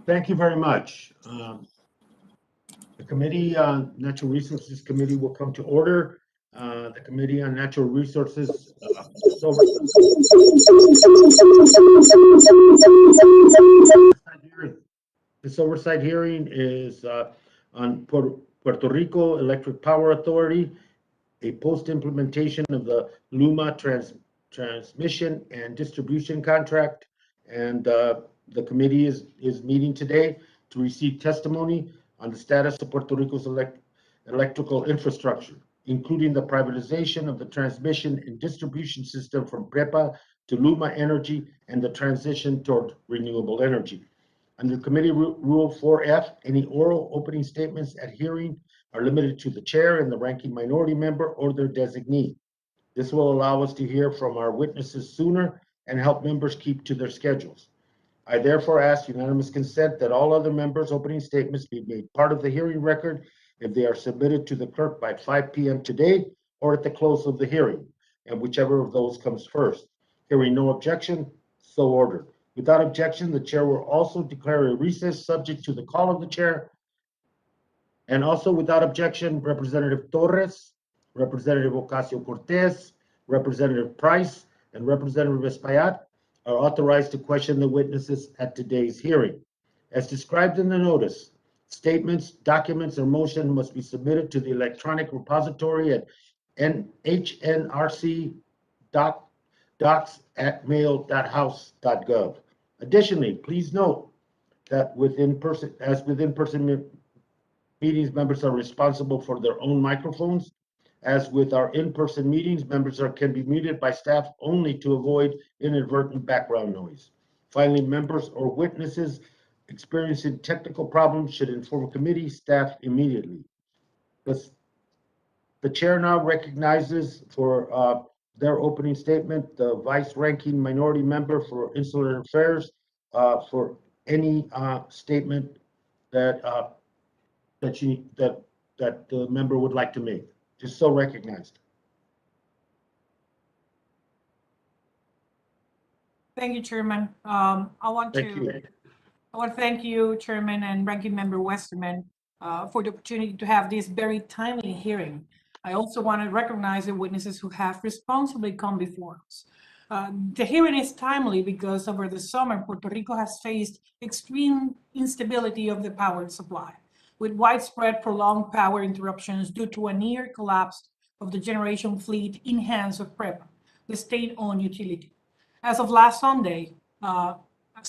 Thank you very much. The Committee on Natural Resources Committee will come to order. The Committee on Natural Resources this oversight hearing is on Puerto Rico Electric Power Authority, a post-implementation of the LUMA transmission and distribution contract. And the committee is meeting today to receive testimony on the status of Puerto Rico's electrical infrastructure, including the privatization of the transmission and distribution system from PREPA to LUMA Energy and the transition toward renewable energy. Under Committee Rule 4F, any oral opening statements at hearing are limited to the chair and the ranking minority member or their designee. This will allow us to hear from our witnesses sooner and help members keep to their schedules. I therefore ask unanimous consent that all other members' opening statements be made part of the hearing record if they are submitted to the clerk by 5 p.m. today or at the close of the hearing, and whichever of those comes first. Hearing no objection, so ordered. Without objection, the chair will also declare a recess subject to the call of the chair. And also without objection, Representative Torres, Representative Ocasio-Cortez, Representative Price, and Representative Espaillat are authorized to question the witnesses at today's hearing. As described in the notice, statements, documents, or motion must be submitted to the electronic repository at hnrc.docs@mail.house.gov. Additionally, please note that with in-person meetings, members are responsible for their own microphones. As with our in-person meetings, members can be muted by staff only to avoid inadvertent background noise. Finally, members or witnesses experiencing technical problems should inform committee staff immediately. The chair now recognizes for their opening statement the vice ranking minority member for Insular Affairs for any statement that the member would like to make. Just so recognized. Thank you, Chairman. I want to thank you, Chairman and Ranking Member Westerman, for the opportunity to have this very timely hearing. I also want to recognize the witnesses who have responsibly come before us. The hearing is timely because over the summer, Puerto Rico has faced extreme instability of the power supply, with widespread prolonged power interruptions due to a near collapse of the generation fleet in hands of PREPA, the state-owned utility. As of last Sunday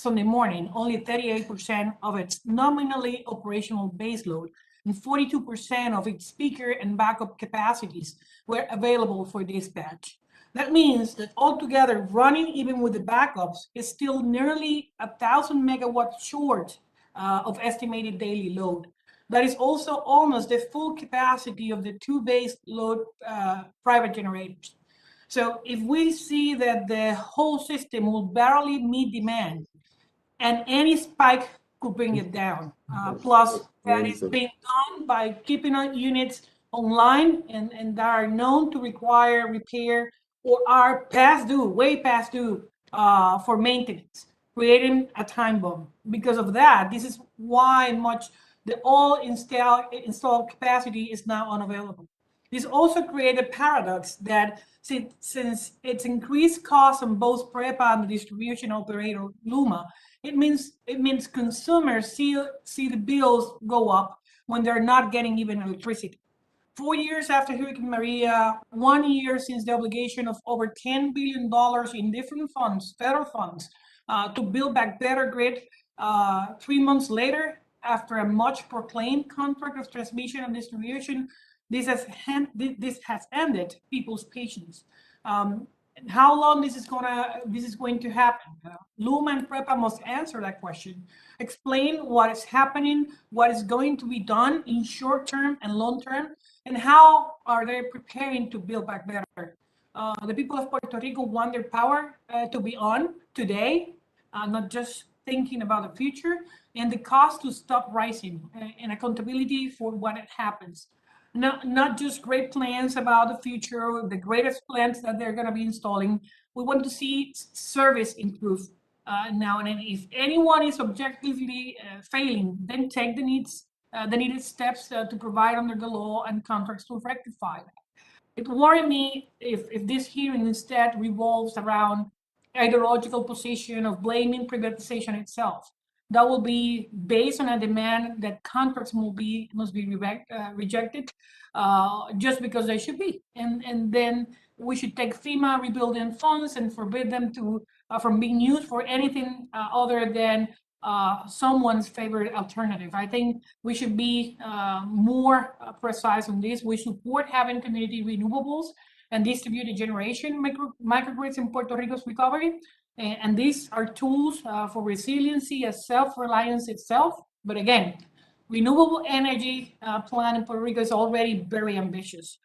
morning, only 38% of its nominally operational baseload and 42% of its speaker and backup capacities were available for dispatch. That means that altogether, running even with the backups is still nearly 1,000 megawatts short of estimated daily load. That is also almost the full capacity of the two base load private generators. So if we see that the whole system will barely meet demand, and any spike could bring it down. Plus, that is being done by keeping our units online and that are known to require repair or are past due, way past due for maintenance, creating a time bomb. Because of that, this is why much the all installed capacity is now unavailable. This also created a paradox that since it's increased costs on both PREPA and the distribution operator LUMA, it means consumers see the bills go up when they're not getting even electricity. 4 years after Hurricane Maria, 1 year since the obligation of over $10 billion in different funds, federal funds, to build back better grid, 3 months later, after a much proclaimed contract of transmission and distribution, this has ended people's patience. How long this is going to happen? LUMA and PREPA must answer that question. Explain what is happening, what is going to be done in short term and long term, and how are they preparing to build back better. The people of Puerto Rico want their power to be on today, not just thinking about the future, and the cost to stop rising, and accountability for what happens. Not just great plans about the future, the greatest plans that they're going to be installing. We want to see service improve. now. And if anyone is objectively failing, then take the needed steps to provide under the law and contracts to rectify that. It worries me if this hearing instead revolves around ideological position of blaming privatization itself. That will be based on a demand that contracts must be rejected just because they should be. And then we should take FEMA rebuilding funds and forbid them from being used for anything other than someone's favorite alternative. I think we should be more precise on this. We support having community renewables and distributed generation microgrids in Puerto Rico's recovery. And these are tools for resiliency as self-reliance itself. But again, renewable energy plan in Puerto Rico is already very ambitious,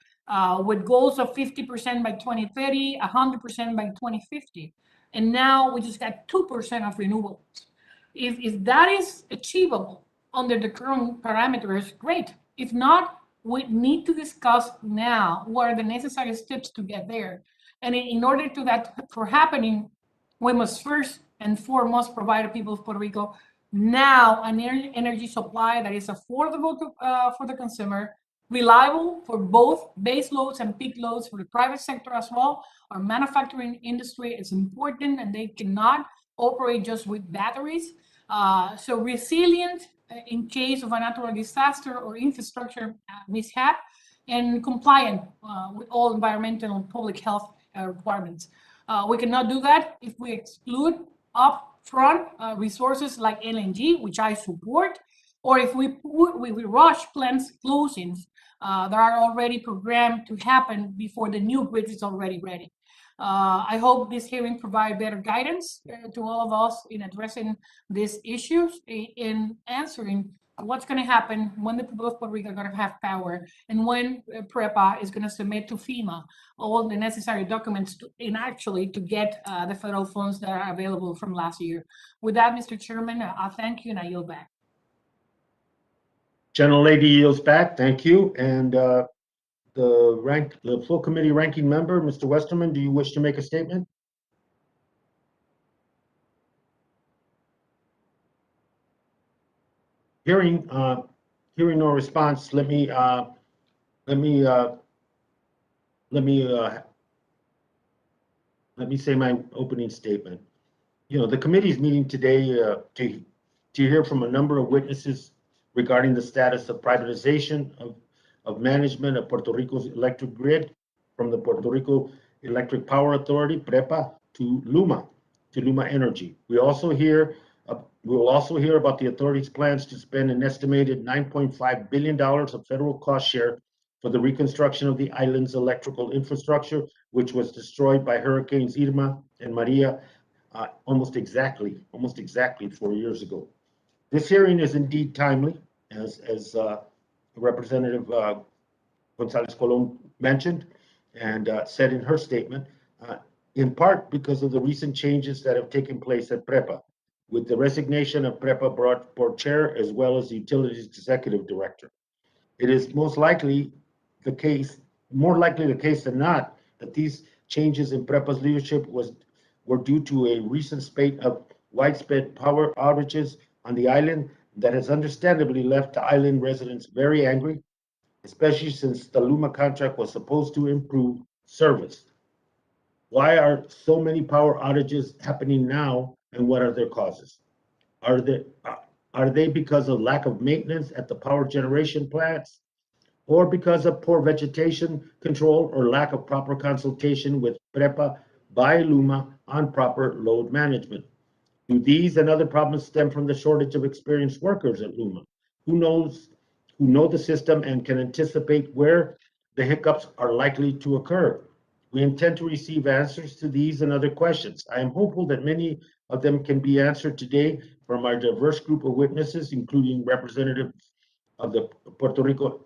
with goals of 50% by 2030, 100% by 2050. And now we just got 2% of renewables. If that is achievable under the current parameters, great. If not, we need to discuss now what are the necessary steps to get there. And in order to that for happening, we must first and foremost provide the people of Puerto Rico now an energy supply that is affordable for the consumer, reliable for both base loads and peak loads for the private sector as well. Our manufacturing industry is important and they cannot operate just with batteries. So resilient in case of a natural disaster or infrastructure mishap, and compliant with all environmental and public health requirements. We cannot do that if we exclude upfront resources like LNG, which I support, or if we rush plants closings that are already programmed to happen before the new grid is already ready. I hope this hearing provides better guidance to all of us in addressing these issues, in answering what's going to happen when the people of Puerto Rico are going to have power, and when PREPA is going to submit to FEMA all the necessary documents to get the federal funds that are available from last year. With that, Mr. Chairman, I thank you and I yield back. Gentlelady yields back. Thank you. And the full committee ranking member, Mr. Westerman, do you wish to make a statement? Hearing no response, let me say my opening statement. You know, the committee is meeting today to hear from a number of witnesses regarding the status of privatization of management of Puerto Rico's electric grid from the Puerto Rico Electric Power Authority, PREPA, to LUMA Energy. We will also hear about the authority's plans to spend an estimated $9.5 billion of federal cost share for the reconstruction of the island's electrical infrastructure, which was destroyed by Hurricanes Irma and Maria almost exactly 4 years ago. This hearing is indeed timely, as Representative Gonzalez Colon mentioned and said in her statement, in part because of the recent changes that have taken place at PREPA, with the resignation of PREPA board chair as well as the utilities executive director. It is more likely the case than not that these changes in PREPA's leadership were due to a recent spate of widespread power outages on the island that has understandably left the island residents very angry, especially since the LUMA contract was supposed to improve service. Why are so many power outages happening now, and what are their causes? Are they because of lack of maintenance at the power generation plants, or because of poor vegetation control or lack of proper consultation with PREPA by LUMA on proper load management? Do these and other problems stem from the shortage of experienced workers at LUMA, who know the system and can anticipate where the hiccups are likely to occur? We intend to receive answers to these and other questions. I am hopeful that many of them can be answered today from our diverse group of witnesses, including representatives of the Puerto Rico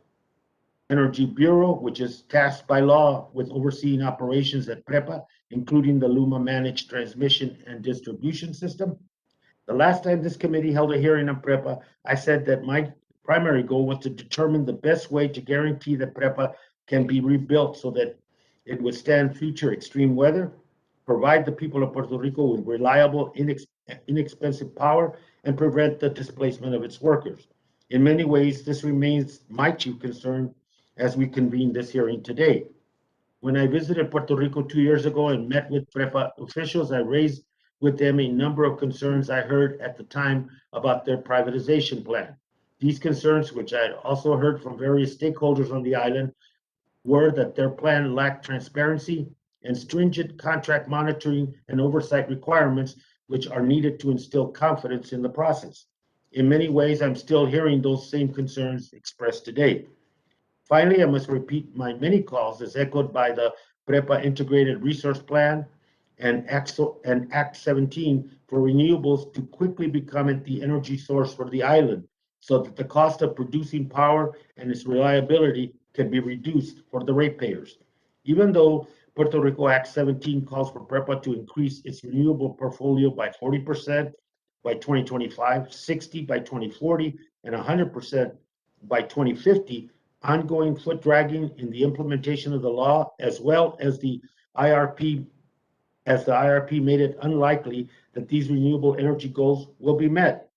Energy Bureau, which is tasked by law with overseeing operations at PREPA, including the LUMA Managed Transmission and Distribution System. The last time this committee held a hearing on PREPA, I said that my primary goal was to determine the best way to guarantee that PREPA can be rebuilt so that it withstand future extreme weather, provide the people of Puerto Rico with reliable inexpensive power and prevent the displacement of its workers. In many ways, this remains my chief concern as we convene this hearing today. When I visited Puerto Rico 2 years ago and met with PREPA officials, I raised with them a number of concerns I heard at the time about their privatization plan. These concerns, which I also heard from various stakeholders on the island, were that their plan lacked transparency and stringent contract monitoring and oversight requirements, which are needed to instill confidence in the process. In many ways, I'm still hearing those same concerns expressed today. Finally, I must repeat my many calls as echoed by the PREPA Integrated Resource Plan and Act 17 for renewables to quickly become the energy source for the island so that the cost of producing power and its reliability can be reduced for the ratepayers. Even though Puerto Rico Act 17 calls for PREPA to increase its renewable portfolio by 40% by 2025, 60% by 2040, and 100% by 2050, ongoing foot dragging in the implementation of the law, as well as the IRP, made it unlikely that these renewable energy goals will be met.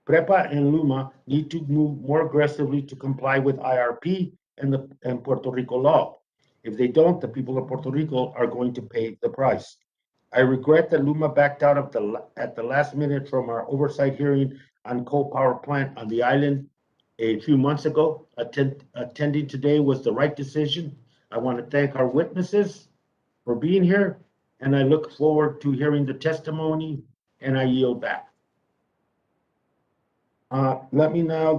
PREPA and LUMA need to move more aggressively to comply with IRP and Puerto Rico law. If they don't, the people of Puerto Rico are going to pay the price. I regret that LUMA backed out at the last minute from our oversight hearing on coal power plant on the island a few months ago. Attending today was the right decision. I want to thank our witnesses for being here, and I look forward to hearing the testimony, and I yield back. Let me now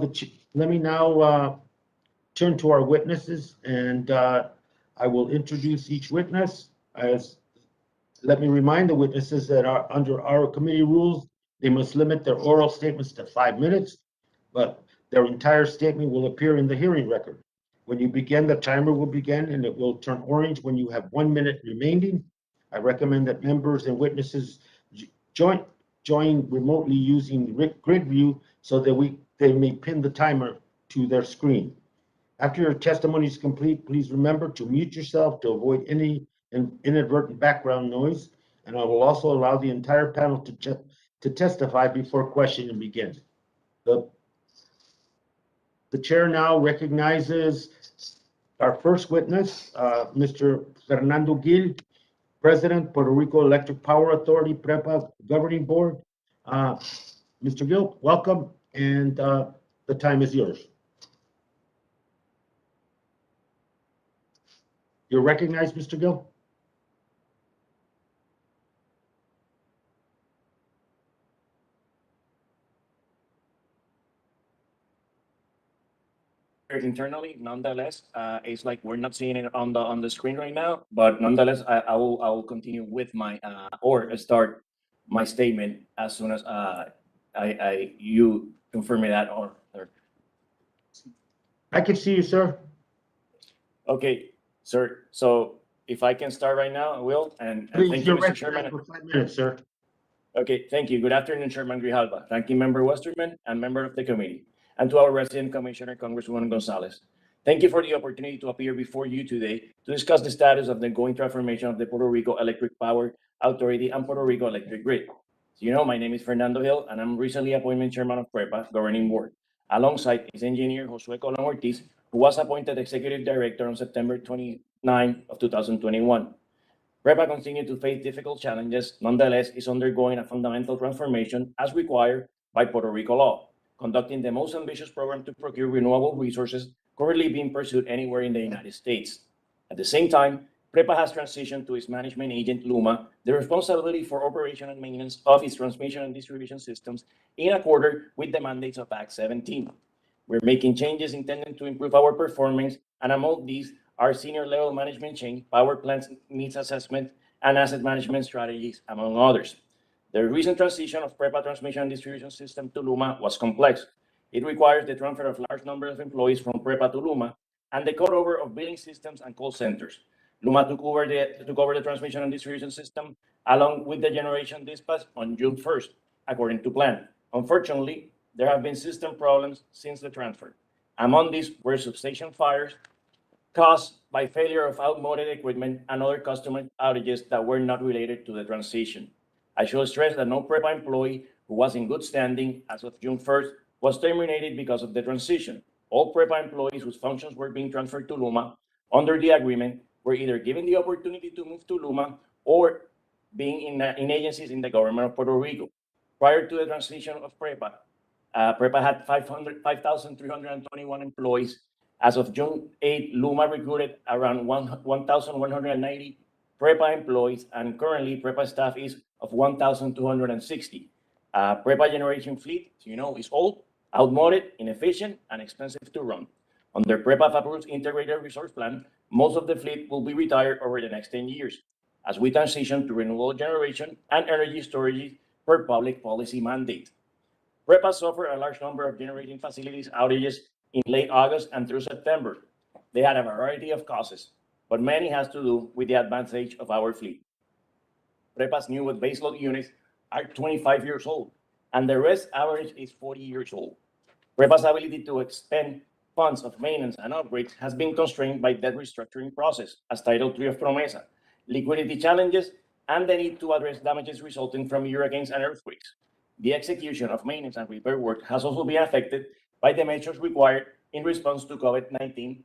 turn to our witnesses, and I will introduce each witness. Let me remind the witnesses that are under our committee rules, they must limit their oral statements to 5 minutes, but their entire statement will appear in the hearing record. When you begin, the timer will begin and it will turn orange when you have 1 minute remaining. I recommend that members and witnesses join remotely using grid view so that they may pin the timer to their screen. After your testimony is complete, please remember to mute yourself to avoid any inadvertent background noise, and I will also allow the entire panel to testify before questioning begins. The chair now recognizes our first witness, Mr. Fernando Gil, President, Puerto Rico Electric Power Authority, PREPA Governing Board. Mr. Gil, welcome, and the time is yours. You're recognized, Mr. Gil. Internally, nonetheless, it's like we're not seeing it on the screen right now, but nonetheless, I will continue with my or start my statement as soon as you confirm me that or. I can see you, sir. Okay, sir. So if I can start right now, I will. And thank you, Mr. Chairman. For 5 minutes, sir. Okay, thank you. Good afternoon, Chairman Grijalva, Ranking Member Westerman, and member of the committee, and to our resident Commissioner, Congresswoman Gonzalez. Thank you for the opportunity to appear before you today to discuss the status of the ongoing transformation of the Puerto Rico Electric Power Authority and Puerto Rico Electric Grid. So you know, my name is Fernando Hill, and I'm recently appointed Chairman of PREPA Governing Board, alongside his engineer, Josue Colon Ortiz, who was appointed Executive Director on September 29 of 2021. PREPA continues to face difficult challenges, nonetheless is undergoing a fundamental transformation as required by Puerto Rico law, conducting the most ambitious program to procure renewable resources currently being pursued anywhere in the United States. At the same time, PREPA has transitioned to its management agent, LUMA, the responsibility for operation and maintenance of its transmission and distribution systems in accord with the mandates of Act 17. We're making changes intended to improve our performance, and among these are senior level management change, power plants needs assessment, and asset management strategies, among others. The recent transition of PREPA transmission and distribution system to LUMA was complex. It requires the transfer of large number of employees from PREPA to LUMA and the cutover of billing systems and call centers. LUMA took over the transmission and distribution system along with the generation dispatch on June 1st, according to plan. Unfortunately, there have been system problems since the transfer. Among these were substation fires caused by failure of outmoded equipment and other customer outages that were not related to the transition. I should stress that no PREPA employee who was in good standing as of June 1st was terminated because of the transition. All PREPA employees whose functions were being transferred to LUMA under the agreement were either given the opportunity to move to LUMA or being in agencies in the government of Puerto Rico. Prior to the transition of PREPA, PREPA had 5,321 employees. As of June 8, LUMA recruited around 1,190 PREPA employees, and currently PREPA staff is of 1,260. PREPA generation fleet, as you know, is old, outmoded, inefficient, and expensive to run. Under PREPA approved integrated resource plan, most of the fleet will be retired over the next 10 years as we transition to renewable generation and energy storage per public policy mandate. PREPA suffered a large number of generating facilities outages in late August and through September. They had a variety of causes, but many has to do with the advanced age of our fleet. PREPA's new baseload units are 25 years old, and the rest average is 40 years old. PREPA's ability to expend funds of maintenance and upgrades has been constrained by debt restructuring process as Title III of PROMESA, liquidity challenges, and the need to address damages resulting from hurricanes and earthquakes. The execution of maintenance and repair work has also been affected by the measures required in response to COVID-19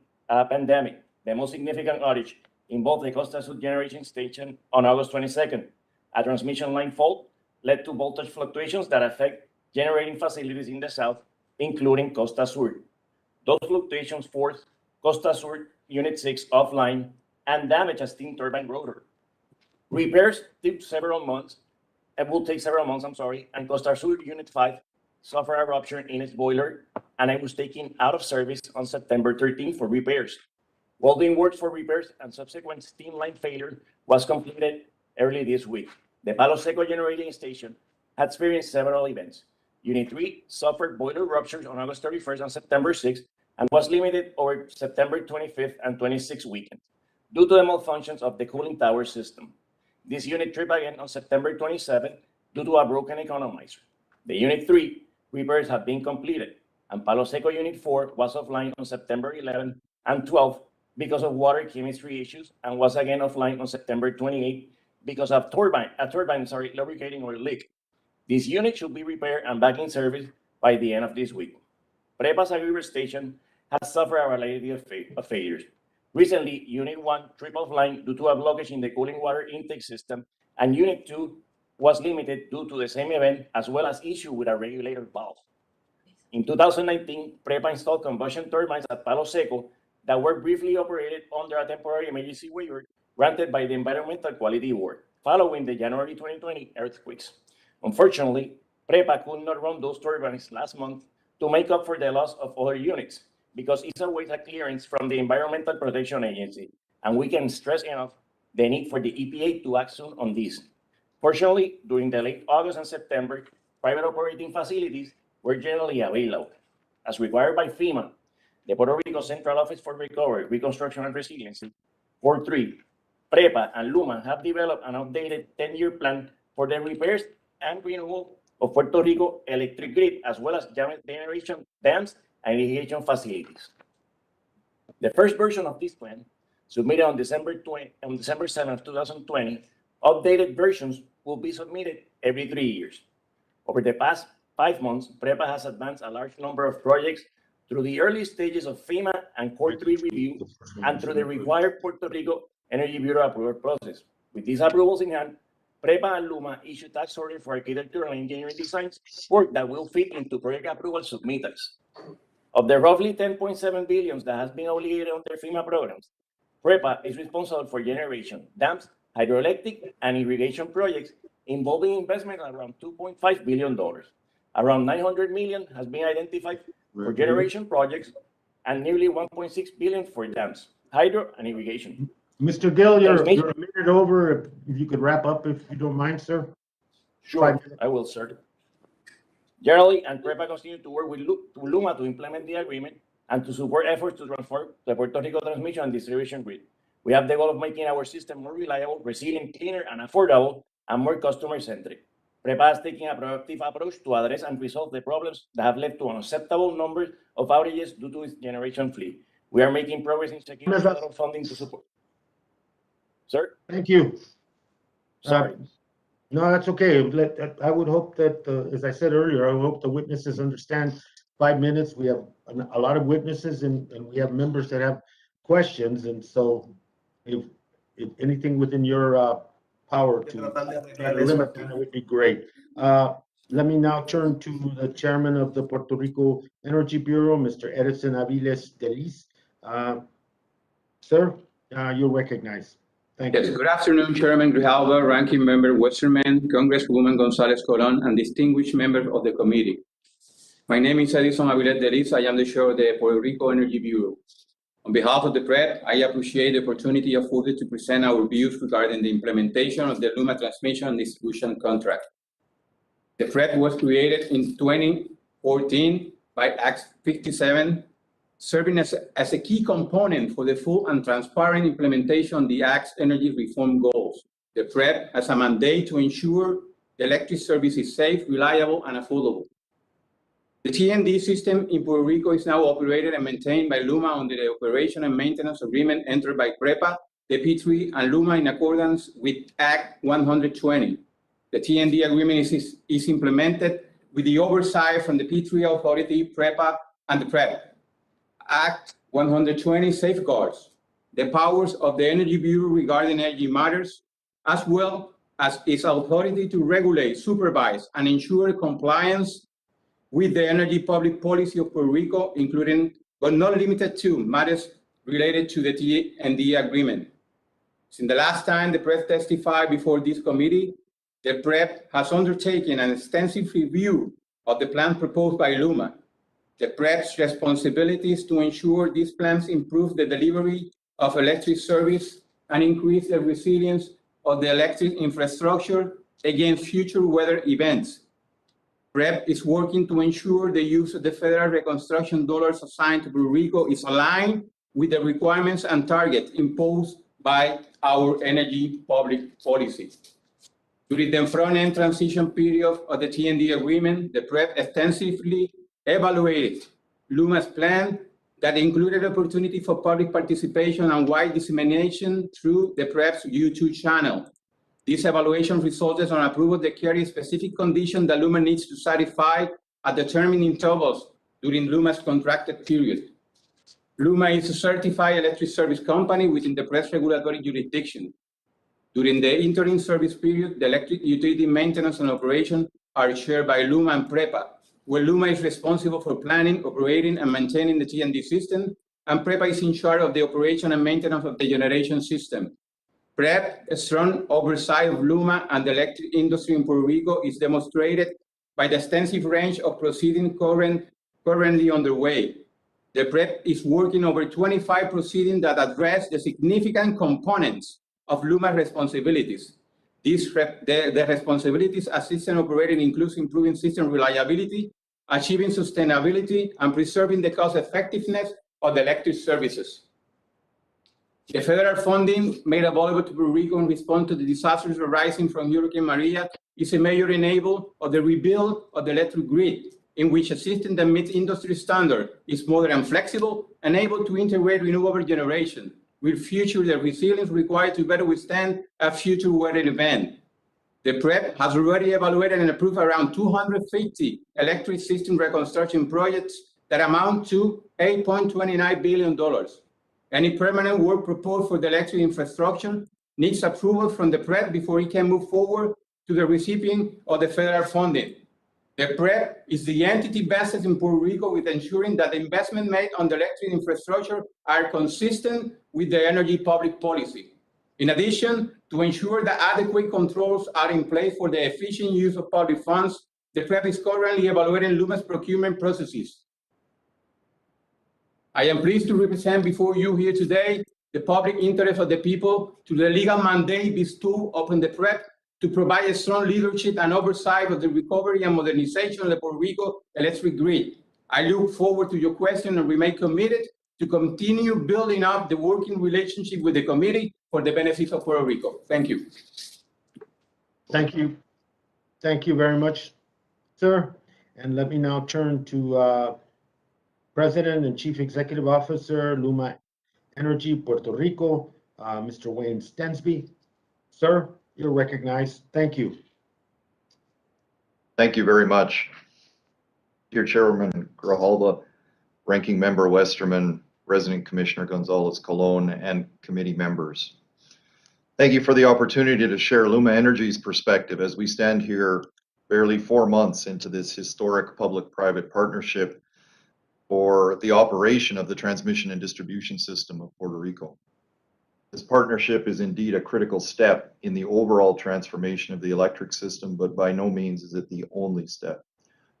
pandemic. The most significant outage involved the Costa Sur generation station on August 22nd. A transmission line fault led to voltage fluctuations that affect generating facilities in the south, including Costa Sur. Those fluctuations forced Costa Sur Unit 6 offline and damaged a steam turbine rotor. Repairs took several months. It will take several months, and Costa Sur Unit 5 suffered a rupture in its boiler, and it was taken out of service on September 13 for repairs. Welding works for repairs and subsequent steam line failure was completed early this week. The Palo Seco generating station had experienced several events. Unit 3 suffered boiler ruptures on August 31st and September 6th and was limited over September 25th and 26th weekend due to the malfunctions of the cooling tower system. This unit tripped again on September 27th due to a broken economizer. The Unit 3 repairs have been completed, and Palo Seco Unit 4 was offline on September 11th and 12th because of water chemistry issues and was again offline on September 28th because of a turbine lubricating oil leak. This unit should be repaired and back in service by the end of this week. PREPA's Agri station has suffered a variety of failures. Recently, Unit 1 tripped offline due to a blockage in the cooling water intake system, and Unit 2 was limited due to the same event, as well as issue with a regulator valve. In 2019, PREPA installed combustion turbines at Palo Seco that were briefly operated under a temporary emergency waiver granted by the Environmental Quality Board following the January 2020 earthquakes. Unfortunately, PREPA could not run those turbines last month to make up for the loss of other units because it awaits a clearance from the Environmental Protection Agency, and we can stress enough the need for the EPA to act soon on this. Fortunately, during the late August and September, private operating facilities were generally available. As required by FEMA, the Puerto Rico Central Office for Recovery, Reconstruction, and Resiliency, 4.3, PREPA and LUMA have developed an updated 10-year plan for the repairs and renewal of Puerto Rico electric grid, as well as generation dams and irrigation facilities. The first version of this plan, submitted on December 7, 2020, updated versions will be submitted every 3 years. Over the past 5 months, PREPA has advanced a large number of projects through the early stages of FEMA and Core 3 review and through the required Puerto Rico Energy Bureau approval process. With these approvals in hand, PREPA and LUMA issue tax orders for architectural and engineering designs work that will fit into project approval submittals. Of the roughly 10.7 billion that has been obligated under FEMA programs, PREPA is responsible for generation, dams, hydroelectric, and irrigation projects involving investment around $2.5 billion. Around $900 million has been identified for generation projects and nearly $1.6 billion for dams, hydro, and irrigation. Mr. Gill, you're a minute over. If you could wrap up, if you don't mind, sir. Sure, I will, sir. Generally, and PREPA continue to work with LUMA to implement the agreement and to support efforts to transform the Puerto Rico transmission and distribution grid. We have the goal of making our system more reliable, resilient, cleaner, and affordable, and more customer-centric. PREPA has taken a proactive approach to address and resolve the problems that have led to unacceptable numbers of outages due to its generation fleet. We are making progress in securing federal funding to support. Sir? Thank you. Sorry. No, that's okay. I would hope that, as I said earlier, I hope the witnesses understand 5 minutes. We have a lot of witnesses and we have members that have questions. And so if anything within your power to try to limit that would be great. Let me now turn to the chairman of the Puerto Rico Energy Bureau, Mr. Edison Aviles Delis. Sir, you're recognized. Thank Yes, you. good afternoon, Chairman Grijalva, Ranking Member Westerman, Congresswoman Gonzalez Colon, and distinguished members of the committee. My name is Edison Aviles Delis. I am the chair of the Puerto Rico Energy Bureau. On behalf of the PREP, I appreciate the opportunity afforded to present our views regarding the implementation of the LUMA transmission and distribution contract. The PREP was created in 2014 by Act 57, serving as a key component for the full and transparent implementation of the Act's energy reform goals. The PREP has a mandate to ensure the electric service is safe, reliable, and affordable. The T&D system in Puerto Rico is now operated and maintained by LUMA under the operation and maintenance agreement entered by PREPA, the P3, and LUMA in accordance with Act 120. The T&D agreement is implemented with the oversight from the P3 authority, PREPA, and the PREP. Act 120 safeguards the powers of the Energy Bureau regarding energy matters, as well as its authority to regulate, supervise, and ensure compliance with the energy public policy of Puerto Rico, including, but not limited to, matters related to the T&D agreement. Since the last time the PREP testified before this committee, the PREP has undertaken an extensive review of the plan proposed by LUMA. The PREP's responsibility is to ensure these plans improve the delivery of electric service and increase the resilience of the electric infrastructure against future weather events. PREP is working to ensure the use of the federal reconstruction dollars assigned to Puerto Rico is aligned with the requirements and targets imposed by our energy public policy. During the front-end transition period of the T&D agreement, the PREP extensively evaluated LUMA's plan that included opportunity for public participation and wide dissemination through the PREP's YouTube channel. This evaluation resulted on approval that carries specific conditions that LUMA needs to satisfy at determined intervals during LUMA's contracted period. LUMA is a certified electric service company within the PREP's regulatory jurisdiction. During the interim service period, the electric utility maintenance and operation are shared by LUMA and PREPA, where LUMA is responsible for planning, operating, and maintaining the T&D system, and PREPA is in charge of the operation and maintenance of the generation system. PREP, a strong oversight of LUMA and the electric industry in Puerto Rico, is demonstrated by the extensive range of proceedings currently underway. The PREP is working over 25 proceedings that address the significant components of LUMA responsibilities. The responsibilities as system operating includes improving system reliability, achieving sustainability, and preserving the cost effectiveness of the electric services. The federal funding made available to Puerto Rico in response to the disasters arising from Hurricane Maria is a major enabler of the rebuild of the electric grid, in which a system that meets industry standard is modern and flexible and able to integrate renewable generation, will feature the resilience required to better withstand a future weather event. The PREP has already evaluated and approved around 250 electric system reconstruction projects that amount to $8.29 billion. Any permanent work proposed for the electric infrastructure needs approval from the PREP before it can move forward to the recipient of the federal funding. The PREP is the entity vested in Puerto Rico with ensuring that the investment made on the electric infrastructure are consistent with the energy public policy. In addition, to ensure that adequate controls are in place for the efficient use of public funds, the PREP is currently evaluating LUMA's procurement processes. I am pleased to represent before you here today the public interest of the people to the legal mandate bestowed upon the PREP to provide a strong leadership and oversight of the recovery and modernization of the Puerto Rico electric grid. I look forward to your question and remain committed to continue building up the working relationship with the committee for the benefit of Puerto Rico. Thank you. Thank you. Thank you very much, sir. And let me now turn to President and Chief Executive Officer, LUMA Energy, Puerto Rico, Mr. Wayne Stensby. Sir, you're recognized. Thank you. Thank you very much. Dear Chairman Grijalva, Ranking Member Westerman, Resident Commissioner Gonzalez Colon, and committee members. Thank you for the opportunity to share LUMA Energy's perspective as we stand here barely 4 months into this historic public-private partnership for the operation of the transmission and distribution system of Puerto Rico. This partnership is indeed a critical step in the overall transformation of the electric system, but by no means is it the only step.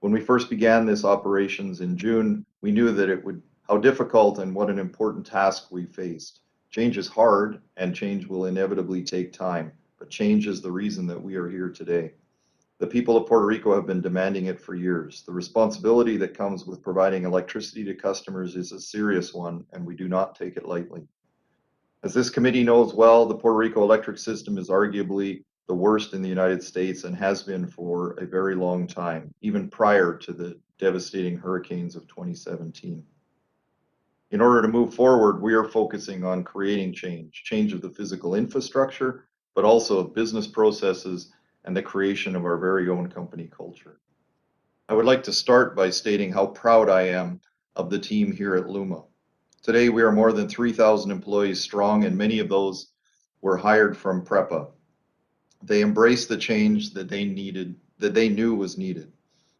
When we first began this operations in June, we knew that it would, how difficult and what an important task we faced. Change is hard and change will inevitably take time, but change is the reason that we are here today. The people of Puerto Rico have been demanding it for years. The responsibility that comes with providing electricity to customers is a serious one, and we do not take it lightly. As this committee knows well, the Puerto Rico electric system is arguably the worst in the United States and has been for a very long time, even prior to the devastating hurricanes of 2017. In order to move forward, we are focusing on creating change of the physical infrastructure, but also of business processes and the creation of our very own company culture. I would like to start by stating how proud I am of the team here at LUMA. Today, we are more than 3,000 employees strong, and many of those were hired from PREPA. They embraced the change that they knew was needed.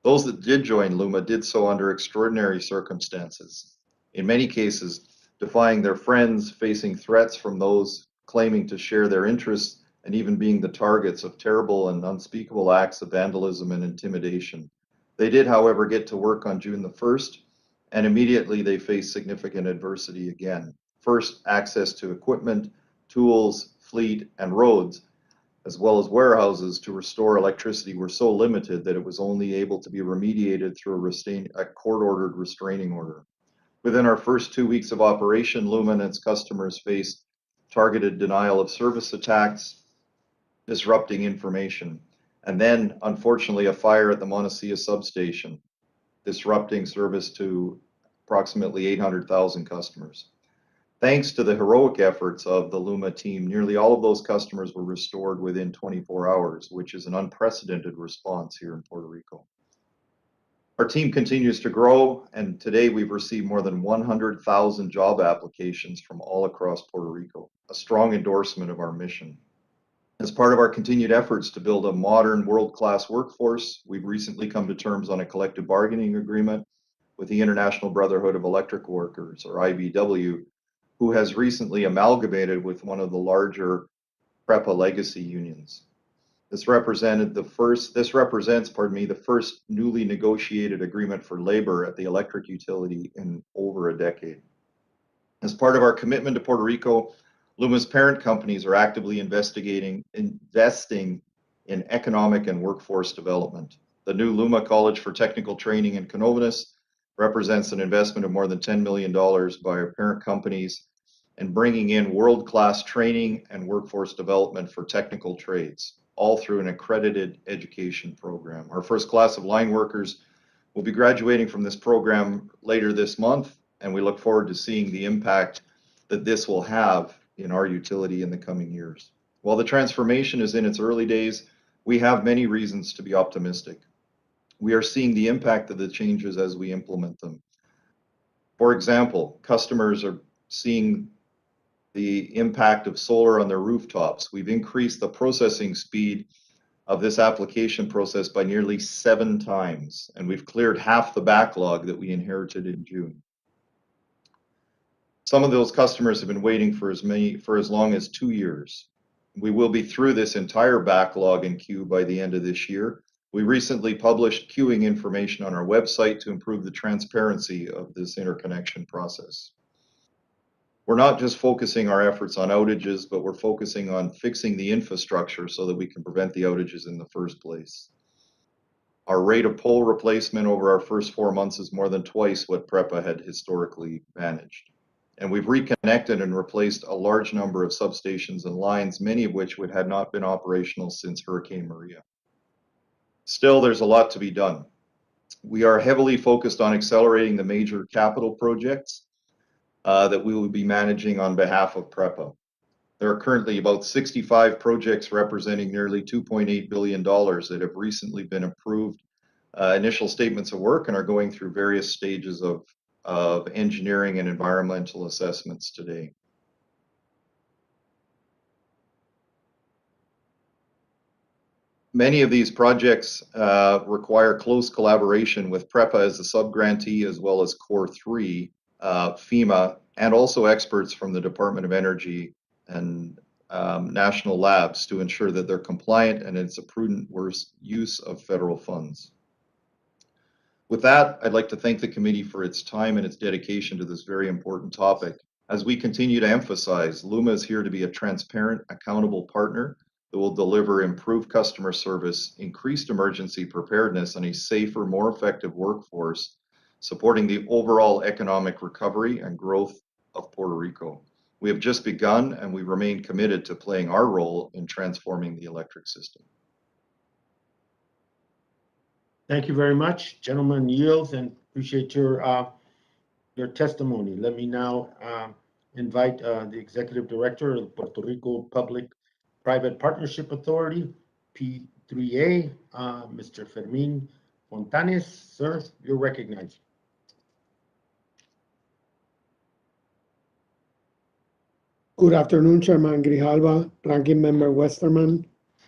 Those that did join LUMA did so under extraordinary circumstances. In many cases, defying their friends, facing threats from those claiming to share their interests, and even being the targets of terrible and unspeakable acts of vandalism and intimidation. They did, however, get to work on June the 1st, and immediately they faced significant adversity again. First, access to equipment, tools, fleet, and roads, as well as warehouses to restore electricity were so limited that it was only able to be remediated through a court-ordered restraining order. Within our first 2 weeks of operation, LUMA and its customers faced targeted denial of service attacks, disrupting information, and then, unfortunately, a fire at the Montecilla substation, disrupting service to approximately 800,000 customers. Thanks to the heroic efforts of the LUMA team, nearly all of those customers were restored within 24 hours, which is an unprecedented response here in Puerto Rico. Our team continues to grow, and today we've received more than 100,000 job applications from all across Puerto Rico, a strong endorsement of our mission. As part of our continued efforts to build a modern, world-class workforce, we've recently come to terms on a collective bargaining agreement with the International Brotherhood of Electric Workers, or IBW, who has recently amalgamated with one of the larger PREPA legacy unions. This represents the first newly negotiated agreement for labor at the electric utility in over a decade. As part of our commitment to Puerto Rico, LUMA's parent companies are actively investing in economic and workforce development. The new LUMA College for Technical Training in Canóvanas represents an investment of more than $10 million by our parent companies and bringing in world-class training and workforce development for technical trades, all through an accredited education program. Our first class of line workers will be graduating from this program later this month, and we look forward to seeing the impact that this will have in our utility in the coming years. While the transformation is in its early days, we have many reasons to be optimistic. We are seeing the impact of the changes as we implement them. For example, customers are seeing the impact of solar on their rooftops. We've increased the processing speed of this application process by nearly 7 times, and we've cleared half the backlog that we inherited in June. Some of those customers have been waiting for as long as 2 years. We will be through this entire backlog in queue by the end of this year. We recently published queuing information on our website to improve the transparency of this interconnection process. We're not just focusing our efforts on outages, but we're focusing on fixing the infrastructure so that we can prevent the outages in the first place. Our rate of pole replacement over our first 4 months is more than twice what PREPA had historically managed. And we've reconnected and replaced a large number of substations and lines, many of which had not been operational since Hurricane Maria. Still, there's a lot to be done. We are heavily focused on accelerating the major capital projects that we will be managing on behalf of PREPA. There are currently about 65 projects representing nearly $2.8 billion that have recently been approved initial statements of work and are going through various stages of engineering and environmental assessments today. Many of these projects require close collaboration with PREPA as a subgrantee, as well as Core 3, FEMA, and also experts from the Department of Energy and national labs to ensure that they're compliant and it's a prudent use of federal funds. With that, I'd like to thank the committee for its time and its dedication to this very important topic. As we continue to emphasize, LUMA is here to be a transparent, accountable partner that will deliver improved customer service, increased emergency preparedness, and a safer, more effective workforce, supporting the overall economic recovery and growth of Puerto Rico. We have just begun, and we remain committed to playing our role in transforming the electric system. Thank you very much, gentlemen. Yields, and appreciate your testimony. Let me now invite the Executive Director of the Puerto Rico Public-Private Partnership Authority, P3A, Mr. Fermin Fontanes. Sir, you're recognized. Good afternoon, Chairman Grijalva, Ranking Member Westerman,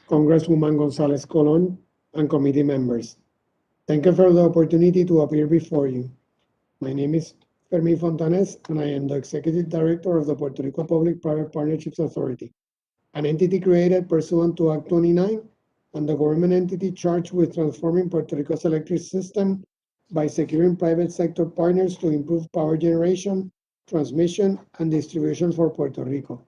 Congresswoman Gonzalez Colon, and committee members. Thank you for the opportunity to appear before you. My name is Fermin Fontanes, and I am the Executive Director of the Puerto Rico Public-Private Partnerships Authority, an entity created pursuant to Act 29 and the government entity charged with transforming Puerto Rico's electric system by securing private sector partners to improve power generation, transmission, and distribution for Puerto Rico.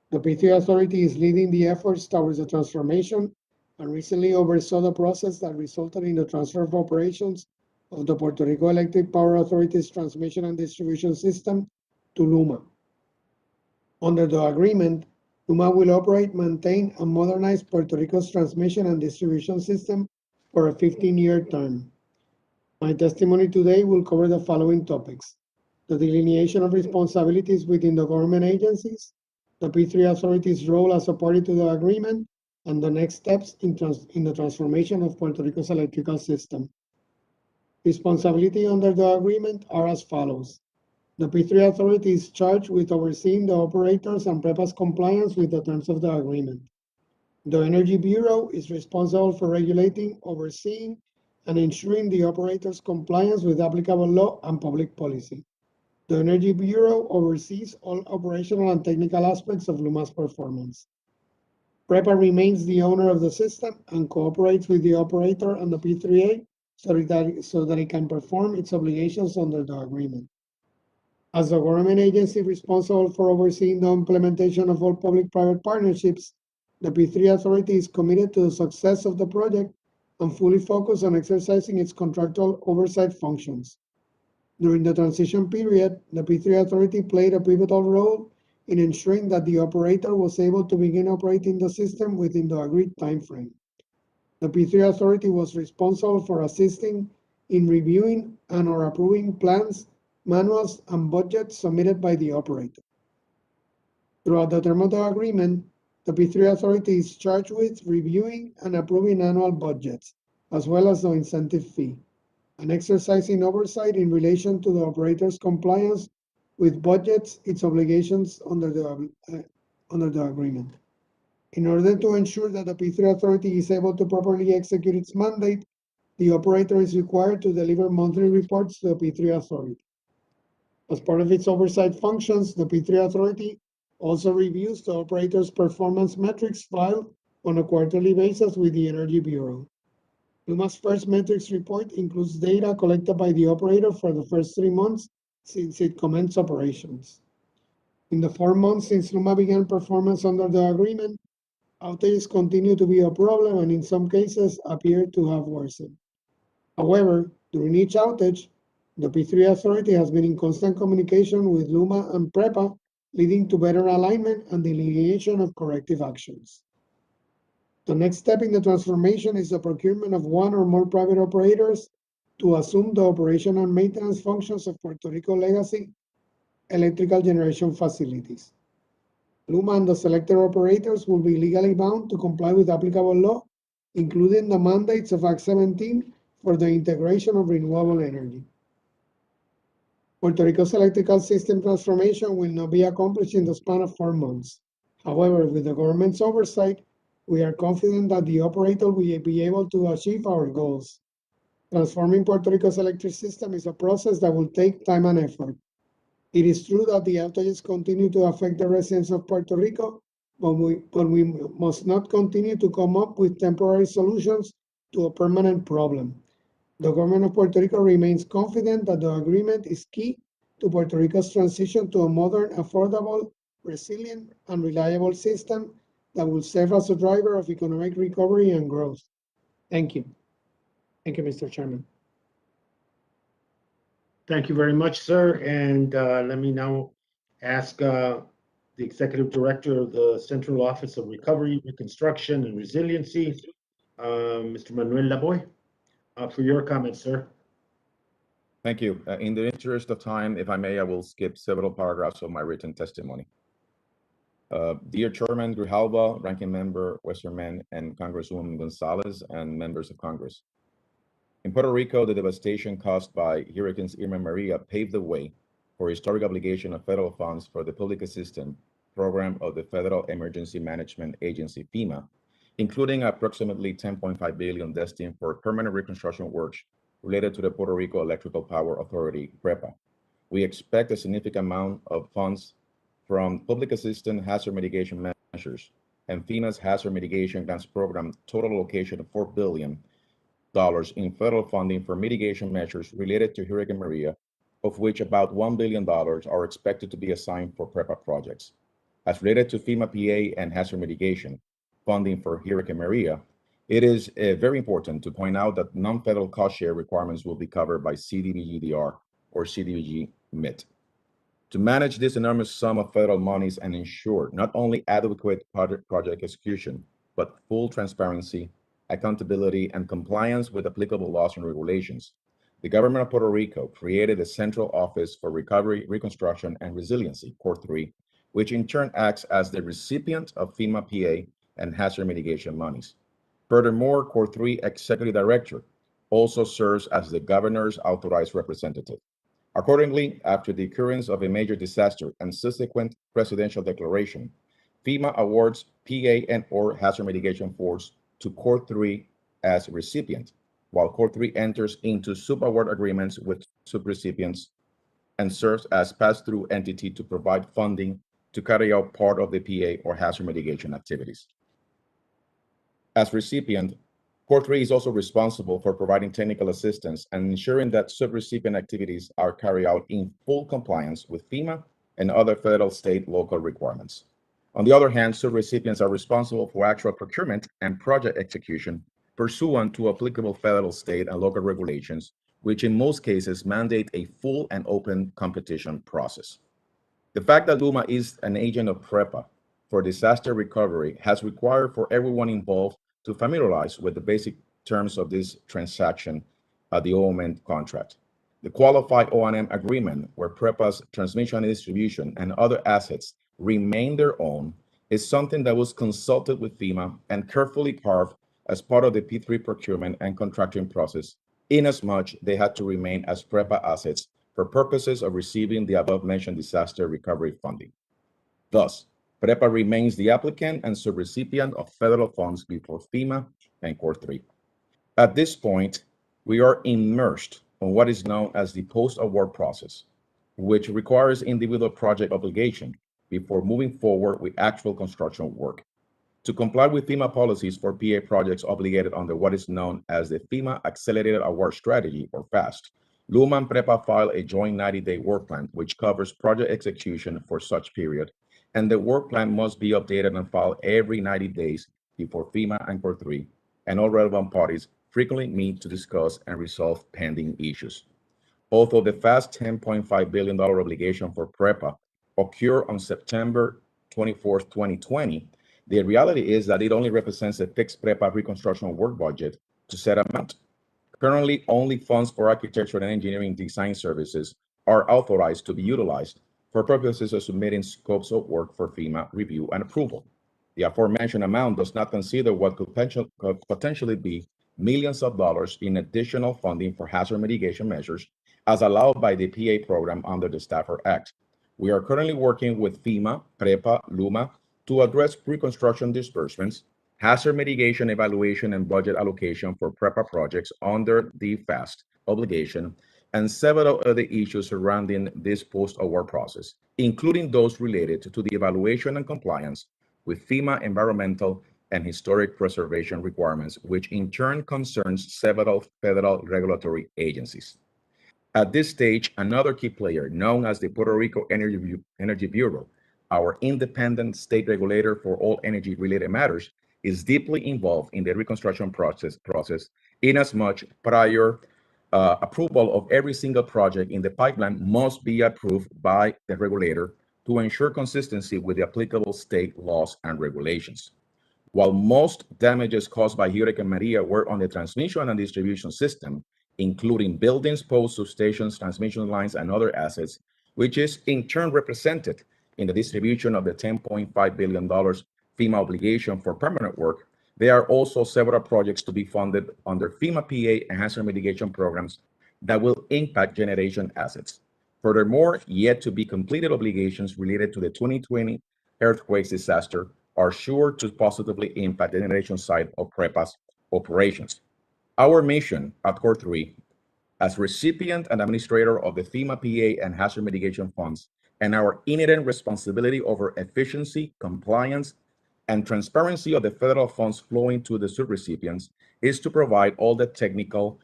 The P3 Authority is leading the efforts towards the transformation and recently oversaw the process that resulted in the transfer of operations of the Puerto Rico Electric Power Authority's transmission and distribution system to LUMA. Under the agreement, LUMA will operate, maintain, and modernize Puerto Rico's transmission and distribution system for a 15-year term. My testimony today will cover the following topics: the delineation of responsibilities within the government agencies, the P3 Authority's role as a party to the agreement, and the next steps in the transformation of Puerto Rico's electrical system. Responsibility under the agreement are as follows. The P3 Authority is charged with overseeing the operators and PREPA's compliance with the terms of the agreement. The Energy Bureau is responsible for regulating, overseeing, and ensuring the operators' compliance with applicable law and public policy. The Energy Bureau oversees all operational and technical aspects of LUMA's performance. PREPA remains the owner of the system and cooperates with the operator and the P3A so that it can perform its obligations under the agreement. As the government agency responsible for overseeing the implementation of all public-private partnerships, the P3 Authority is committed to the success of the project and fully focused on exercising its contractual oversight functions. During the transition period, the P3 Authority played a pivotal role in ensuring that the operator was able to begin operating the system within the agreed timeframe. The P3 Authority was responsible for assisting in reviewing and/or approving plans, manuals, and budgets submitted by the operator. Throughout the term of the agreement, the P3 Authority is charged with reviewing and approving annual budgets, as well as the incentive fee, and exercising oversight in relation to the operator's compliance with budgets, its obligations under the agreement. In order to ensure that the P3 Authority is able to properly execute its mandate, the operator is required to deliver monthly reports to the P3 Authority. As part of its oversight functions, the P3 Authority also reviews the operator's performance metrics filed on a quarterly basis with the Energy Bureau. LUMA's first metrics report includes data collected by the operator for the first 3 months since it commenced operations. In the 4 months since LUMA began performance under the agreement, outages continue to be a problem and in some cases appear to have worsened. However, during each outage, the P3 Authority has been in constant communication with LUMA and PREPA, leading to better alignment and delineation of corrective actions. The next step in the transformation is the procurement of one or more private operators to assume the operation and maintenance functions of Puerto Rico legacy electrical generation facilities. LUMA and the selected operators will be legally bound to comply with applicable law, including the mandates of Act 17 for the integration of renewable energy. Puerto Rico's electrical system transformation will not be accomplished in the span of 4 months. However, with the government's oversight, we are confident that the operator will be able to achieve our goals. Transforming Puerto Rico's electric system is a process that will take time and effort. It is true that the outages continue to affect the residents of Puerto Rico, but we must not continue to come up with temporary solutions to a permanent problem. The government of Puerto Rico remains confident that the agreement is key to Puerto Rico's transition to a modern, affordable, resilient, and reliable system that will serve as a driver of economic recovery and growth. Thank you. Thank you, Mr. Chairman. Thank you very much, sir. And let me now ask the Executive Director of the Central Office of Recovery, Reconstruction, and Resiliency, Mr. Manuel Lavoy, for your comments, sir. Thank you. In the interest of time, if I may, I will skip several paragraphs of my written testimony. Dear Chairman Grijalva, Ranking Member Westerman, and Congresswoman Gonzalez, and members of Congress. In Puerto Rico, the devastation caused by Hurricanes Irma and Maria paved the way for historic obligation of federal funds for the Public Assistance Program of the Federal Emergency Management Agency, FEMA, including approximately $10.5 billion destined for permanent reconstruction works related to the Puerto Rico Electrical Power Authority, PREPA. We expect a significant amount of funds from public assistance hazard mitigation measures and FEMA's hazard mitigation grants program, total allocation of $4 billion in federal funding for mitigation measures related to Hurricane Maria, of which about $1 billion are expected to be assigned for PREPA projects. As related to FEMA PA and hazard mitigation funding for Hurricane Maria, it is very important to point out that non-federal cost share requirements will be covered by CDBG-DR or CDBG-MIT. To manage this enormous sum of federal monies and ensure not only adequate project execution, but full transparency, accountability, and compliance with applicable laws and regulations, the government of Puerto Rico created the Central Office for Recovery, Reconstruction, and Resiliency, CORE 3, which in turn acts as the recipient of FEMA PA and hazard mitigation monies. Furthermore, CORE 3 Executive Director also serves as the governor's authorized representative. Accordingly, after the occurrence of a major disaster and subsequent presidential declaration, FEMA awards PA and/or hazard mitigation force to CORE 3 as recipient, while CORE 3 enters into sub-award agreements with subrecipients and serves as pass-through entity to provide funding to carry out part of the PA or hazard mitigation activities. As recipient, CORE 3 is also responsible for providing technical assistance and ensuring that subrecipient activities are carried out in full compliance with FEMA and other federal, state, local requirements. On the other hand, subrecipients are responsible for actual procurement and project execution pursuant to applicable federal, state, and local regulations, which in most cases mandate a full and open competition process. The fact that LUMA is an agent of PREPA for disaster recovery has required for everyone involved to familiarize with the basic terms of this transaction, the O&M contract. The qualified O&M agreement, where PREPA's transmission and distribution and other assets remain their own, is something that was consulted with FEMA and carefully carved as part of the P3 procurement and contracting process, inasmuch they had to remain as PREPA assets for purposes of receiving the above-mentioned disaster recovery funding. Thus, PREPA remains the applicant and subrecipient of federal funds before FEMA and CORE 3. At this point, we are immersed on what is known as the post-award process, which requires individual project obligation before moving forward with actual construction work. To comply with FEMA policies for PA projects obligated under what is known as the FEMA Accelerated Award Strategy, or FAST, LUMA and PREPA file a joint 90-day work plan, which covers project execution for such period, and the work plan must be updated and filed every 90 days before FEMA and CORE 3, and all relevant parties frequently meet to discuss and resolve pending issues. Although the FAST $10.5 billion obligation for PREPA occurred on September 24, 2020, the reality is that it only represents a fixed PREPA reconstruction work budget to set amount. Currently, only funds for architecture and engineering design services are authorized to be utilized for purposes of submitting scopes of work for FEMA review and approval. The aforementioned amount does not consider what could potentially be millions of dollars in additional funding for hazard mitigation measures as allowed by the PA program under the Stafford Act. We are currently working with FEMA, PREPA, LUMA to address pre-construction disbursements, hazard mitigation evaluation and budget allocation for PREPA projects under the FAST obligation, and several other issues surrounding this post-award process, including those related to the evaluation and compliance with FEMA environmental and historic preservation requirements, which in turn concerns several federal regulatory agencies. At this stage, another key player, known as the Puerto Rico Energy Bureau, our independent state regulator for all energy-related matters, is deeply involved in the reconstruction process inasmuch prior approval of every single project in the pipeline must be approved by the regulator to ensure consistency with the applicable state laws and regulations. While most damages caused by Hurricane Maria were on the transmission and distribution system, including buildings, poles, substations, transmission lines, and other assets, which is in turn represented in the distribution of the $10.5 billion FEMA obligation for permanent work, there are also several projects to be funded under FEMA PA and hazard mitigation programs that will impact generation assets. Furthermore, yet to be completed obligations related to the 2020 earthquakes disaster are sure to positively impact the generation side of PREPA's operations. Our mission at Core 3, as recipient and administrator of the FEMA PA and hazard mitigation funds, and our inherent responsibility over efficiency, compliance, and transparency of the federal funds flowing to the subrecipients is to provide all the technical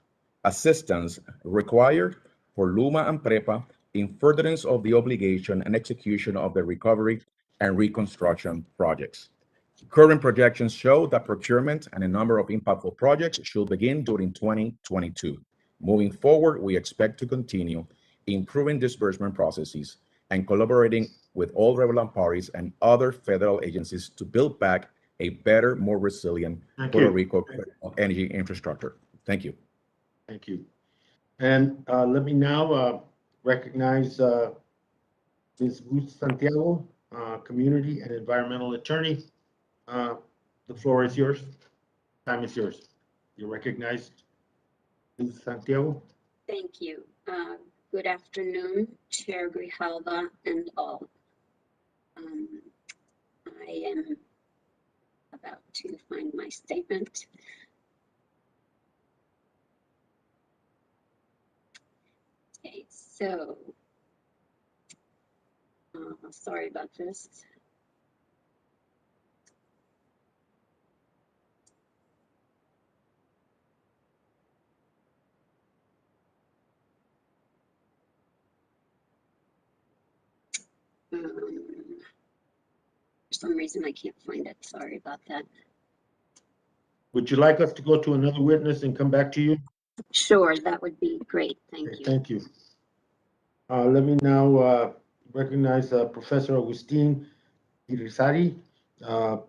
assistance required for LUMA and PREPA in furtherance of the obligation and execution of the recovery and reconstruction projects. Current projections show that procurement and a number of impactful projects should begin during 2022. Moving forward, we expect to continue improving disbursement processes and collaborating with all relevant parties and other federal agencies to build back a better, more resilient Puerto Rico energy infrastructure. Thank you. Thank you. And let me now recognize Ms. Ruth Santiago, Community and Environmental Attorney. The floor is yours. Time is yours. You're recognized, Ms. Santiago. Thank you. Good afternoon, Chair Grijalva and all. I am about to find my statement. Okay, so sorry about this. For some reason, I can't find it. Sorry about that. Would you like us to go to another witness and come back to you? Sure, that would be great. Thank you. Thank you. Let me now recognize Professor Agustin Irizarry,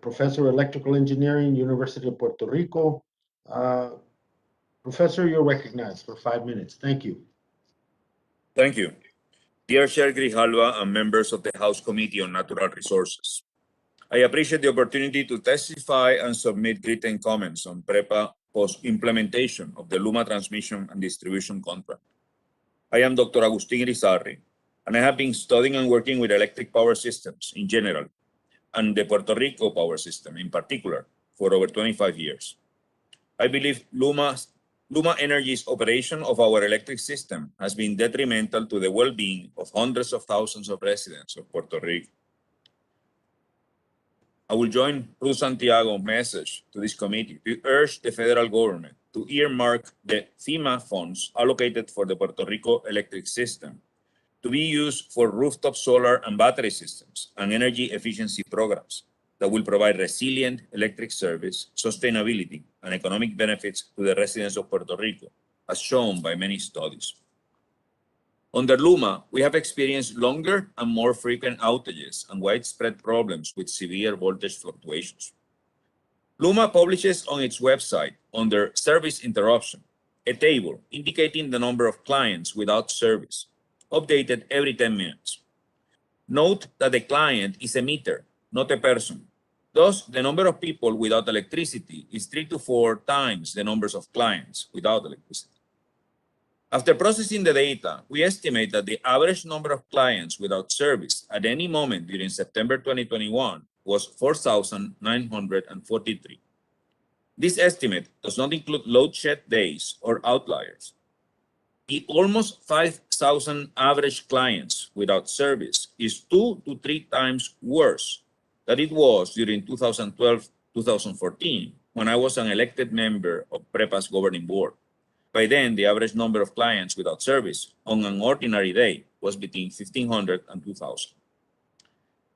Professor Electrical Engineering, University of Puerto Rico. Professor, you're recognized for 5 minutes. Thank you. Thank you. Dear Chair Grijalva and members of the House Committee on Natural Resources, I appreciate the opportunity to testify and submit written comments on PREPA Post Implementation of the LUMA Transmission and Distribution Contract. I am Dr. Agustin Irizarry, and I have been studying and working with electric power systems in general, and the Puerto Rico power system in particular, for over 25 years. I believe LUMA Energy's operation of our electric system has been detrimental to the well-being of hundreds of thousands of residents of Puerto Rico. I will join Ruth Santiago's message to this committee to urge the federal government to earmark the FEMA funds allocated for the Puerto Rico electric system to be used for rooftop solar and battery systems and energy efficiency programs that will provide resilient electric service, sustainability, and economic benefits to the residents of Puerto Rico, as shown by many studies. Under LUMA, we have experienced longer and more frequent outages and widespread problems with severe voltage fluctuations. LUMA publishes on its website, under Service Interruption, a table indicating the number of clients without service, updated every 10 minutes. Note that the client is a meter, not a person, Thus, the number of people without electricity is 3 to 4 times the numbers of clients without electricity. After processing the data, we estimate that the average number of clients without service at any moment during September 2021 was 4,943. This estimate does not include load shed days or outliers. The almost 5,000 average clients without service is 2 to 3 times worse than it was during 2012-2014, when I was an elected member of PREPA's governing board. By then, the average number of clients without service on an ordinary day was between 1,500 and 2,000.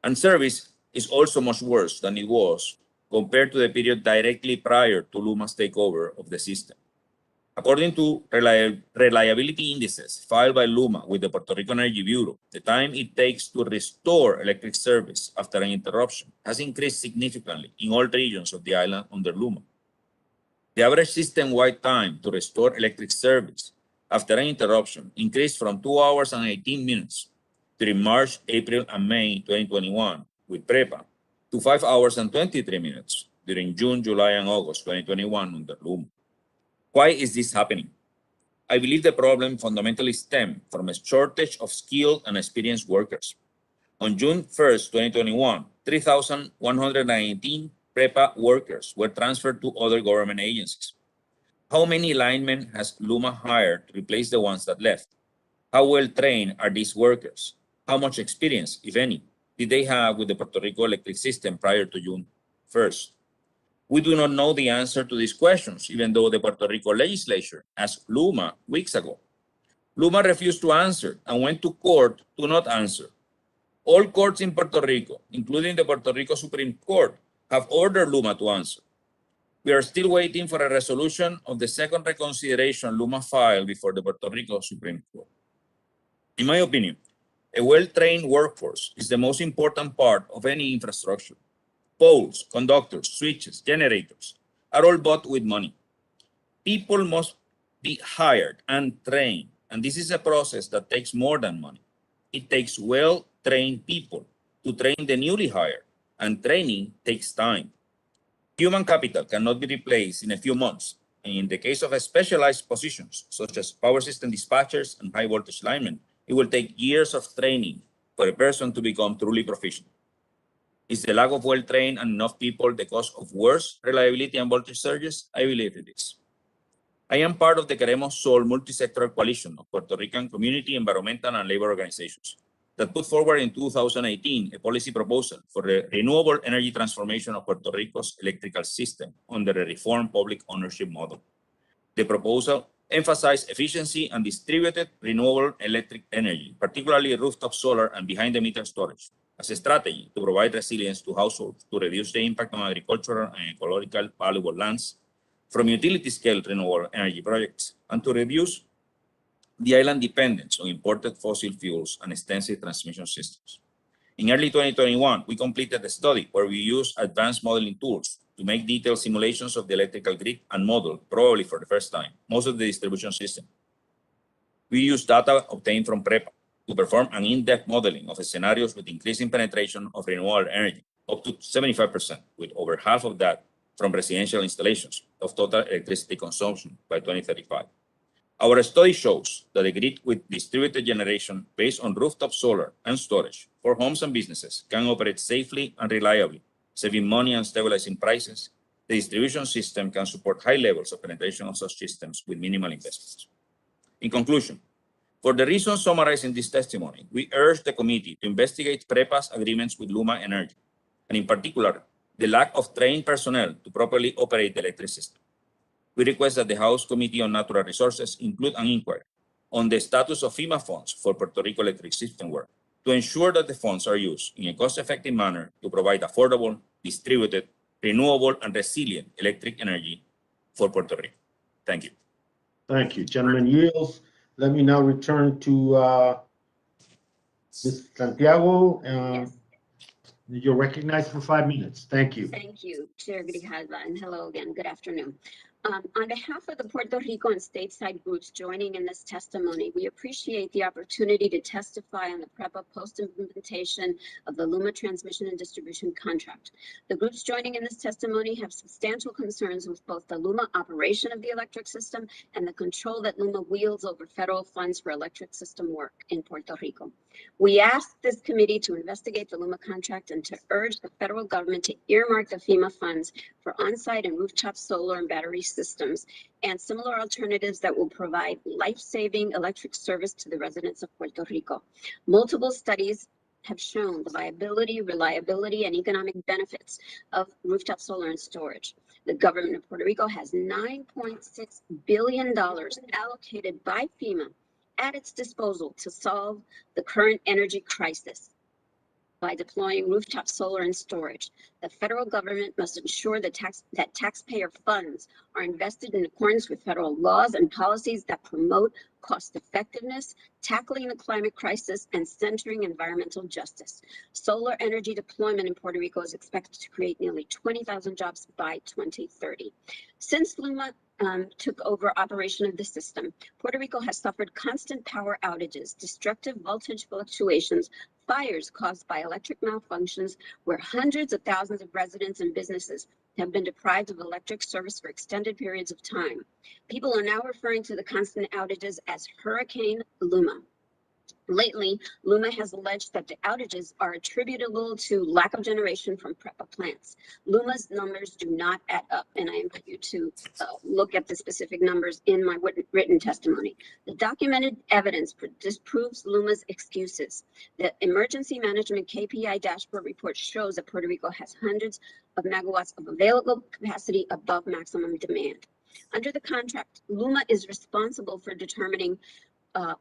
And service is also much worse than it was compared to the period directly prior to LUMA's takeover of the system. According to reliability indices filed by LUMA with the Puerto Rico Energy Bureau, the time it takes to restore electric service after an interruption has increased significantly in all regions of the island under LUMA. The average system-wide time to restore electric service after an interruption increased from 2 hours and 18 minutes during March, April, and May 2021 with PREPA to 5 hours and 23 minutes during June, July, and August 2021 under LUMA. Why is this happening? I believe the problem fundamentally stems from a shortage of skilled and experienced workers. On June 1st, 2021, 3,119 PREPA workers were transferred to other government agencies. How many linemen has LUMA hired to replace the ones that left? How well trained are these workers? How much experience, if any, did they have with the Puerto Rico electric system prior to June 1st? We do not know the answer to these questions, even though the Puerto Rico legislature asked LUMA weeks ago. LUMA refused to answer and went to court to not answer. All courts in Puerto Rico, including the Puerto Rico Supreme Court, have ordered LUMA to answer. We are still waiting for a resolution of the second reconsideration LUMA filed before the Puerto Rico Supreme Court. In my opinion, a well-trained workforce is the most important part of any infrastructure. Poles, conductors, switches, generators are all bought with money. People must be hired and trained, and this is a process that takes more than money. It takes well-trained people to train the newly hired, and training takes time. Human capital cannot be replaced in a few months, and in the case of specialized positions, such as power system dispatchers and high voltage linemen, it will take years of training for a person to become truly proficient. Is the lack of well-trained and enough people the cause of worse reliability and voltage surges? I believe it is. I am part of the Queremos Sol multi-sectoral coalition of Puerto Rican community, environmental, and labor organizations that put forward in 2018 a policy proposal for the renewable energy transformation of Puerto Rico's electrical system under a reformed public ownership model. The proposal emphasized efficiency and distributed renewable electric energy, particularly rooftop solar and behind-the-meter storage, as a strategy to provide resilience to households to reduce the impact on agricultural and ecological valuable lands from utility-scale renewable energy projects, and to reduce the island dependence on imported fossil fuels and extensive transmission systems. In early 2021, we completed a study where we used advanced modeling tools to make detailed simulations of the electrical grid and model, probably for the first time, most of the distribution system. We used data obtained from PREPA to perform an in-depth modeling of scenarios with increasing penetration of renewable energy, up to 75%, with over half of that from residential installations of total electricity consumption by 2035. Our study shows that a grid with distributed generation based on rooftop solar and storage for homes and businesses can operate safely and reliably, saving money and stabilizing prices. The distribution system can support high levels of penetration of such systems with minimal investments. In conclusion, for the reasons summarized in this testimony, we urge the committee to investigate PREPA's agreements with LUMA Energy, and in particular, the lack of trained personnel to properly operate the electric system. We request that the House Committee on Natural Resources include an inquiry on the status of FEMA funds for Puerto Rico electric system work to ensure that the funds are used in a cost-effective manner to provide affordable, distributed, renewable, and resilient electric energy for Puerto Rico. Thank you. Thank you. Gentleman yields. Let me now return to Ms. Santiago. Yes. You're recognized for 5 minutes. Thank you. Thank you, Chair Grijalva, and hello again. Good afternoon. On behalf of the Puerto Rico and stateside groups joining in this testimony, we appreciate the opportunity to testify on the PREPA Post Implementation of the LUMA Transmission and Distribution Contract. The groups joining in this testimony have substantial concerns with both the LUMA operation of the electric system and the control that LUMA wields over federal funds for electric system work in Puerto Rico. We ask this committee to investigate the LUMA contract and to urge the federal government to earmark the FEMA funds for on-site and rooftop solar and battery systems and similar alternatives that will provide life-saving electric service to the residents of Puerto Rico. Multiple studies have shown the viability, reliability, and economic benefits of rooftop solar and storage. The government of Puerto Rico has $9.6 billion allocated by FEMA at its disposal to solve the current energy crisis. By deploying rooftop solar and storage, the federal government must ensure that taxpayer funds are invested in accordance with federal laws and policies that promote cost effectiveness, tackling the climate crisis, and centering environmental justice. Solar energy deployment in Puerto Rico is expected to create nearly 20,000 jobs by 2030. Since LUMA took over operation of the system, Puerto Rico has suffered constant power outages, destructive voltage fluctuations, fires caused by electric malfunctions, where hundreds of thousands of residents and businesses have been deprived of electric service for extended periods of time. People are now referring to the constant outages as Hurricane LUMA. Lately, LUMA has alleged that the outages are attributable to lack of generation from PREPA plants. LUMA's numbers do not add up, and I invite you to look at the specific numbers in my written testimony. The documented evidence disproves LUMA's excuses. The Emergency Management KPI dashboard report shows that Puerto Rico has hundreds of megawatts of available capacity above maximum demand. Under the contract, LUMA is responsible for determining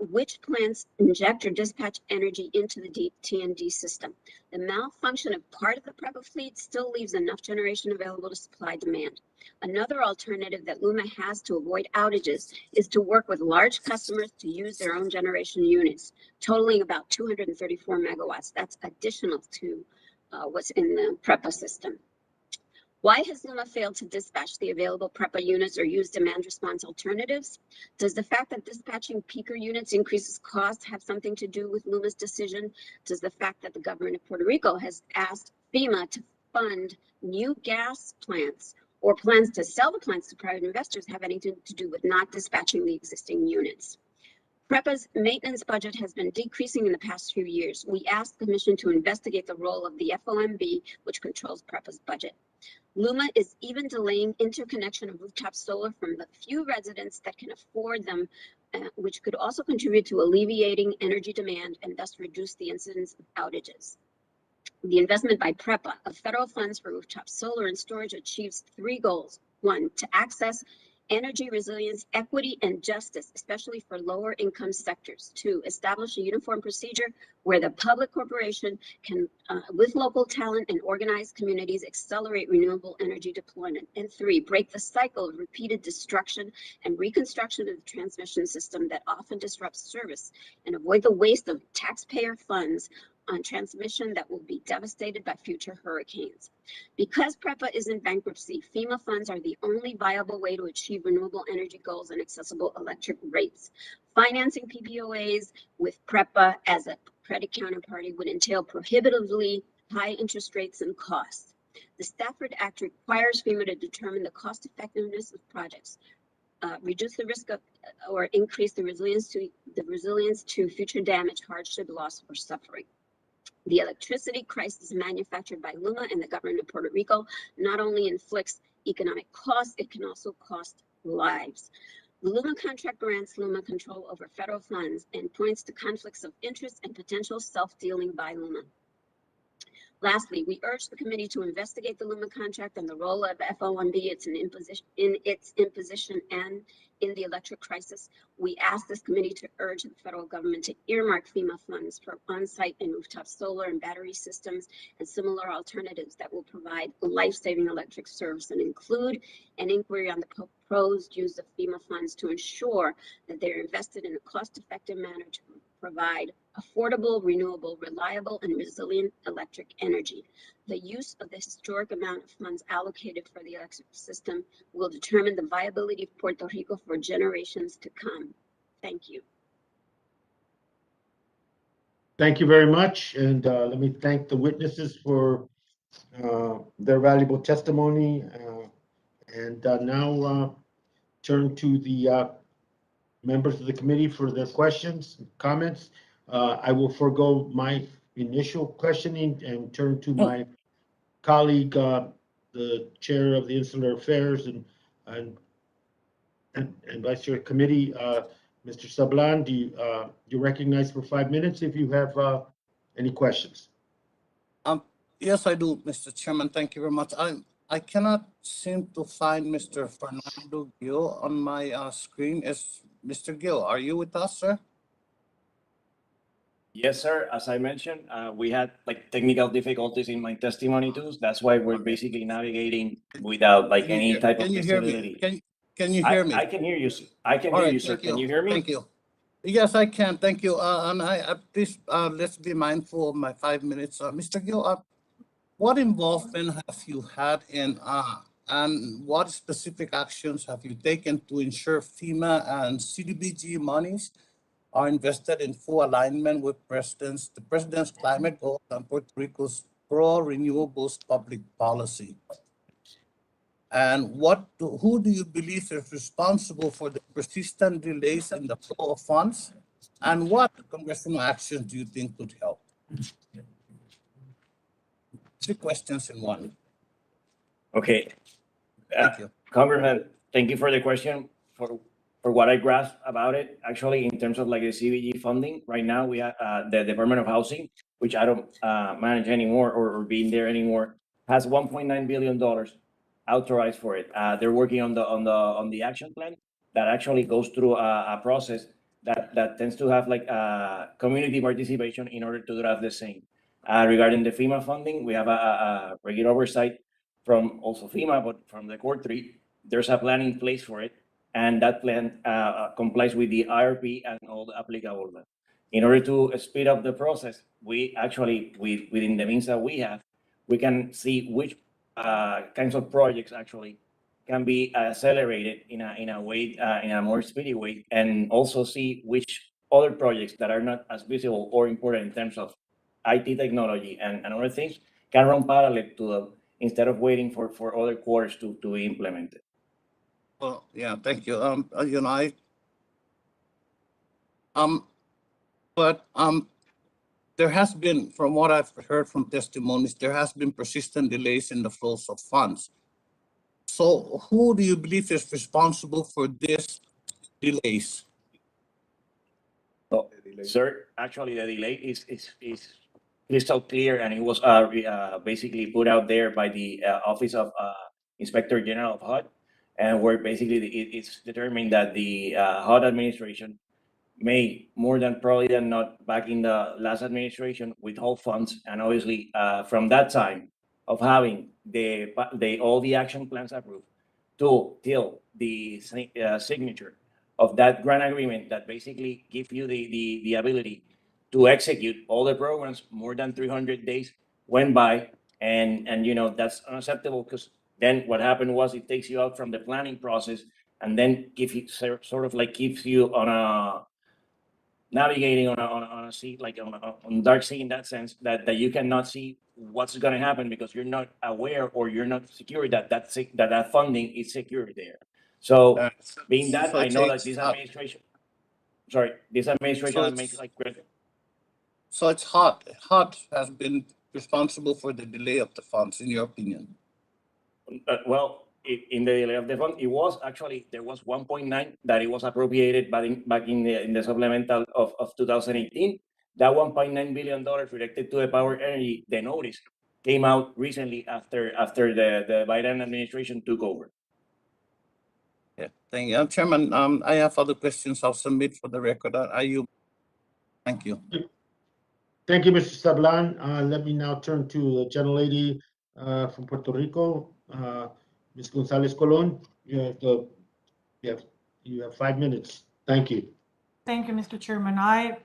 which plants inject or dispatch energy into the T&D system. The malfunction of part of the PREPA fleet still leaves enough generation available to supply demand. Another alternative that LUMA has to avoid outages is to work with large customers to use their own generation units, totaling about 234 megawatts. That's additional to what's in the PREPA system. Why has LUMA failed to dispatch the available PREPA units or use demand response alternatives? Does the fact that dispatching peaker units increases costs have something to do with LUMA's decision? Does the fact that the government of Puerto Rico has asked FEMA to fund new gas plants or plans to sell the plants to private investors have anything to do with not dispatching the existing units? PREPA's maintenance budget has been decreasing in the past few years. We asked the Commission to investigate the role of the FOMB, which controls PREPA's budget. LUMA is even delaying interconnection of rooftop solar from the few residents that can afford them, which could also contribute to alleviating energy demand and thus reduce the incidence of outages. The investment by PREPA of federal funds for rooftop solar and storage achieves three goals. One, to access energy resilience, equity, and justice, especially for lower income sectors. Two, establish a uniform procedure where the public corporation can, with local talent and organized communities, accelerate renewable energy deployment. And three, break the cycle of repeated destruction and reconstruction of the transmission system that often disrupts service and avoid the waste of taxpayer funds on transmission that will be devastated by future hurricanes. Because PREPA is in bankruptcy, FEMA funds are the only viable way to achieve renewable energy goals and accessible electric rates. Financing PPOAs with PREPA as a credit counterparty would entail prohibitively high interest rates and costs. The Stafford Act requires FEMA to determine the cost effectiveness of projects, reduce the risk of or increase the resilience to future damage, hardship, loss, or suffering. The electricity crisis manufactured by LUMA and the government of Puerto Rico not only inflicts economic costs, it can also cost lives. The LUMA contract grants LUMA control over federal funds and points to conflicts of interest and potential self-dealing by LUMA. Lastly, we urge the committee to investigate the LUMA contract and the role of FOMB in its imposition and in the electric crisis. We ask this committee to urge the federal government to earmark FEMA funds for on-site and rooftop solar and battery systems and similar alternatives that will provide life-saving electric service and include an inquiry on the proposed use of FEMA funds to ensure that they're invested in a cost-effective manner to provide affordable, renewable, reliable, and resilient electric energy. The use of the historic amount of funds allocated for the electric system will determine the viability of Puerto Rico for generations to come. Thank you. Thank you very much, and let me thank the witnesses for their valuable testimony. And now turn to the members of the committee for their questions, comments. I will forego my initial questioning and turn to my colleague, the chair of the Insular Affairs and Vice Chair Committee, Mr. Sablan. Do you recognize for 5 minutes if you have any questions? Yes, I do, Mr. Chairman. Thank you very much. I cannot seem to find Mr. Fernando Gil on my screen. Is Mr. Gil, are you with us, sir? Yes, sir. As I mentioned, we had like technical difficulties in my testimony too. That's why we're basically navigating without like any type of Can you hear me? visibility. Can you hear me? I can hear you. I can All hear right, you, sir. thank Can you hear me? Thank you. Yes, I can. Thank you. And please, let's be mindful of my 5 minutes. Mr. Gil, what involvement have you had in, and what specific actions have you taken to ensure FEMA and CDBG monies are invested in full alignment with the President's climate goals and Puerto Rico's pro-renewables public policy? And who do you believe is responsible for the persistent delays in the flow of funds? And what congressional actions do you think could help? 3 questions in one. Okay. Thank you. Congressman, thank you for the question. For what I grasp about it, actually, in terms of like the CBG funding, right now we have the Department of Housing, which I don't manage anymore or be in there anymore, has $1.9 billion authorized for it. They're working on the action plan that actually goes through a process that tends to have like community participation in order to draft the same. Regarding the FEMA funding, we have a regular oversight from also FEMA, but from the Core 3, there's a plan in place for it. And that plan complies with the IRP and all the applicable law. In order to speed up the process, we actually, within the means that we have, we can see which kinds of projects actually can be accelerated in a way, in a more speedy way, and also see which other projects that are not as visible or important in terms of IT technology and other things can run parallel to them instead of waiting for other quarters to be implemented. Well, yeah, thank you. You know, there has been, from what I've heard from testimonies, there has been persistent delays in the flows of funds. So who do you believe is responsible for these delays? Oh, sir, actually the delay is crystal clear, and it was basically put out there by the Office of Inspector General of HUD, and where basically it's determined that the HUD administration may, more than probably than not, back in the last administration, withhold funds, and obviously from that time of having all the action plans approved till the signature of that grant agreement that basically give you the ability to execute all the programs, more than 300 days went by, and you know that's unacceptable, because then what happened was it takes you out from the planning process and then gives you sort of like keeps you on a navigating on a sea, like on dark sea, in that sense that you cannot see what's going to happen because you're not aware or you're not secure that funding is secure there. So being that, I know that this administration, makes like great. So it's HUD has been responsible for the delay of the funds, in your opinion? Well, in the delay of the fund, it was actually, there was 1.9 that it was appropriated back in the supplemental of 2018. That $1.9 billion related to the power energy, the notice came out recently after the Biden administration took over. Yeah, thank you. Chairman, I have other questions I'll submit for the record. Thank you. Thank you, Mr. Sablan. Let me now turn to the gentlelady from Puerto Rico, Ms. Gonzalez Colon. You have 5 minutes. Thank you. Thank you, Mr. Chairman. I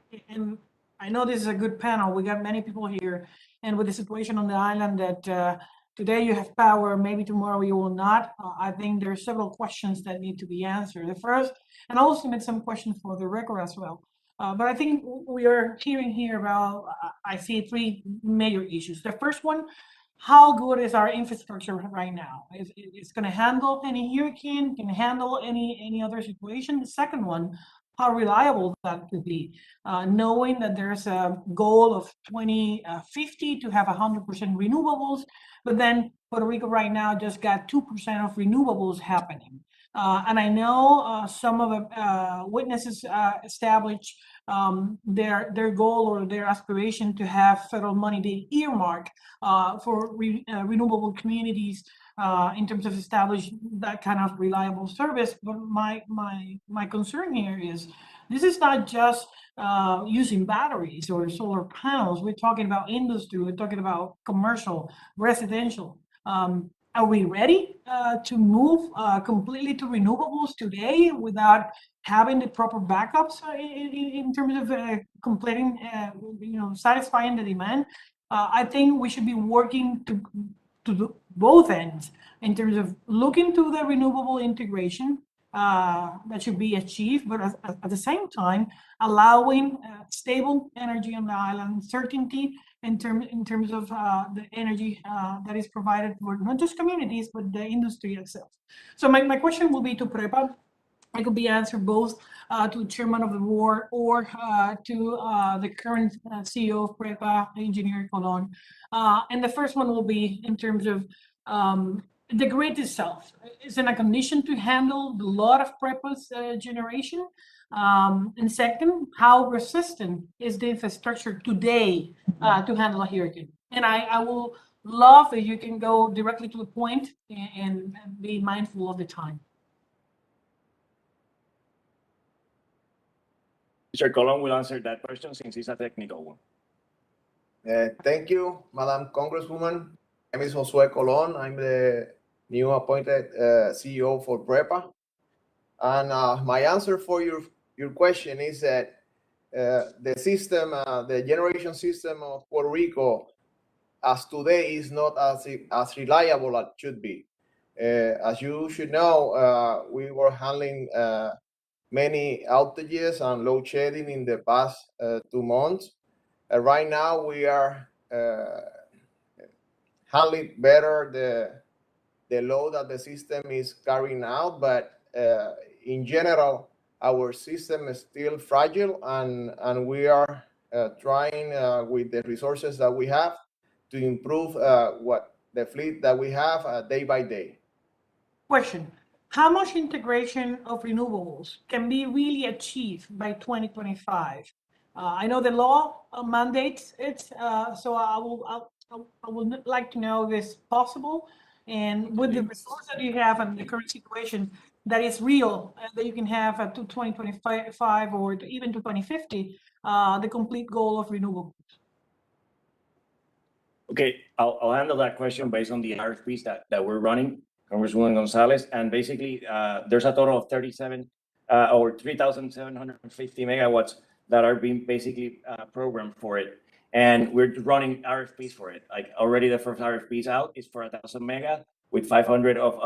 I know this is a good panel. We got many people here, and with the situation on the island that today you have power, maybe tomorrow you will not. I think there are several questions that need to be answered. The first, and I'll submit some questions for the record as well. But I think we are hearing here about, I see three major issues. The first one, how good is our infrastructure right now? It's going to handle any hurricane, can handle any other situation. The second one, how reliable that could be, knowing that there's a goal of 2050 to have 100% renewables, but then Puerto Rico right now just got 2% of renewables happening. And I know some of the witnesses established their goal or their aspiration to have federal money be earmarked for renewable communities in terms of establish that kind of reliable service. But my concern here is this is not just using batteries or solar panels. We're talking about industry. We're talking about commercial, residential. Are we ready to move completely to renewables today without having the proper backups in terms of completing, satisfying the demand? I think we should be working to do both ends in terms of looking to the renewable integration that should be achieved, but at the same time, allowing stable energy on the island, certainty in terms of the energy that is provided for not just communities, but the industry itself. So my question will be to PREPA. It could be answered both to chairman of the board or to the current CEO of PREPA, Engineer Colon. And the first one will be in terms of the grid itself. Is in a condition to handle the lot of PREPA's generation? And second, how resistant is the infrastructure today to handle a hurricane? And I will love if you can go directly to the point and be mindful of the time. Mr. Colon will answer that question since it's a technical one. Thank you, Madam Congresswoman. My name is Josue Colon. I'm the new appointed CEO for PREPA. And my answer for your question is that the system, the generation system of Puerto Rico, as today, is not as reliable as it should be. As you should know, we were handling many outages and load shedding in the past 2 months. Right now, we are handling better the load that the system is carrying out, but in general, our system is still fragile, and we are trying with the resources that we have to improve what the fleet that we have day by day. Question. How much integration of renewables can be really achieved by 2025? I know the law mandates it, so I would like to know if it's possible, and with the resource that you have and the current situation, that is real, that you can have to 2025 or even to 2050, the complete goal of renewables. Okay, I'll handle that question based on the RFPs that we're running, Congresswoman Gonzalez, and basically there's a total of 37 or 3,750 megawatts that are being basically programmed for it, and we're running RFPs for it. Like already, the first RFPs out is for 1,000 mega with 500 of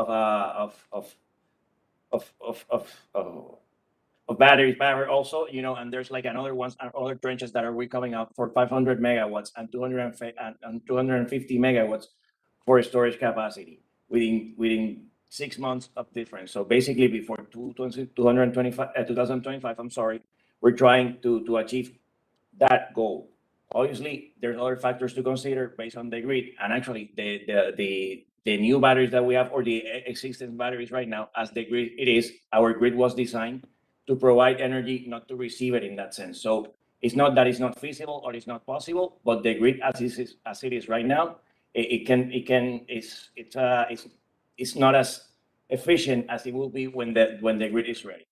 batteries power also, and there's like other trenches that are coming out for 500 megawatts and 250 megawatts for storage capacity within 6 months of difference. So basically before 2025, I'm sorry, we're trying to achieve that goal. Obviously, there's other factors to consider based on the grid, and actually the new batteries that we have or the existing batteries right now, as the grid it is, our grid was designed to provide energy, not to receive it in that sense. So it's not that it's not feasible or it's not possible, but the grid as it is right now, it's not as efficient as it will be when the grid is ready.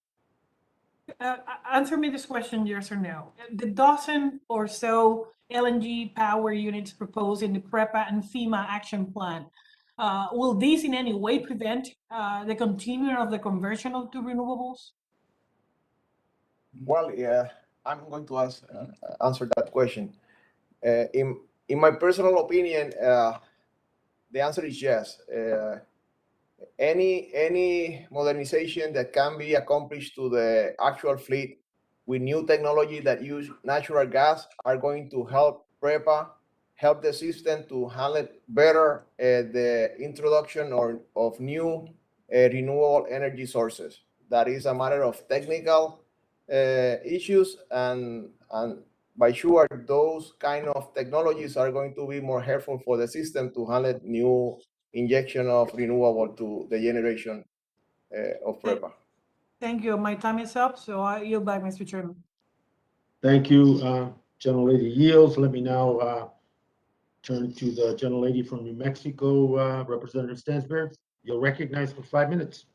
Answer me this question, yes or no. The dozen or so LNG power units proposed in the PREPA and FEMA action plan, will these in any way prevent the continuing of the conversion to renewables? Well, yeah, I'm going to answer that question. In my personal opinion, the answer is yes. Any modernization that can be accomplished to the actual fleet with new technology that use natural gas are going to help PREPA, help the system to handle better the introduction of new renewable energy sources. That is a matter of technical issues, and by sure those kind of technologies are going to be more helpful for the system to handle new injection of renewable to the generation of PREPA. Thank you. My time is up, so I yield back, Mr. Chairman. Thank you, gentlelady yields. Let me now turn to the gentlelady from New Mexico, Representative Stansberry. You're recognized for 5 minutes.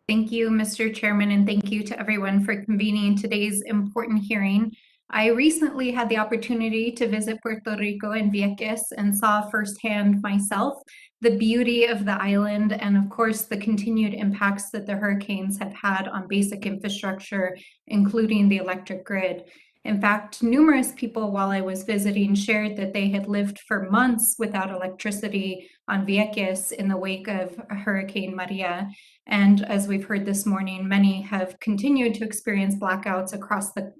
Thank you, Mr. Chairman, and thank you to everyone for convening today's important hearing. I recently had the opportunity to visit Puerto Rico and Vieques and saw firsthand myself the beauty of the island and, of course, the continued impacts that the hurricanes have had on basic infrastructure, including the electric grid. In fact, numerous people while I was visiting shared that they had lived for months without electricity on Vieques in the wake of Hurricane Maria. And as we've heard this morning, many have continued to experience blackouts across the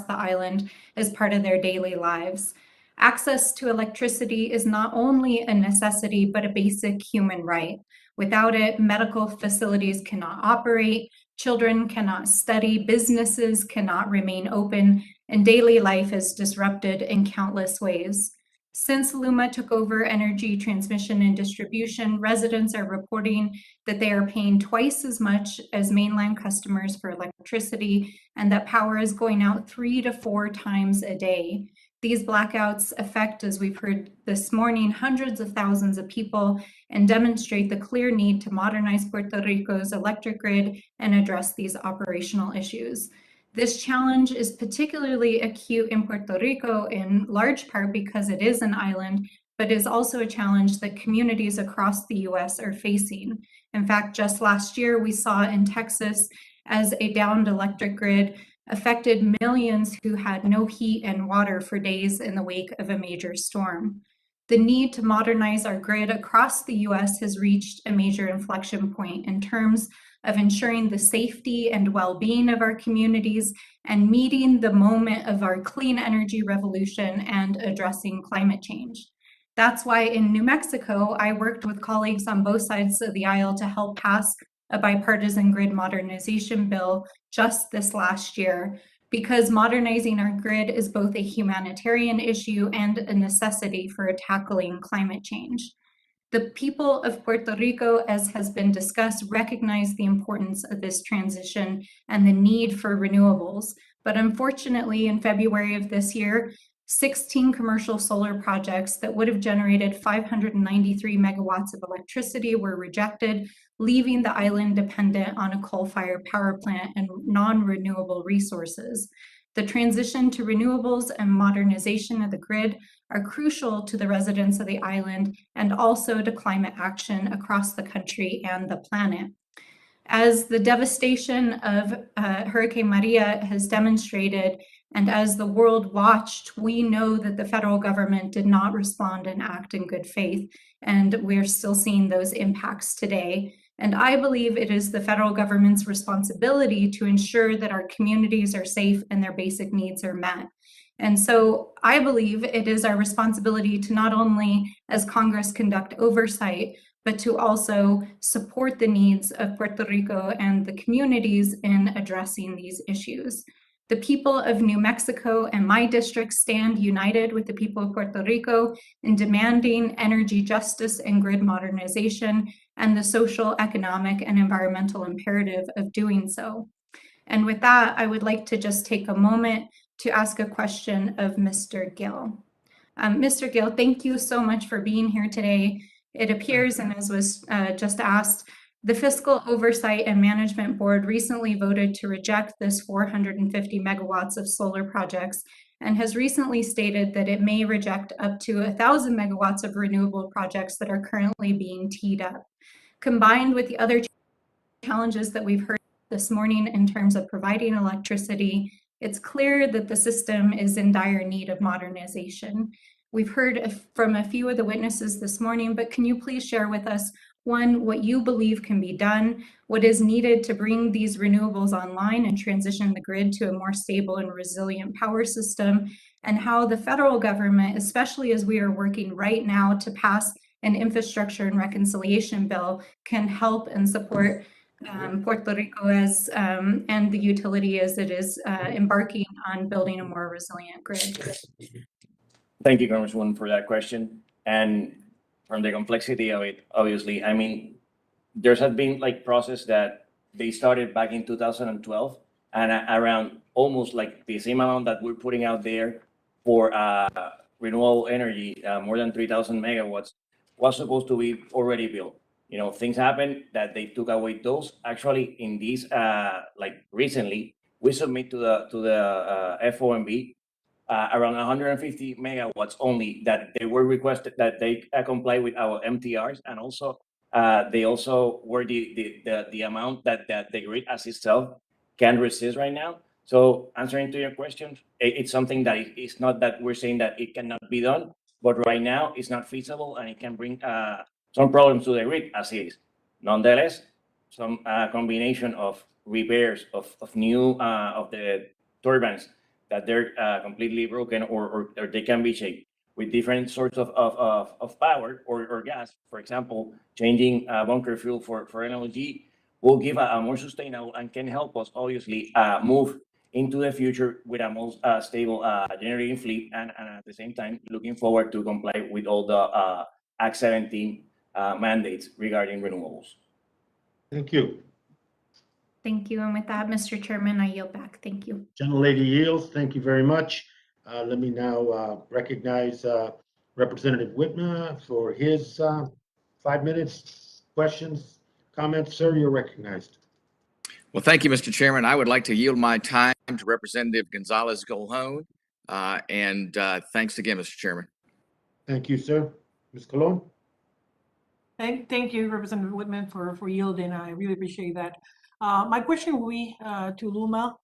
island as part of their daily lives. Access to electricity is not only a necessity, but a basic human right. Without it, medical facilities cannot operate, children cannot study, businesses cannot remain open, and daily life is disrupted in countless ways. Since LUMA took over energy transmission and distribution, residents are reporting that they are paying twice as much as mainland customers for electricity, and that power is going out 3 to 4 times a day. These blackouts affect, as we've heard this morning, hundreds of thousands of people and demonstrate the clear need to modernize Puerto Rico's electric grid and address these operational issues. This challenge is particularly acute in Puerto Rico in large part because it is an island, but is also a challenge that communities across the US are facing. In fact, just last year, we saw in Texas as a downed electric grid affected millions who had no heat and water for days in the wake of a major storm. The need to modernize our grid across the US has reached a major inflection point in terms of ensuring the safety and well-being of our communities and meeting the moment of our clean energy revolution and addressing climate change. That's why in New Mexico, I worked with colleagues on both sides of the aisle to help pass a bipartisan grid modernization bill just this last year, because modernizing our grid is both a humanitarian issue and a necessity for tackling climate change. The people of Puerto Rico, as has been discussed, recognize the importance of this transition and the need for renewables. But unfortunately, in February of this year, 16 commercial solar projects that would have generated 593 megawatts of electricity were rejected, leaving the island dependent on a coal-fired power plant and non-renewable resources. The transition to renewables and modernization of the grid are crucial to the residents of the island and also to climate action across the country and the planet. As the devastation of Hurricane Maria has demonstrated, and as the world watched, we know that the federal government did not respond and act in good faith, and we're still seeing those impacts today. And I believe it is the federal government's responsibility to ensure that our communities are safe and their basic needs are met. And so I believe it is our responsibility to not only, as Congress, conduct oversight, but to also support the needs of Puerto Rico and the communities in addressing these issues. The people of New Mexico and my district stand united with the people of Puerto Rico in demanding energy justice and grid modernization and the social, economic, and environmental imperative of doing so. And with that, I would like to just take a moment to ask a question of Mr. Gill. Mr. Gill, thank you so much for being here today. It appears, and as was just asked, the Fiscal Oversight and Management Board recently voted to reject this 450 megawatts of solar projects and has recently stated that it may reject up to 1,000 megawatts of renewable projects that are currently being teed up. Combined with the other challenges that we've heard this morning in terms of providing electricity, it's clear that the system is in dire need of modernization. We've heard from a few of the witnesses this morning, but can you please share with us, one, what you believe can be done, what is needed to bring these renewables online and transition the grid to a more stable and resilient power system, and how the federal government, especially as we are working right now to pass an infrastructure and reconciliation bill, can help and support Puerto Rico as and the utility as it is embarking on building a more resilient grid. Thank you, Congresswoman, for that question. And from the complexity of it, obviously, I mean, there's had been like process that they started back in 2012, and around almost like the same amount that we're putting out there for renewable energy, more than 3,000 megawatts, was supposed to be already built. You know, things happened that they took away those. Actually, in these, like recently, we submit to the FOMB around 150 megawatts only that they were requested that they comply with our MTRs, and also they also were the amount that the grid as itself can resist right now. So answering to your question, it's something that it's not that we're saying that it cannot be done, but right now it's not feasible and it can bring some problems to the grid as it is. Nonetheless, some combination of repairs of new of the turbines that they're completely broken or they can be shaped with different sorts of power or gas. For example, changing bunker fuel for LNG will give a more sustainable and can help us obviously move into the future with a more stable generating fleet, and at the same time looking forward to comply with all the Act 17 mandates regarding renewables. Thank you. Thank you. And with that, Mr. Chairman, I yield back. Thank you. Gentlelady yields. Thank you very much. Let me now recognize Representative Whitmer for his 5 minutes. Questions, comments, sir, you're recognized. Well, thank you, Mr. Chairman. I would like to yield my time to Representative Gonzalez Colon. And thanks again, Mr. Chairman. Thank you, sir. Ms. Colon? Thank you, Representative Whitman, for yielding. I really appreciate that. My question will be to LUMA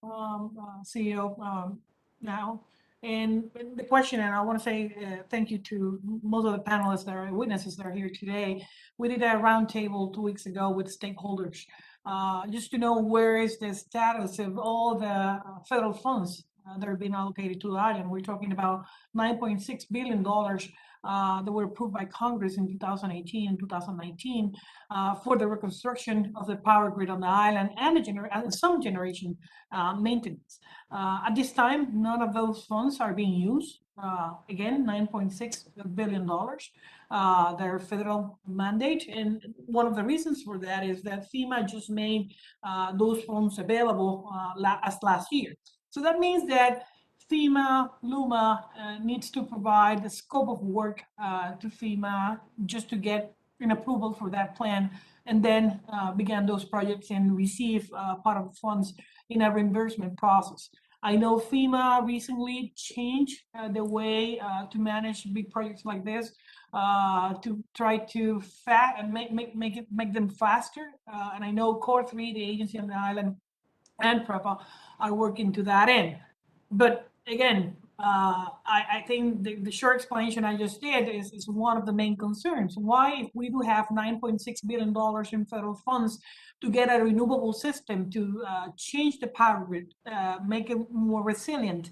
CEO now. And the question, and I want to say thank you to most of the panelists that are witnesses that are here today. We did a roundtable 2 weeks ago with stakeholders, just to know where is the status of all the federal funds that are being allocated to the island. We're talking about $9.6 billion that were approved by Congress in 2018 and 2019 for the reconstruction of the power grid on the island and some generation maintenance. At this time, none of those funds are being used. Again, $9.6 billion. Their federal mandate, and one of the reasons for that is that FEMA just made those funds available last year. So that means that FEMA, LUMA needs to provide the scope of work to FEMA just to get an approval for that plan, and then begin those projects and receive part of the funds in a reimbursement process. I know FEMA recently changed the way to manage big projects like this to try to make them faster. And I know Core 3, the agency on the island, and PREPA are working to that end. But again, I think the short explanation I just did is one of the main concerns. Why, if we do have $9.6 billion in federal funds to get a renewable system to change the power grid, make it more resilient,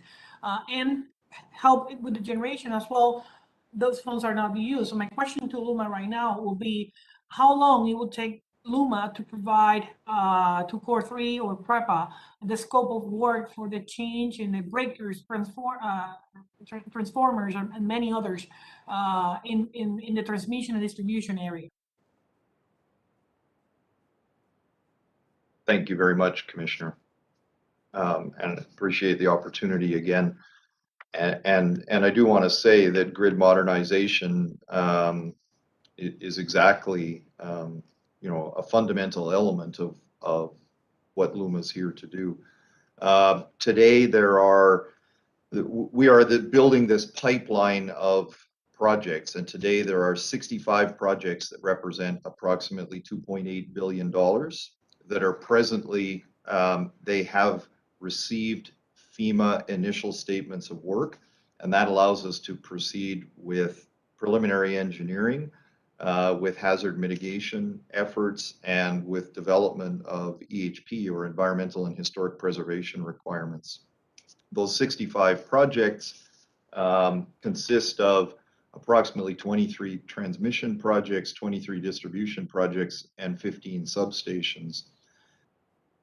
and help it with the generation as well, those funds are not being used. So my question to LUMA right now will be, how long it will take LUMA to provide to Core 3 or PREPA the scope of work for the change in the breakers, transformers, and many others in the transmission and distribution area. Thank you very much, Commissioner, and appreciate the opportunity again. And I do want to say that grid modernization is exactly a fundamental element of what LUMA is here to do. Today, we are building this pipeline of projects, and today there are 65 projects that represent approximately $2.8 billion that are presently, they have received FEMA initial statements of work, and that allows us to proceed with preliminary engineering, with hazard mitigation efforts, and with development of EHP, or environmental and historic preservation requirements. Those 65 projects consist of approximately 23 transmission projects, 23 distribution projects, and 15 substations.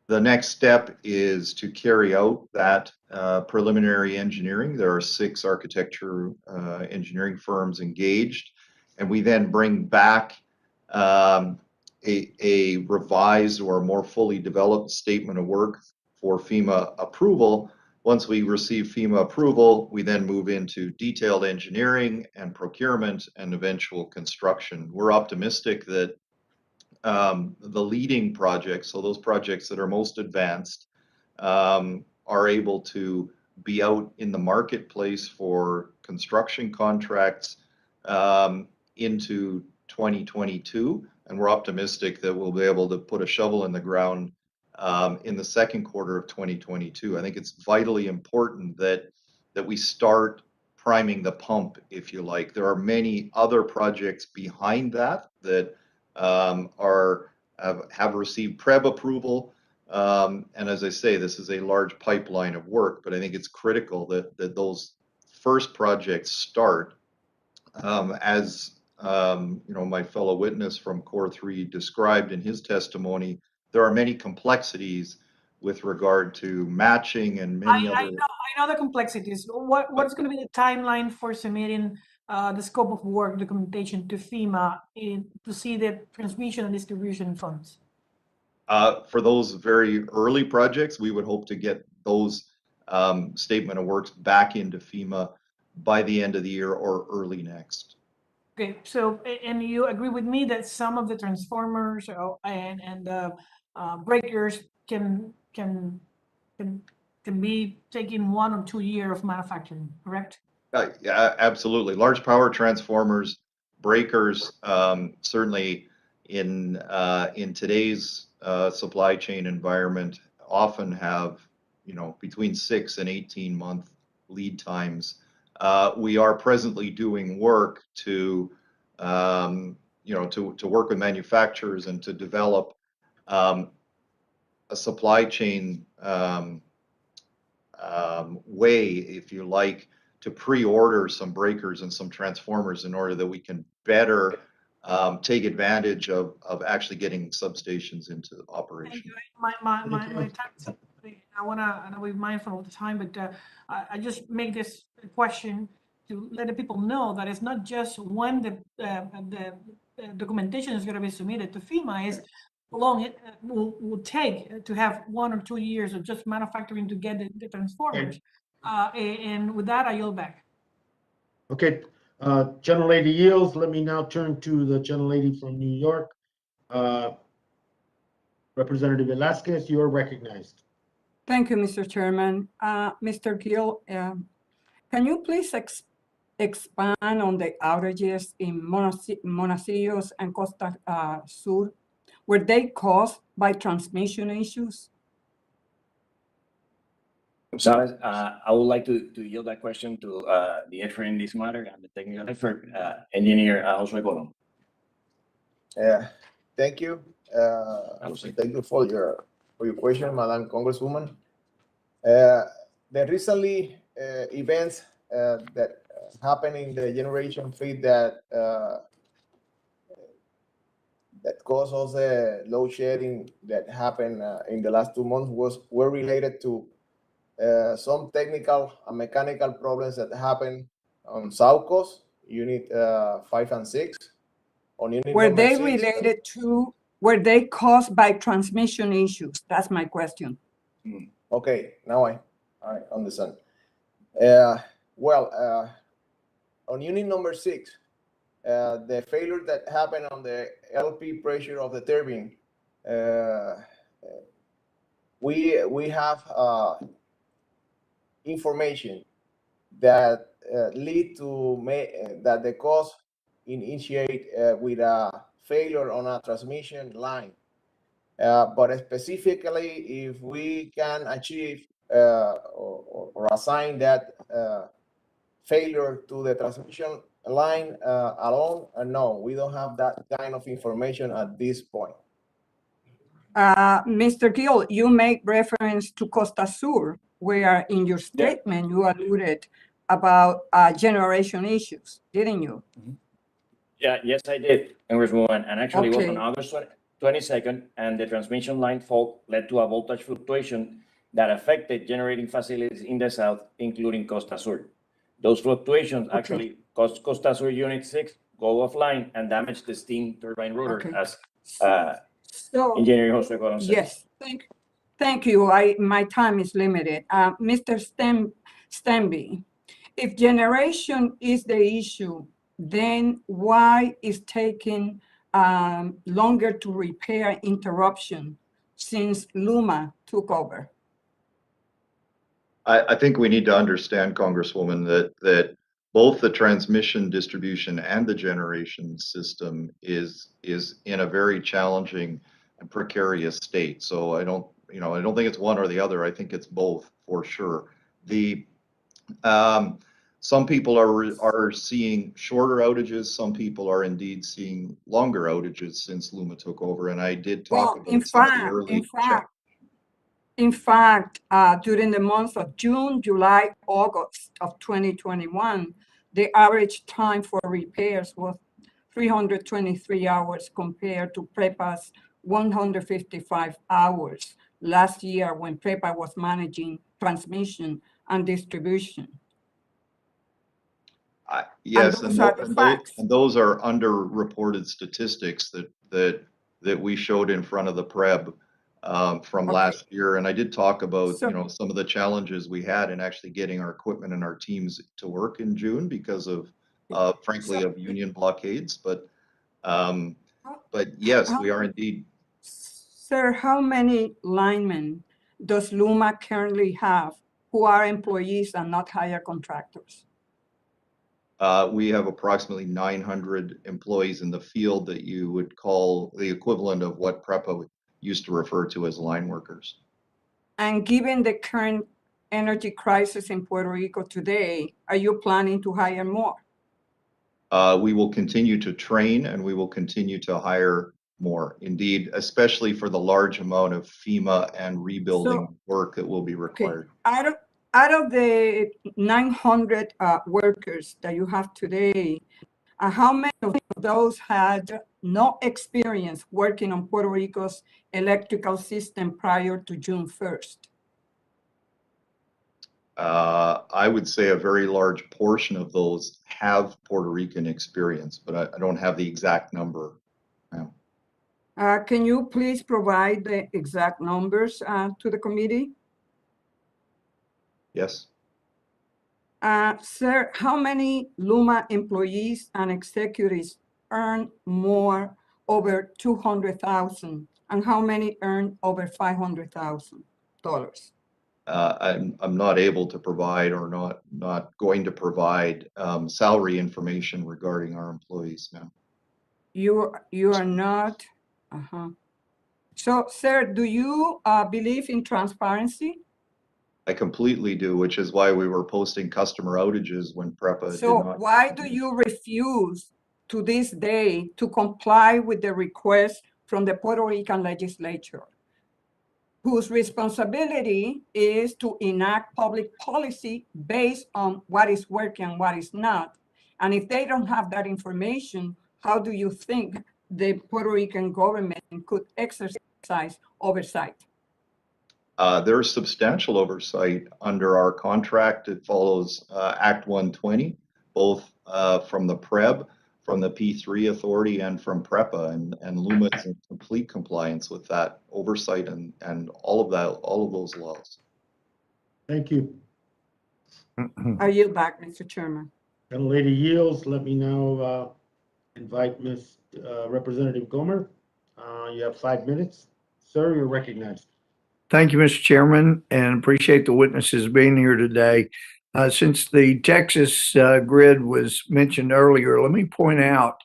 The next step is to carry out that preliminary engineering. There are 6 architecture engineering firms engaged, and we then bring back a revised or more fully developed statement of work for FEMA approval. Once we receive FEMA approval, we then move into detailed engineering and procurement and eventual construction. We're optimistic that the leading projects, so those projects that are most advanced, are able to be out in the marketplace for construction contracts into 2022, and we're optimistic that we'll be able to put a shovel in the ground in the second quarter of 2022. I think it's vitally important that we start priming the pump, if you like. There are many other projects behind that have received PREPA approval, and as I say, this is a large pipeline of work. But I think it's critical that those first projects start. As my fellow witness from Core 3 described in his testimony, there are many complexities with regard to matching and many other. I know the complexities. What's going to be the timeline for submitting the scope of work documentation to FEMA to see the transmission and distribution funds? For those very early projects, we would hope to get those statement of works back into FEMA by the end of the year or early next. Okay, so, and you agree with me that some of the transformers and breakers can be taking 1 or 2 years of manufacturing, correct? Yeah, absolutely. Large power transformers, breakers, certainly in today's supply chain environment, often have between 6 and 18-month lead times. We are presently doing work to work with manufacturers and to develop a supply chain way, if you like, to pre-order some breakers and some transformers in order that we can better take advantage of actually getting substations into operation. My time, I want to be mindful of the time, but I just make this question to let the people know that it's not just when the documentation is going to be submitted to FEMA, is how long it will take to have 1 or 2 years of just manufacturing to get the transformers. And with that, I yield back. Okay, gentlelady yields. Let me now turn to the gentlelady from New York. Representative Velasquez, you are recognized. Thank you, Mr. Chairman. Mr. Gill, can you please expand on the outages in Monacellos and Costa Sur? Were they caused by transmission issues? Gonzalez, I would like to yield that question to the expert in this matter and the technical expert, Engineer Josue Colon. Thank you. Thank you for your question, Madam Congresswoman. The recently events that happened in the generation fleet that caused us the load shedding that happened in the last 2 months were related to some technical and mechanical problems that happened on South Coast, Unit 5 and 6. On Unit Were they 6, related to, were they caused by transmission issues? That's my question. Okay, now I understand. On unit number 6, the failure that happened on the LP pressure of the turbine, we have information that lead to that the cause initiate with a failure on a transmission line. But specifically, if we can achieve or assign that failure to the transmission line alone? No, we don't have that kind of information at this point. Mr. Gill, you make reference to Costa Sur, where in your statement you alluded about generation issues, didn't you? Yes, I did, Congresswoman, and actually it was on Okay. August 22nd, and the transmission line fault led to a voltage fluctuation that affected generating facilities in the south, including Costa Sur. Those fluctuations actually caused Costa Sur Unit 6 go offline and damaged the steam turbine rotor, as So, Engineer Jose Colon said. yes, thank you. My time is limited. Mr. Stenby, if generation is the issue, then why is taking longer to repair interruption since LUMA took over? I think we need to understand, Congresswoman, that both the transmission, distribution, and the generation system is in a very challenging and precarious state. So I don't think it's one or the other. I think it's both for sure. Some people are seeing shorter outages. Some people are indeed seeing longer outages since LUMA took over. And I did talk about some of the early In fact, during the months of June, July, August of 2021, the average time for repairs was 323 hours compared to PREPA's 155 hours last year when PREPA was managing transmission and distribution. Yes, and those are underreported statistics that we showed in front of the PREB from last year. And I did talk about some of the challenges we had in actually getting our equipment and our teams to work in June because of frankly of union blockades. But yes, we are indeed. Sir, how many linemen does LUMA currently have who are employees and not hired contractors? We have approximately 900 employees in the field that you would call the equivalent of what PREPA used to refer to as line workers. And given the current energy crisis in Puerto Rico today, are you planning to hire more? We will continue to train and we will continue to hire more. Indeed, especially for the large amount of FEMA and rebuilding work that will be required. Okay. Out of the 900 workers that you have today, how many of those had no experience working on Puerto Rico's electrical system prior to June 1st? I would say a very large portion of those have Puerto Rican experience, but I don't have the exact number now. Can you please provide the exact numbers to the committee? Yes. Sir, how many LUMA employees and executives earn more over $200,000 and how many earn over $500,000? I'm not able to provide or not going to provide salary information regarding our employees now. You are not. So, sir, do you believe in transparency? I completely do, which is why we were posting customer outages when PREPA did So not. why do you refuse to this day to comply with the request from the Puerto Rican legislature, whose responsibility is to enact public policy based on what is working and what is not? And if they don't have that information, how do you think the Puerto Rican government could exercise oversight? There's substantial oversight under our contract. It follows Act 120, both from the PREB, from the P3 authority, and from PREPA, and LUMA is in complete compliance with that oversight and all of those laws. Thank you. I yield back, Mr. Chairman. And lady yields. Let me now invite Ms. Representative Gomer. You have 5 minutes. Sir, you're recognized. Thank you, Mr. Chairman, and appreciate the witnesses being here today. Since the Texas grid was mentioned earlier, let me point out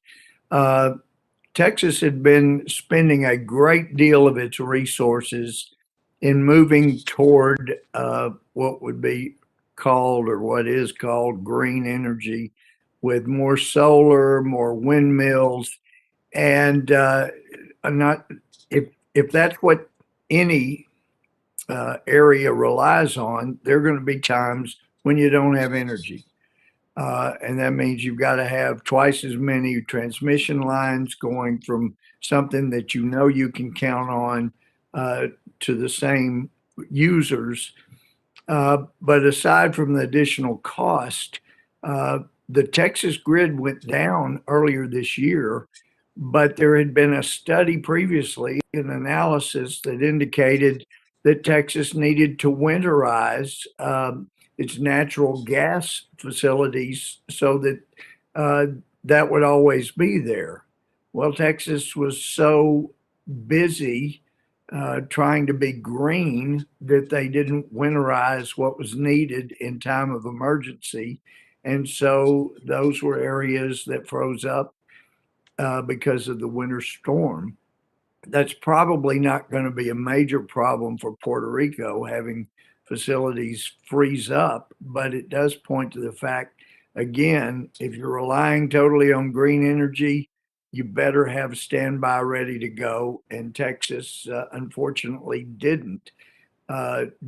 Texas had been spending a great deal of its resources in moving toward what would be called or what is called green energy, with more solar, more windmills, and not if that's what any area relies on, there are going to be times when you don't have energy. And that means you've got to have twice as many transmission lines going from something that you know you can count on to the same users. But aside from the additional cost, the Texas grid went down earlier this year, but there had been a study previously, an analysis that indicated that Texas needed to winterize its natural gas facilities so that that would always be there. Well, Texas was so busy trying to be green that they didn't winterize what was needed in time of emergency. And so those were areas that froze up because of the winter storm. That's probably not going to be a major problem for Puerto Rico having facilities freeze up, but it does point to the fact, again, if you're relying totally on green energy, you better have standby ready to go. And Texas, unfortunately, didn't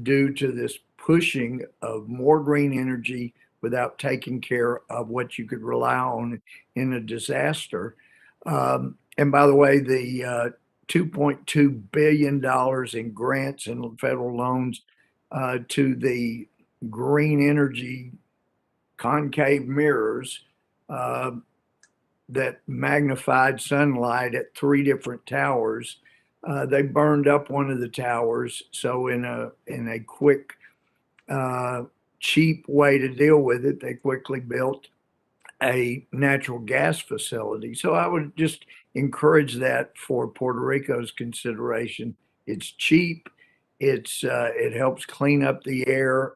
due to this pushing of more green energy without taking care of what you could rely on in a disaster. And by the way, the $2.2 billion in grants and federal loans to the green energy concave mirrors that magnified sunlight at 3 different towers. They burned up one of the towers. So in a quick, cheap way to deal with it, they quickly built a natural gas facility. So I would just encourage that for Puerto Rico's consideration. It's cheap. It helps clean up the air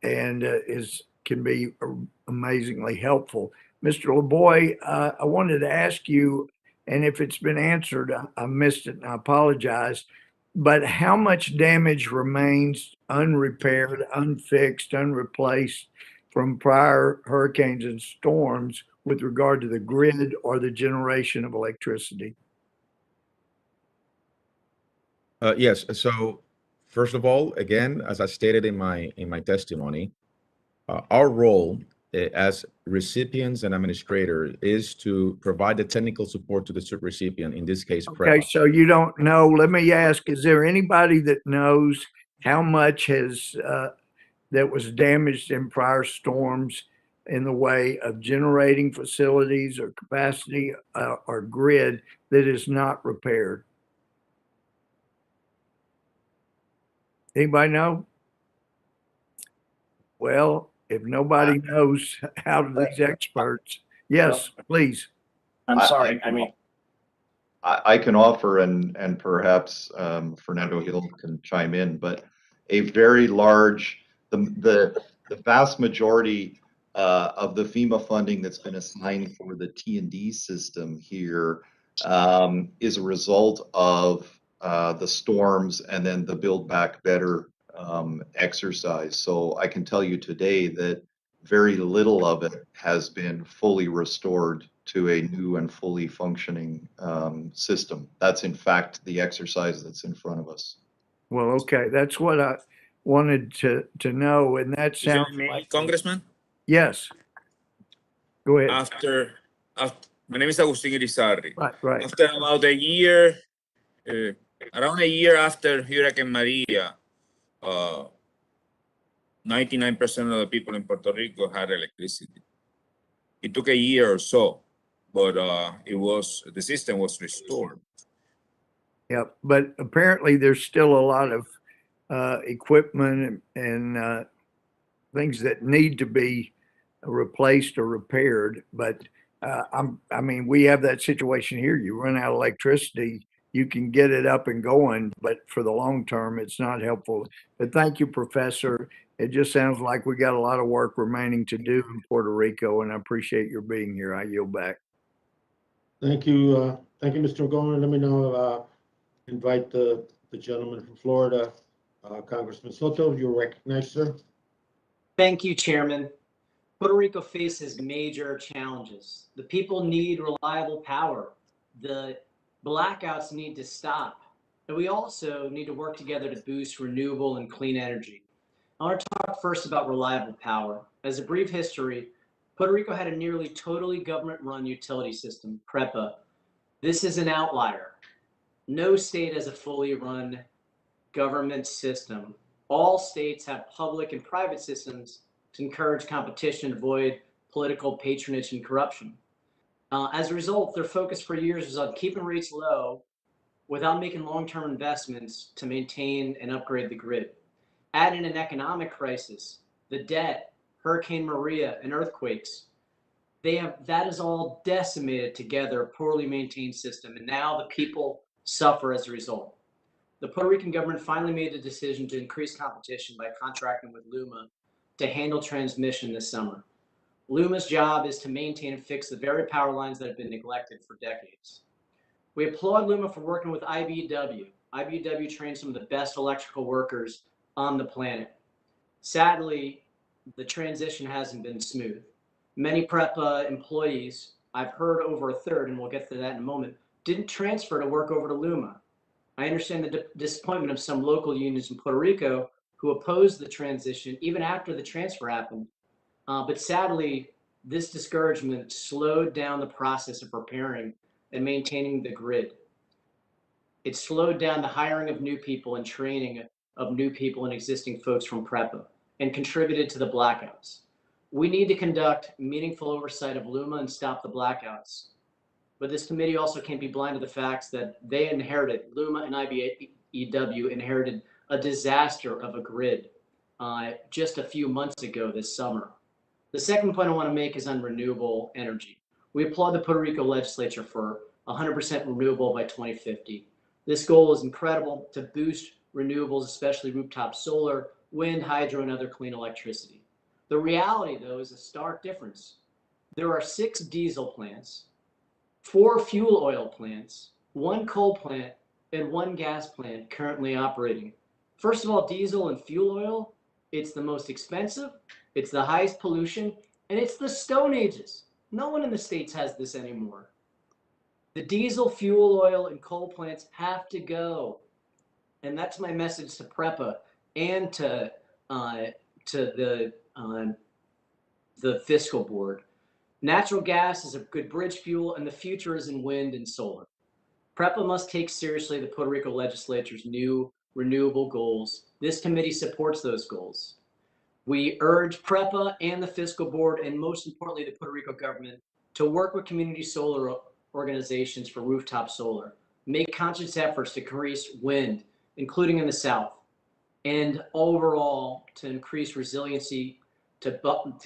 and can be amazingly helpful. Mr. LeBoy, I wanted to ask you, and if it's been answered, I missed it and I apologize, but how much damage remains unrepaired, unfixed, unreplaced from prior hurricanes and storms with regard to the grid or the generation of electricity? Yes. So first of all, again, as I stated in my testimony, our role as recipients and administrators is to provide the technical support to the recipient, in this case, Okay, PREPA. so you don't know. Let me ask, is there anybody that knows how much has that was damaged in prior storms in the way of generating facilities or capacity or grid that is not repaired? Anybody know? Well, if nobody knows, how do these experts? Yes, please. I'm sorry. I can offer, and perhaps Fernando Hill can chime in, but a very large, the vast majority of the FEMA funding that's been assigned for the T&D system here is a result of the storms and then the Build Back Better exercise. So I can tell you today that very little of it has been fully restored to a new and fully functioning system. That's in fact the exercise that's in front of us. Well, okay, that's what I wanted to know, and that Is it sounds me, like, Congressman? yes. Go ahead. After my name is Agustin Irizarry. Right. After about a year, around a year after Hurricane Maria, 99% of the people in Puerto Rico had electricity. It took a year or so, but the system was restored. Yep, but apparently there's still a lot of equipment and things that need to be replaced or repaired. But I mean, we have that situation here. You run out of electricity, you can get it up and going, but for the long term, it's not helpful. But thank you, Professor. It just sounds like we got a lot of work remaining to do in Puerto Rico, and I appreciate your being here. I yield back. Thank you, Mr. Gomer. Let me now invite the gentleman from Florida, Congressman Soto, you're recognized, sir. Thank you, Chairman. Puerto Rico faces major challenges. The people need reliable power. The blackouts need to stop. And we also need to work together to boost renewable and clean energy. I want to talk first about reliable power. As a brief history, Puerto Rico had a nearly totally government-run utility system, PREPA. This is an outlier. No state has a fully run government system. All states have public and private systems to encourage competition, avoid political patronage and corruption. As a result, their focus for years was on keeping rates low without making long-term investments to maintain and upgrade the grid. Add in an economic crisis, the debt, Hurricane Maria, and earthquakes. That is all decimated together a poorly maintained system, and now the people suffer as a result. The Puerto Rican government finally made the decision to increase competition by contracting with LUMA to handle transmission this summer. LUMA's job is to maintain and fix the very power lines that have been neglected for decades. We applaud LUMA for working with IBEW. IBEW trains some of the best electrical workers on the planet. Sadly, the transition hasn't been smooth. Many PREPA employees, I've heard over a third, and we'll get to that in a moment, didn't transfer to work over to LUMA. I understand the disappointment of some local unions in Puerto Rico who opposed the transition even after the transfer happened. But sadly, this discouragement slowed down the process of repairing and maintaining the grid. It slowed down the hiring of new people and training of new people and existing folks from PREPA and contributed to the blackouts. We need to conduct meaningful oversight of LUMA and stop the blackouts. But this committee also can't be blind to the facts that they inherited, LUMA and IBEW inherited a disaster of a grid just a few months ago this summer. The second point I want to make is on renewable energy. We applaud the Puerto Rico legislature for 100% renewable by 2050. This goal is incredible to boost renewables, especially rooftop solar, wind, hydro, and other clean electricity. The reality, though, is a stark difference. There are 6 diesel plants, 4 fuel oil plants, 1 coal plant, and 1 gas plant currently operating. First of all, diesel and fuel oil, it's the most expensive, it's the highest pollution, and it's the Stone Ages. No one in the States has this anymore. The diesel, fuel oil, and coal plants have to go. And that's my message to PREPA and to the fiscal board. Natural gas is a good bridge fuel, and the future is in wind and solar. PREPA must take seriously the Puerto Rico legislature's new renewable goals. This committee supports those goals. We urge PREPA and the fiscal board, and most importantly, the Puerto Rico government, to work with community solar organizations for rooftop solar, make conscious efforts to increase wind, including in the South, and overall to increase resiliency to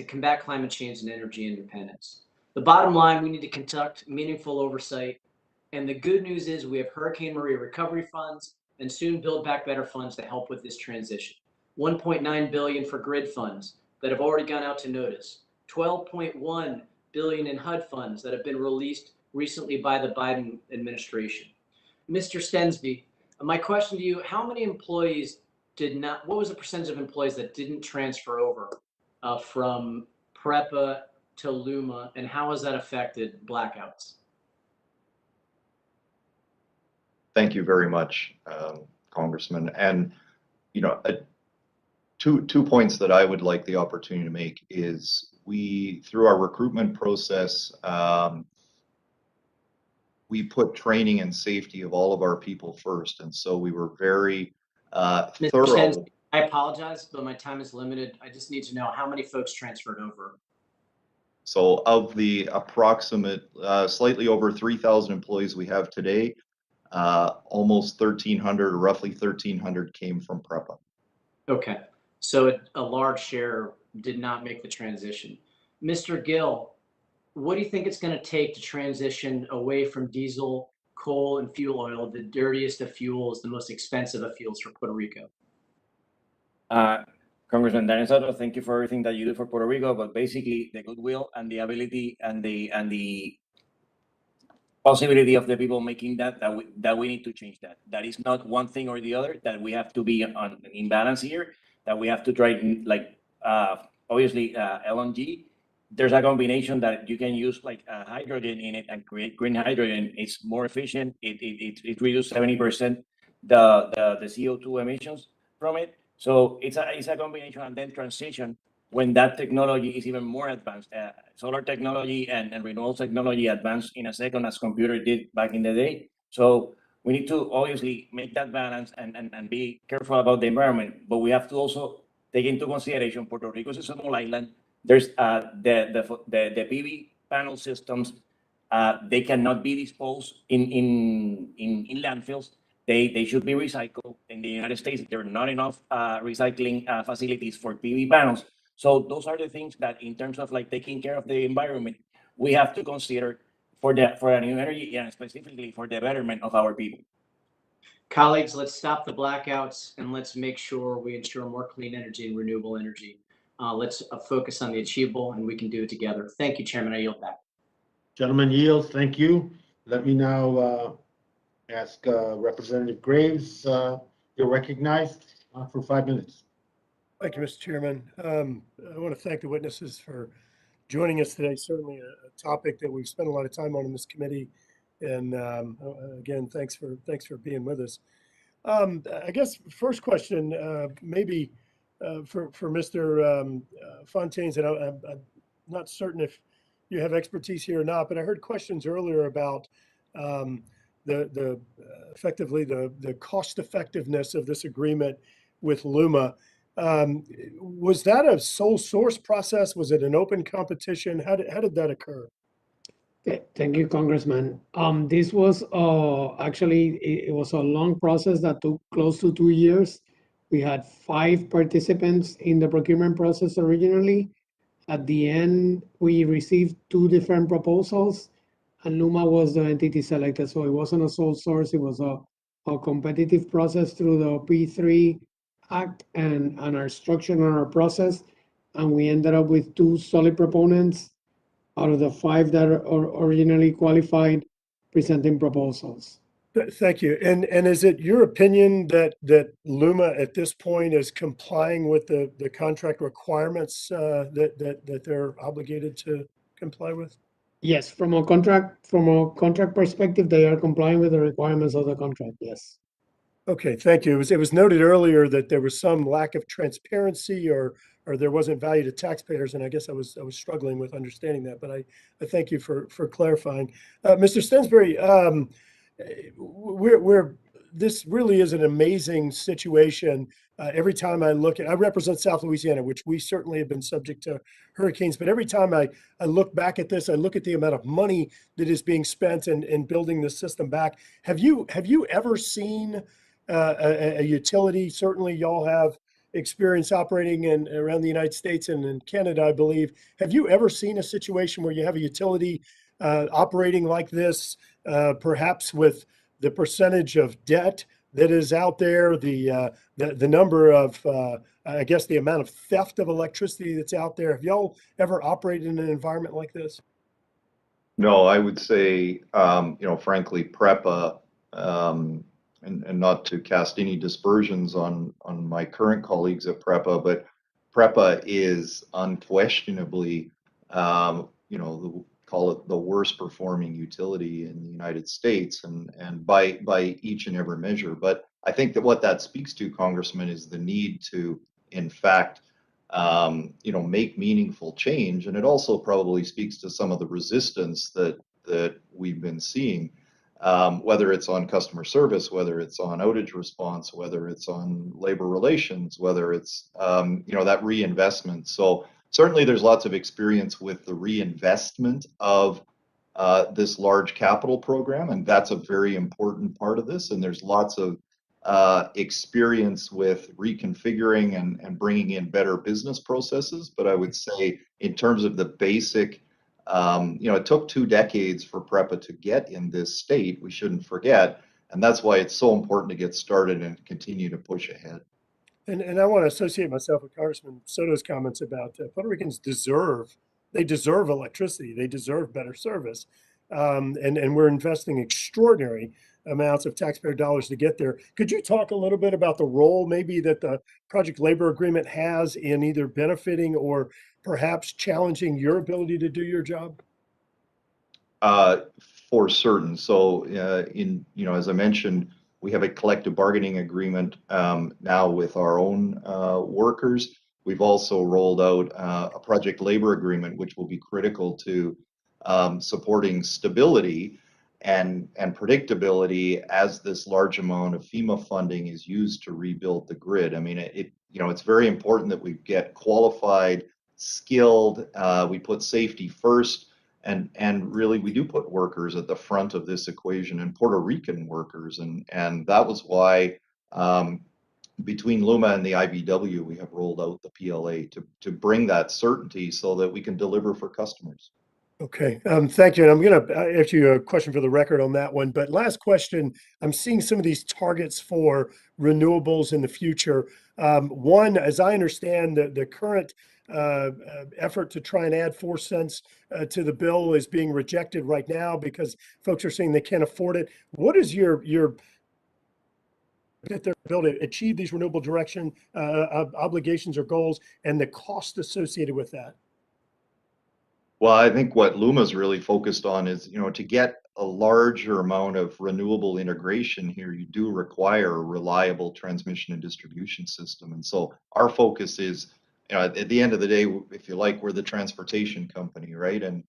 combat climate change and energy independence. The bottom line, we need to conduct meaningful oversight. And the good news is we have Hurricane Maria recovery funds and soon Build Back Better funds to help with this transition. $1.9 billion for grid funds that have already gone out to notice. $12.1 billion in HUD funds that have been released recently by the Biden administration. Mr. Stensby, my question to you, how many employees what was the percentage of employees that didn't transfer over from PREPA to LUMA, and how has that affected blackouts? Thank you very much, Congressman. And, two points that I would like the opportunity to make is through our recruitment process, we put training and safety of all of our people first. And so we were very thorough. Stensby, I apologize, but my time is limited. I just need to know how many folks transferred over. So of the approximate, slightly over 3,000 employees we have today, almost 1,300 or roughly 1,300 came from PREPA. Okay, so a large share did not make the transition. Mr. Gill, what do you think it's going to take to transition away from diesel, coal, and fuel oil, the dirtiest of fuels, the most expensive of fuels for Puerto Rico? Congressman Daniel Soto, thank you for everything that you do for Puerto Rico, but basically the goodwill and the ability and the possibility of the people making that we need to change that. That is not one thing or the other, that we have to be in balance here, that we have to try, like, obviously, LNG, there's a combination that you can use like hydrogen in it and create green hydrogen. It's more efficient. It reduces 70% the CO2 emissions from it. So it's a combination, and then transition when that technology is even more advanced. Solar technology and renewable technology advanced in a second, as computer did back in the day. So we need to obviously make that balance and be careful about the environment, but we have to also take into consideration Puerto Rico is a small island. There's the PV panel systems. They cannot be disposed in landfills. They should be recycled. In the United States, there are not enough recycling facilities for PV panels. So those are the things that, in terms of like taking care of the environment, we have to consider for a new energy, and specifically for the betterment of our people. Colleagues, let's stop the blackouts and let's make sure we ensure more clean energy and renewable energy. Let's focus on the achievable, and we can do it together. Thank you, Chairman. I yield back. Gentleman yields. Thank you. Let me now ask Representative Graves, you're recognized for 5 minutes. Thank you, Mr. Chairman. I want to thank the witnesses for joining us today. Certainly a topic that we've spent a lot of time on in this committee. And again, thanks for being with us. I guess first question, maybe for Mr. Fontaines, and I'm not certain if you have expertise here or not, but I heard questions earlier about effectively the cost effectiveness of this agreement with LUMA. Was that a sole source process? Was it an open competition? How did that occur? Thank you, Congressman. This was actually, it was a long process that took close to 2 years. We had 5 participants in the procurement process originally. At the end, we received 2 different proposals, and LUMA was the entity selected. So it wasn't a sole source. It was a competitive process through the P3 Act and our structure and our process. And we ended up with 2 solid proponents out of the 5 that are originally qualified, presenting proposals. Thank you. And is it your opinion that LUMA at this point is complying with the contract requirements that they're obligated to comply with? Yes, from a contract perspective, they are complying with the requirements of the contract. Yes. Okay, thank you. It was noted earlier that there was some lack of transparency or there wasn't value to taxpayers, and I guess I was struggling with understanding that, but I thank you for clarifying. Mr. Stensbury, this really is an amazing situation. Every time I represent South Louisiana, which we certainly have been subject to hurricanes, but every time I look back at this, I look at the amount of money that is being spent in building the system back. Have you ever seen a utility? Certainly y'all have experience operating around the United States and in Canada, I believe. Have you ever seen a situation where you have a utility operating like this, perhaps with the percentage of debt that is out there, the number of, I guess, the amount of theft of electricity that's out there? Have y'all ever operated in an environment like this? No, I would say, frankly, PREPA, and not to cast any dispersions on my current colleagues at PREPA, but PREPA is unquestionably, call it the worst performing utility in the United States, and by each and every measure. But I think that what that speaks to, Congressman, is the need to, in fact, make meaningful change, and it also probably speaks to some of the resistance that we've been seeing. Whether it's on customer service, whether it's on outage response, whether it's on labor relations, whether it's that reinvestment. So certainly there's lots of experience with the reinvestment of this large capital program, and that's a very important part of this. And there's lots of experience with reconfiguring and bringing in better business processes. But I would say, in terms of the basic, it took 2 decades for PREPA to get in this state. We shouldn't forget, and that's why it's so important to get started and continue to push ahead. And I want to associate myself with Congressman Soto's comments about Puerto Ricans deserve electricity. They deserve better service. and we're investing extraordinary amounts of taxpayer dollars to get there. Could you talk a little bit about the role maybe that the project labor agreement has in either benefiting or perhaps challenging your ability to do your job? For certain. So as I mentioned, we have a collective bargaining agreement now with our own workers. We've also rolled out a project labor agreement, which will be critical to supporting stability and predictability as this large amount of FEMA funding is used to rebuild the grid. I mean, it's very important that we get qualified, skilled. We put safety first. And really, we do put workers at the front of this equation, and Puerto Rican workers, and that was why between LUMA and the IBW, we have rolled out the PLA to bring that certainty so that we can deliver for customers. Okay, thank you. And I'm going to ask you a question for the record on that one. But last question, I'm seeing some of these targets for renewables in the future. One, as I understand, the current effort to try and add 4 cents to the bill is being rejected right now because folks are saying they can't afford it. What is your that their ability to achieve these renewable direction obligations or goals and the cost associated with that? Well, I think what LUMA's really focused on is, to get a larger amount of renewable integration here, you do require a reliable transmission and distribution system. And so our focus is, at the end of the day, if you like, we're the transportation company, right? And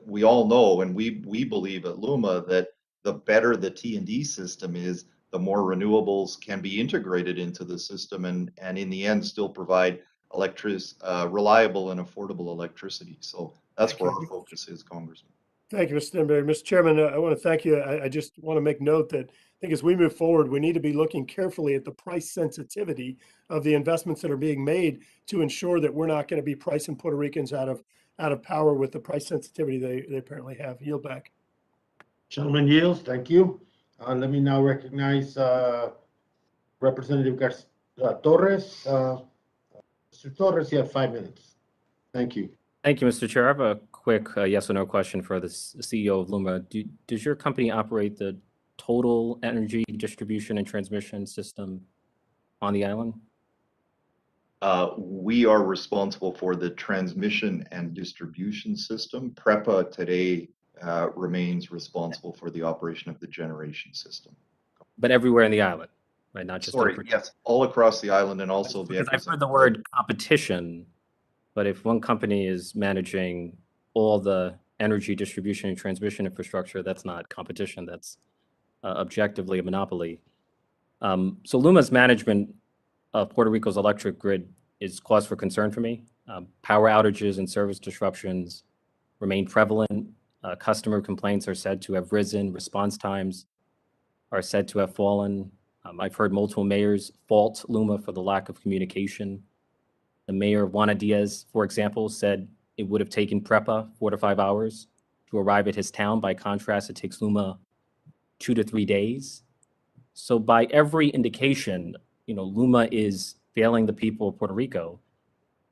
we all know, and we believe at LUMA that the better the T&D system is, the more renewables can be integrated into the system and in the end still provide reliable and affordable electricity. So that's where our focus is, Congressman. Thank you, Mr. Stenberry. Mr. Chairman, I want to thank you. I just want to make note that I think as we move forward, we need to be looking carefully at the price sensitivity of the investments that are being made to ensure that we're not going to be pricing Puerto Ricans out of power with the price sensitivity they apparently have. Yield back. Gentleman yields. Thank you. Let me now recognize Representative Torres. Mr. Torres, you have 5 minutes. Thank you. Thank you, Mr. Chair. I have a quick yes or no question for the CEO of LUMA. Does your company operate the total energy distribution and transmission system on the island? We are responsible for the transmission and distribution system. PREPA today remains responsible for the operation of the generation system. But everywhere in the island, right? Not just yes, all across the island and also because I've heard the word competition, but if one company is managing all the energy distribution and transmission infrastructure, that's not competition. That's objectively a monopoly. So LUMA's management of Puerto Rico's electric grid is cause for concern for me. Power outages and service disruptions remain prevalent. Customer complaints are said to have risen. Response times are said to have fallen. I've heard multiple mayors fault LUMA for the lack of communication. The mayor of Juana Diaz, for example, said it would have taken PREPA 4 to 5 hours to arrive at his town. By contrast, it takes LUMA 2 to 3 days. So by every indication, LUMA is failing the people of Puerto Rico.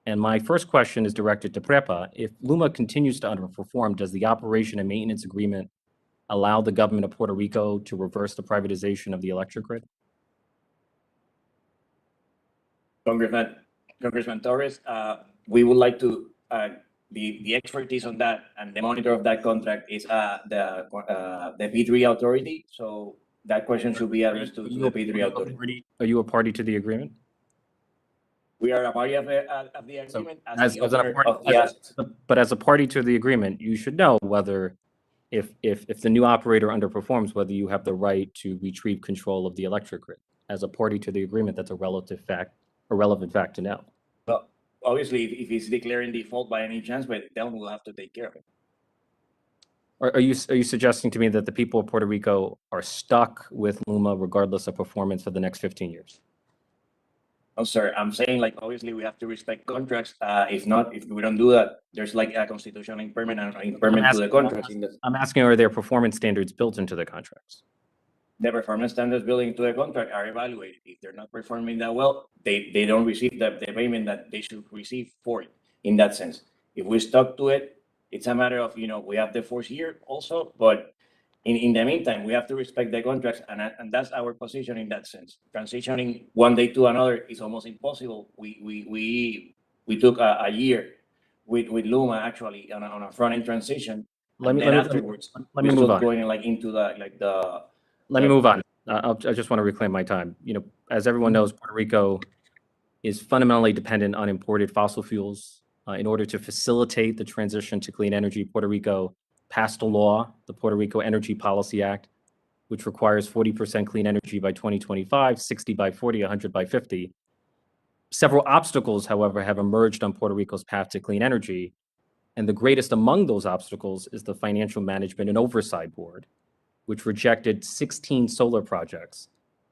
And my first question is directed to PREPA. If LUMA continues to underperform, does the operation and maintenance agreement allow the government of Puerto Rico to reverse the privatization of the electric grid? Congressman Torres, we would like to, the expertise on that and the monitor of that contract is the P3 authority. So that question should be addressed to the P3 authority. Are you a party to the agreement? We are a party of the agreement but as a party to the agreement, you should know whether if the new operator underperforms, whether you have the right to retrieve control of the electric grid. As a party to the agreement, that's a relevant fact to know. Well, obviously, if he's declaring default by any chance, but then we'll have to take care of it. Are you suggesting to me that the people of Puerto Rico are stuck with LUMA regardless of performance for the next 15 years? Oh, sir, I'm saying obviously we have to respect contracts. If we don't do that, there's a constitutional impairment to the contracts. I'm asking, are there performance standards built into the contracts? The performance standards built into the contract are evaluated. If they're not performing that well, they don't receive the payment that they should receive for it in that sense. If we stuck to it, It's a matter of, we have the force here also, but in the meantime, we have to respect the contracts, and that's our position in that sense. Transitioning one day to another is almost impossible. We took a year with LUMA actually on a front end transition. Let me Afterwards, let me move on. going like into the. Let me move on. I just want to reclaim my time. As everyone knows, Puerto Rico is fundamentally dependent on imported fossil fuels. In order to facilitate the transition to clean energy, Puerto Rico passed a law, the Puerto Rico Energy Policy Act, which requires 40% clean energy by 2025, 60 by 40, 100 by 50. Several obstacles, however, have emerged on Puerto Rico's path to clean energy. And the greatest among those obstacles is the Financial Management and Oversight Board, which rejected 16 solar projects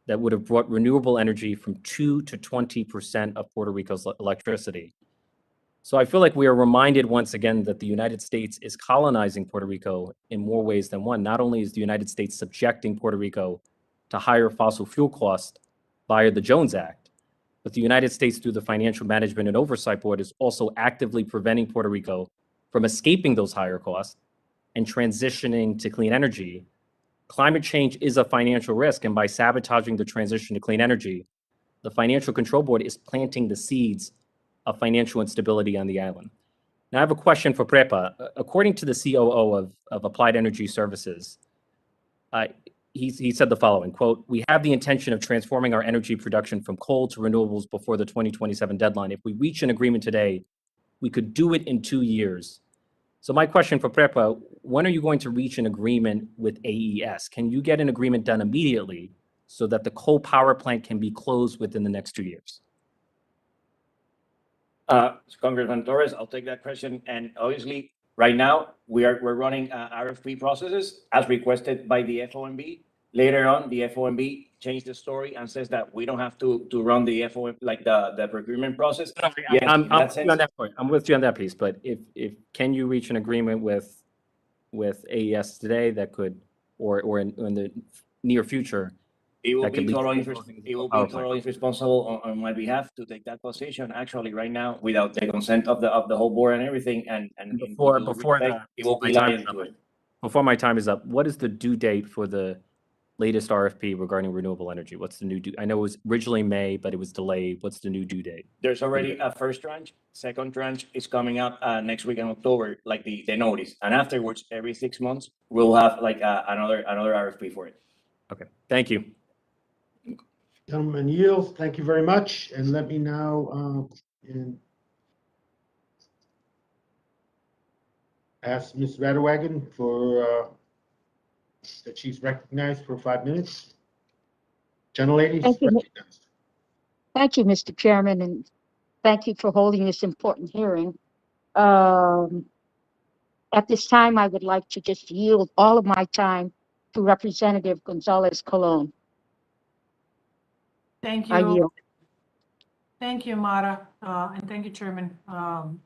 that would have brought renewable energy from 2 to 20% of Puerto Rico's electricity. So I feel like we are reminded once again that the United States is colonizing Puerto Rico in more ways than one. Not only is the United States subjecting Puerto Rico to higher fossil fuel costs via the Jones Act, but the United States, through the Financial Management and Oversight Board, is also actively preventing Puerto Rico from escaping those higher costs and transitioning to clean energy. Climate change is a financial risk, and by sabotaging the transition to clean energy, the Financial Control Board is planting the seeds of financial instability on the island. Now, I have a question for PREPA. According to the COO of Applied Energy Services, he said the following, quote, "We have the intention of transforming our energy production from coal to renewables before the 2027 deadline. If we reach an agreement today, we could do it in 2 years." So my question for PREPA, when are you going to reach an agreement with AES? Can you get an agreement done immediately so that the coal power plant can be closed within the next 2 years? Congressman Torres, I'll take that question. And obviously, right now, we're running RFP processes as requested by the FOMB. Later on, the FOMB changed the story and says that we don't have to run the FOMB, like the procurement process. Yes, I'm with you on that piece, but if can you reach an agreement with AES today that could, or in the near future? It will be totally irresponsible on my behalf to take that position actually right now without the consent of the whole board and everything. And before my time is up, what is the due date for the latest RFP regarding renewable energy? What's the new due? I know it was originally May, but it was delayed. What's the new due date? There's already a first tranche. Second tranche is coming up next week in October, like the notice. And afterwards, every 6 months, we'll have like another RFP for it. Okay, thank you. Gentlemen, yield, thank you very much. And let me now ask Ms. Radawagan for that she's recognized for 5 minutes. Gentlelady, recognized. Thank you, Mr. Chairman, and thank you for holding this important hearing. At this time, I would like to just yield all of my time to Representative Gonzalez Colon. Thank I you. yield. Thank you, Mara, and thank you, Chairman. And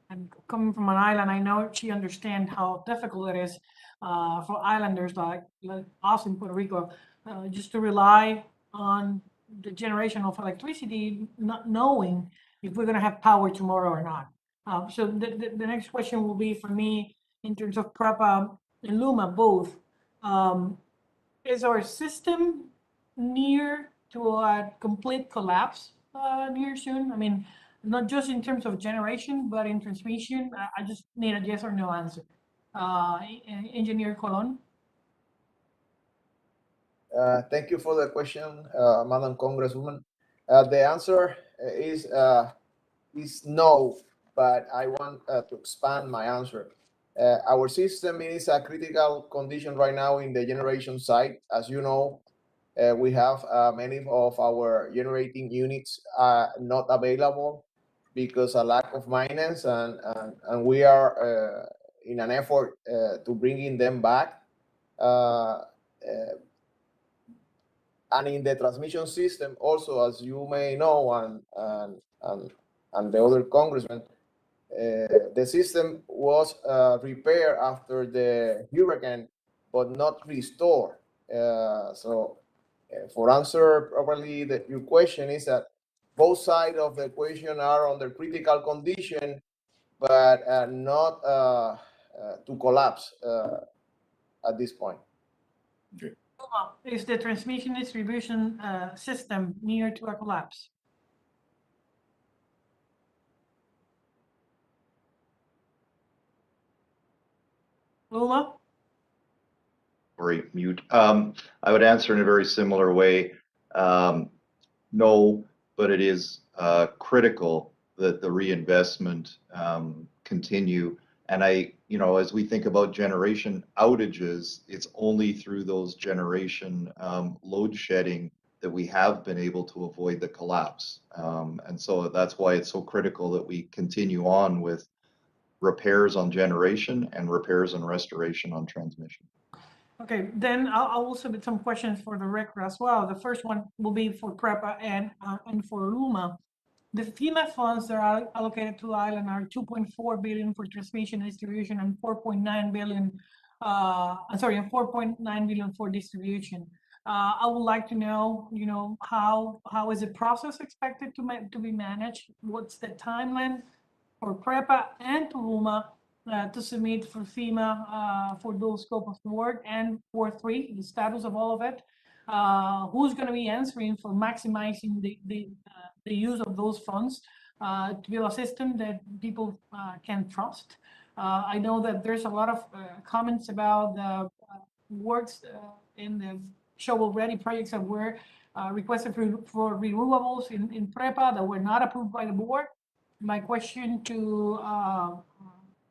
coming from an island, I know she understands how difficult it is for islanders like us in Puerto Rico, just to rely on the generation of electricity, not knowing if we're going to have power tomorrow or not. So the next question will be for me in terms of PREPA and LUMA both. Is our system near to a complete collapse near soon? I mean, not just in terms of generation, but in transmission. I just need a yes or no answer. Engineer Colon. Thank you for the question, Madam Congresswoman. The answer is no, but I want to expand my answer. Our system is a critical condition right now in the generation side. As you know, we have many of our generating units not available because of lack of maintenance, and we are in an effort to bringing them back. And in the transmission system, also, as you may know, and the other congressman, the system was repaired after the hurricane, but not restored. So, for answer properly, your question is that both sides of the equation are under critical condition, but not to collapse at this point. Is the transmission distribution system near to a collapse? LUMA? Sorry, mute. I would answer in a very similar way. No, but it is critical that the reinvestment continue. And as we think about generation outages, it's only through those generation load shedding that we have been able to avoid the collapse. And so that's why it's so critical that we continue on with repairs on generation and repairs and restoration on transmission. Okay, then I'll also submit some questions for the record as well. The first one will be for PREPA and for LUMA. The FEMA funds that are allocated to the island are 2.4 billion for transmission and distribution and 4.9 billion. And 4.9 billion for distribution. I would like to know, how is the process expected to be managed? What's the timeline for PREPA and to LUMA to submit for FEMA for those scope of work, and for 3, the status of all of it? Who's going to be answering for maximizing the use of those funds to build a system that people can trust? I know that there's a lot of comments about the works in the shovel-ready projects that were requested for renewables in PREPA that were not approved by the board. My question to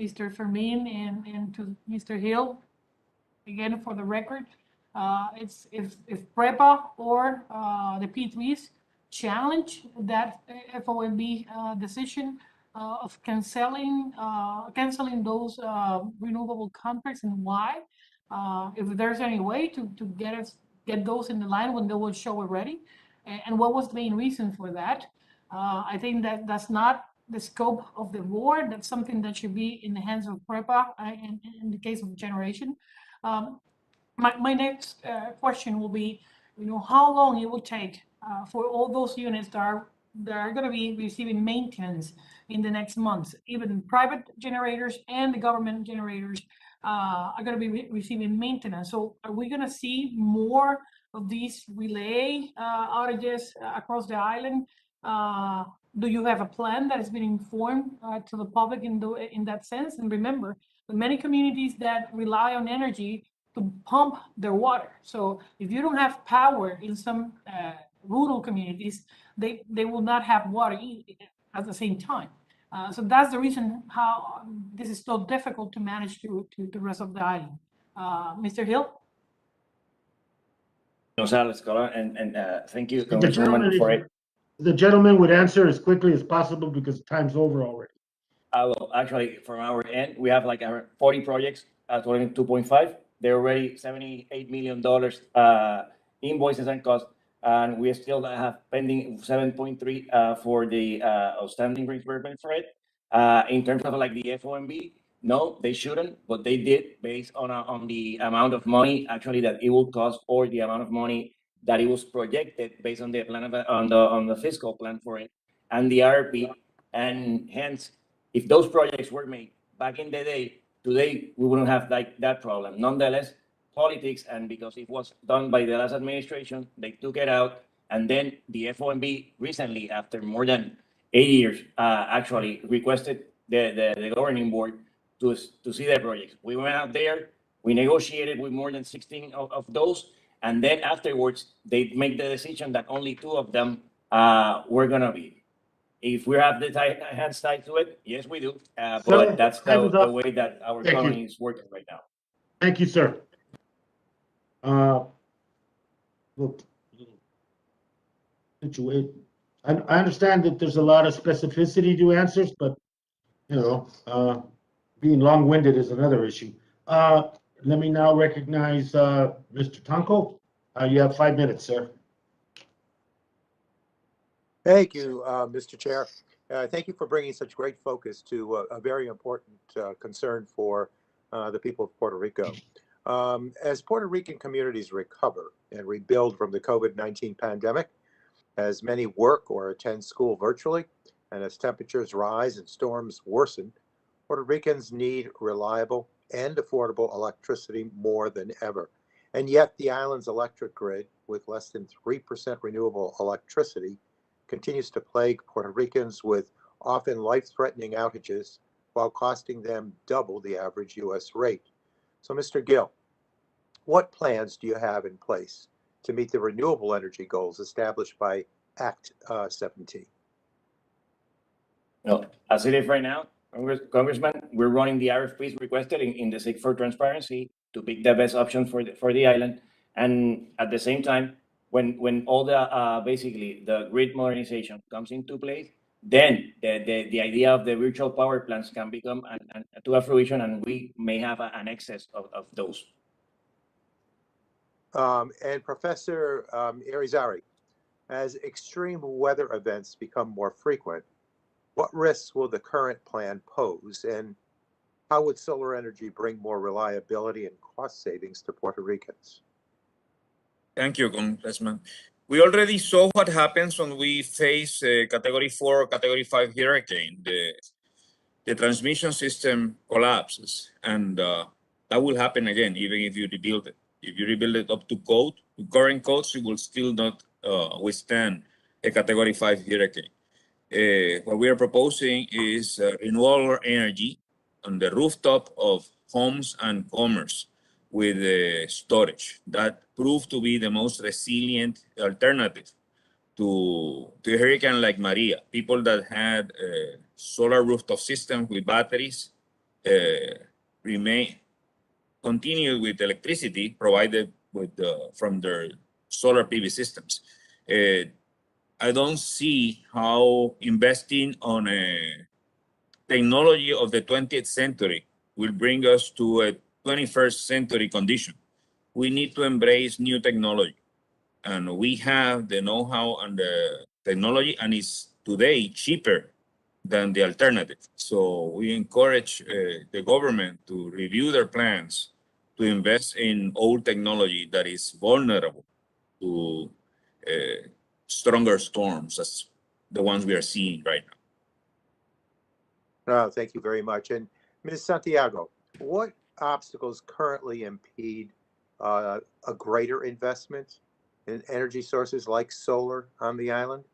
Mr. Fermin and to Mr. Hill, again for the record, it's if PREPA or the P3s challenge that FOMB decision of canceling those renewable contracts, and why? If there's any way to get those in the line when they will show already, and what was the main reason for that? I think that's not the scope of the board. That's something that should be in the hands of PREPA in the case of generation. My next question will be, how long it will take for all those units that are going to be receiving maintenance in the next months. Even private generators and the government generators are going to be receiving maintenance. So are we going to see more of these relay outages across the island? Do you have a plan that has been informed to the public in that sense? And remember, the many communities that rely on energy to pump their water. So if you don't have power in some rural communities, they will not have water at the same time. So that's the reason how this is so difficult to manage to the rest of the island. Mr. Hill? Gonzalez, and thank you, Congresswoman, for it. The gentleman would answer as quickly as possible because time's over already. Well, actually, from our end, we have like 40 projects totaling 2.5. They're already $78 million invoices and costs, and we still have pending 7.3 for the outstanding reimbursement for it. In terms of like the FOMB, no, they shouldn't, but they did based on the amount of money actually that it will cost, or the amount of money that it was projected based on the plan on the fiscal plan for it and the RP, and hence, if those projects were made back in the day, today we wouldn't have like that problem. Nonetheless, politics, and because it was done by the last administration, they took it out, and then the FOMB recently, after more than 8 years, actually requested the governing board to see their projects. We went out there, we negotiated with more than 16 of those, and then afterwards, they make the decision that only 2 of them were gonna be. If we have the hands tied to it, yes, we do. But that's the way that our economy is working right now. Thank you, sir. Look, I understand that there's a lot of specificity to answers, but being long-winded is another issue. Let me now recognize Mr. Tonko. You have 5 minutes, sir. Thank you, Mr. Chair. Thank you for bringing such great focus to a very important concern for the people of Puerto Rico. As Puerto Rican communities recover and rebuild from the COVID-19 pandemic, as many work or attend school virtually, and as temperatures rise and storms worsen, Puerto Ricans need reliable, and affordable electricity more than ever. And yet the island's electric grid, with less than 3% renewable electricity, continues to plague Puerto Ricans with often life-threatening outages while costing them double the average U.S. rate. So, Mr. Gill, what plans do you have in place to meet the renewable energy goals established by Act 17? Well, as it is right now, Congressman, we're running the RFPs requested in the sake for transparency to pick the best option for the island. And at the same time, when all the basically the grid modernization comes into place, then the idea of the virtual power plants can become to a fruition, and we may have an excess of those. And Professor Irizarry, as extreme weather events become more frequent, what risks will the current plan pose, and how would solar energy bring more reliability and cost savings to Puerto Ricans? Thank you, Congressman. We already saw what happens when we face a Category 4 or Category 5 hurricane. The transmission system collapses, and that will happen again, even if you rebuild it. If you rebuild it up to code, to current codes, it will still not withstand a Category 5 hurricane. What we are proposing is renewable energy on the rooftop of homes and commerce with storage. That proved to be the most resilient alternative to a hurricane like Maria. People that had solar rooftop systems with batteries continued with electricity provided with from their solar PV systems. I don't see how investing on a technology of the 20th century will bring us to a 21st century condition. We need to embrace new technology, and we have the know-how and the technology, and it's today cheaper than the alternative. So we encourage the government to review their plans to invest in old technology that is vulnerable to stronger storms as the ones we are seeing right now. Thank you very much. And Ms. Santiago, what obstacles currently impede a greater investment in energy sources like solar on the island?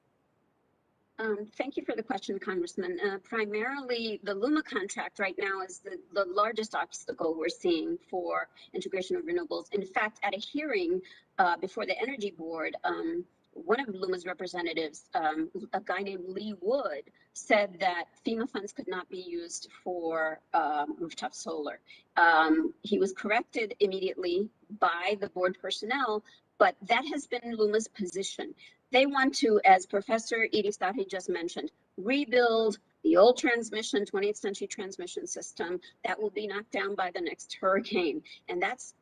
Thank you for the question, Congressman. Primarily, the LUMA contract right now is the largest obstacle we're seeing for integration of renewables. In fact, at a hearing before the Energy Board, one of LUMA's representatives, a guy named Lee Wood, said that FEMA funds could not be used for rooftop solar. He was corrected immediately by the board personnel, but that has been LUMA's position. They want to, as Professor Irizarry just mentioned, rebuild the old transmission, 20th century transmission system that will be knocked down by the next hurricane. And that's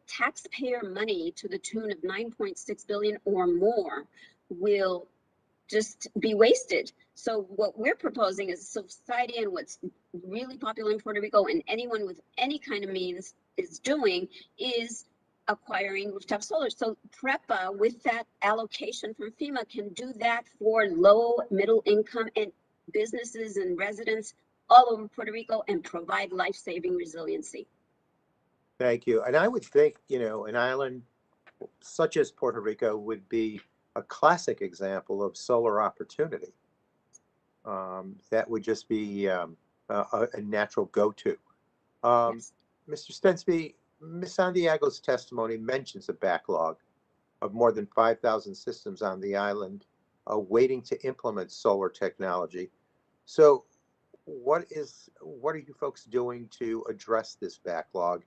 taxpayer money to the tune of 9.6 billion or more will just be wasted. So what we're proposing as a society, and what's really popular in Puerto Rico and anyone with any kind of means is doing, is acquiring rooftop solar. So PREPA, with that allocation from FEMA, can do that for low, middle income and businesses and residents all over Puerto Rico and provide life-saving resiliency. Thank you. And I would think, you know, an island such as Puerto Rico would be a classic example of solar opportunity. That would just be a natural go-to. Yes. Mr. Stensby, Ms. Santiago's testimony mentions a backlog of more than 5,000 systems on the island waiting to implement solar technology. So what are you folks doing to address this backlog,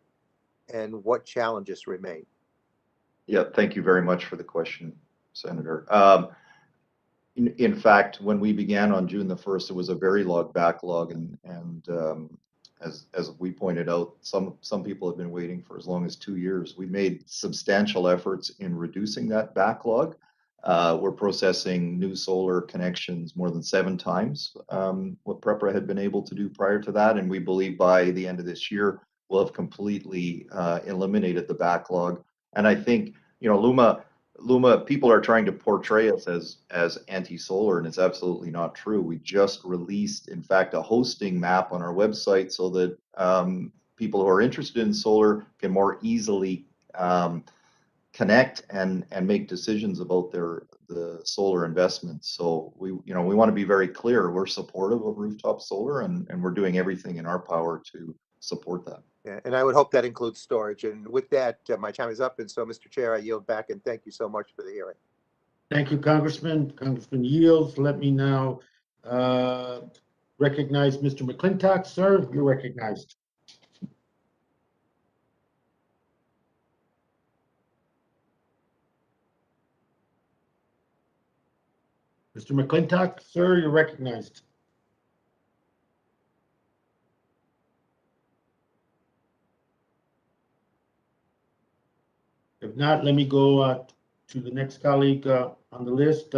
and what challenges remain? Yeah, thank you very much for the question, Senator. In fact, when we began on June the 1st, it was a very long backlog, and as we pointed out, some people have been waiting for as long as 2 years. We made substantial efforts in reducing that backlog. We're processing new solar connections more than 7 times what PREPA had been able to do prior to that, and we believe by the end of this year we'll have completely eliminated the backlog. And I think, you know, LUMA, people are trying to portray us as anti-solar, and it's absolutely not true. We just released, in fact, a hosting map on our website so that people who are interested in solar can more easily connect and make decisions about the solar investments. So we want to be very clear. We're supportive of rooftop solar, and we're doing everything in our power to support that. Yeah, and I would hope that includes storage. And with that, my time is up. And so, Mr. Chair, I yield back and thank you so much for the hearing. Thank you, Congressman. Congressman yields. Let me now recognize Mr. McClintock. Sir, you're recognized. Mr. McClintock, sir, you're recognized. If not, let me go to the next colleague on the list.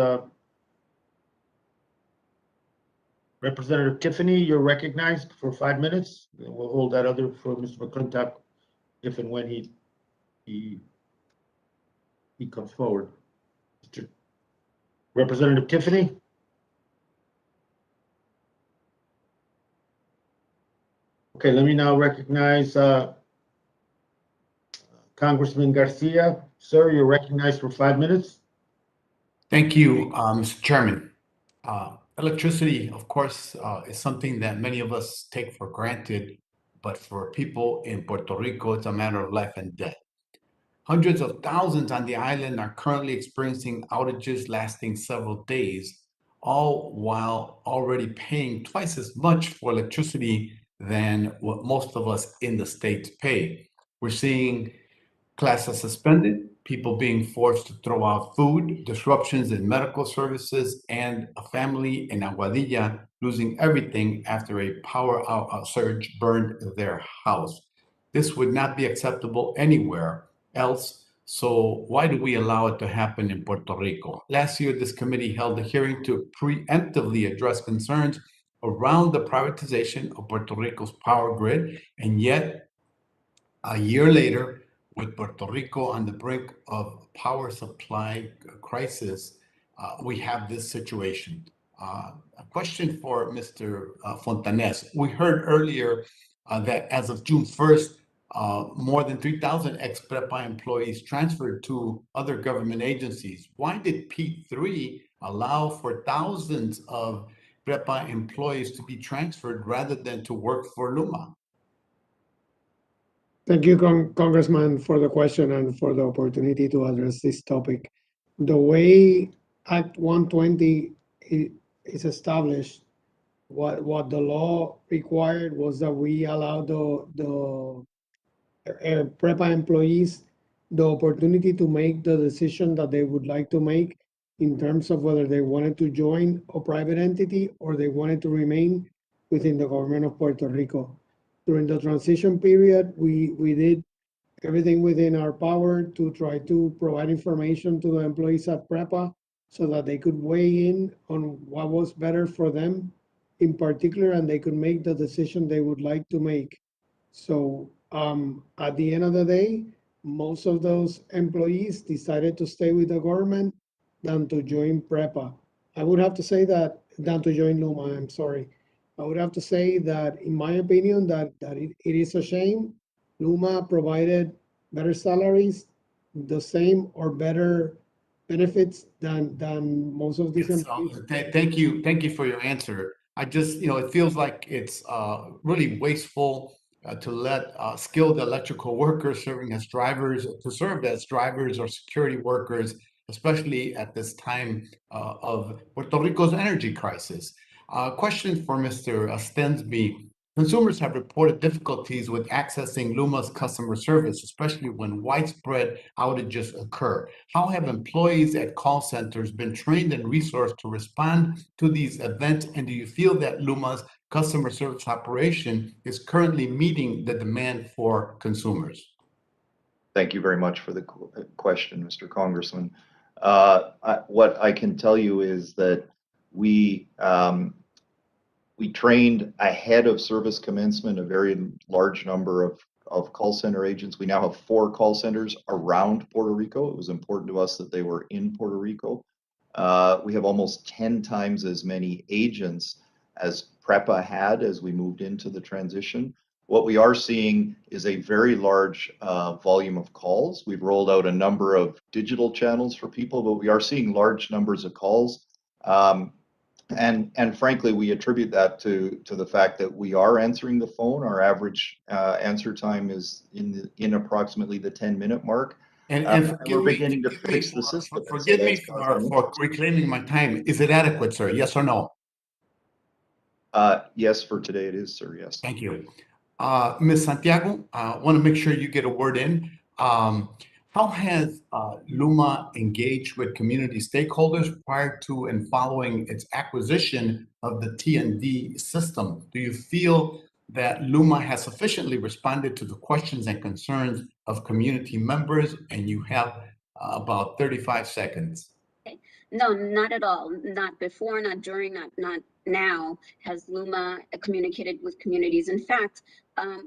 Representative Tiffany, you're recognized for 5 minutes. And we'll hold that other for Mr. McClintock if and when he comes forward. Representative Tiffany. Okay, let me now recognize Congressman Garcia. Sir, you're recognized for 5 minutes. Thank you, Mr. Chairman. Electricity, of course, is something that many of us take for granted, but for people in Puerto Rico, it's a matter of life and death. Hundreds of thousands on the island are currently experiencing outages lasting several days, all while already paying twice as much for electricity than what most of us in the States pay. We're seeing classes suspended, people being forced to throw out food, disruptions in medical services, and a family in Aguadilla losing everything after a power surge burned their house. This would not be acceptable anywhere else, so why do we allow it to happen in Puerto Rico? Last year, this committee held a hearing to preemptively address concerns around the privatization of Puerto Rico's power grid, and yet a year later, with Puerto Rico on the brink of power supply crisis, we have this situation. A question for Mr. Fontanez. We heard earlier that as of June 1st, more than 3,000 ex-PREPA employees transferred to other government agencies. Why did P3 allow for thousands of PREPA employees to be transferred rather than to work for LUMA? Thank you, Congressman, for the question and for the opportunity to address this topic. The way Act 120 is established, what the law required was that we allow the PREPA employees the opportunity to make the decision that they would like to make in terms of whether they wanted to join a private entity or they wanted to remain within the government of Puerto Rico. During the transition period, we did everything within our power to try to provide information to the employees at PREPA so that they could weigh in on what was better for them in particular, and they could make the decision they would like to make. So at the end of the day, most of those employees decided to stay with the government than to join PREPA. I would have to say that, than to join LUMA, I'm sorry. I would have to say that, in my opinion, that it is a shame. LUMA provided better salaries, the same or better benefits than most of these employees. Thank you for your answer. I just, it feels like it's really wasteful to let skilled electrical workers serve as drivers or security workers, especially at this time of Puerto Rico's energy crisis. Question for Mr. Stensby. Consumers have reported difficulties with accessing LUMA's customer service, especially when widespread outages occur. How have employees at call centers been trained and resourced to respond to these events? And do you feel that LUMA's customer service operation is currently meeting the demand for consumers? Thank you very much for the question, Mr. Congressman. What I can tell you is that we trained ahead of service commencement a very large number of call center agents. We now have 4 call centers around Puerto Rico. It was important to us that they were in Puerto Rico. We have almost 10 times as many agents as PREPA had as we moved into the transition. What we are seeing is a very large volume of calls. We've rolled out a number of digital channels for people, but we are seeing large numbers of calls. And frankly, we attribute that to the fact that we are answering the phone. Our average answer time is in approximately the 10-minute mark. And we're beginning to fix the system. Forgive me for reclaiming my time. Is it adequate, sir? Yes or no? Yes, for today it is, sir. Yes. Thank you. Ms. Santiago, I want to make sure you get a word in. How has LUMA engaged with community stakeholders prior to and following its acquisition of the T&D system? Do you feel that LUMA has sufficiently responded to the questions and concerns of community members? And you have about 35 seconds. No, not at all. Not before, not during, not now has LUMA communicated with communities. In fact,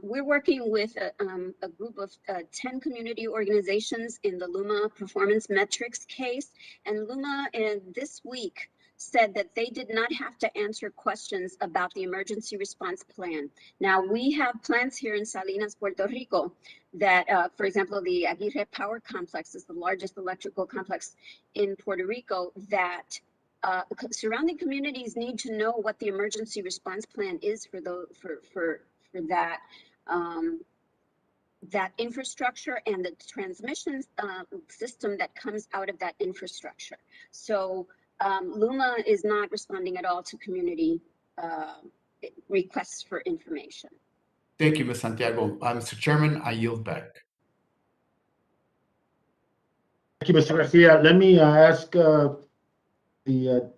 we're working with a group of 10 community organizations in the LUMA performance metrics case. And LUMA this week said that they did not have to answer questions about the emergency response plan. Now, we have plants here in Salinas, Puerto Rico, that, for example, the Aguirre Power Complex is the largest electrical complex in Puerto Rico, that surrounding communities need to know what the emergency response plan is for that that infrastructure and the transmission system that comes out of that infrastructure. So LUMA is not responding at all to community requests for information. Thank you, Ms. Santiago. Mr. Chairman, I yield back. Thank you, Mr. Garcia. Let me ask the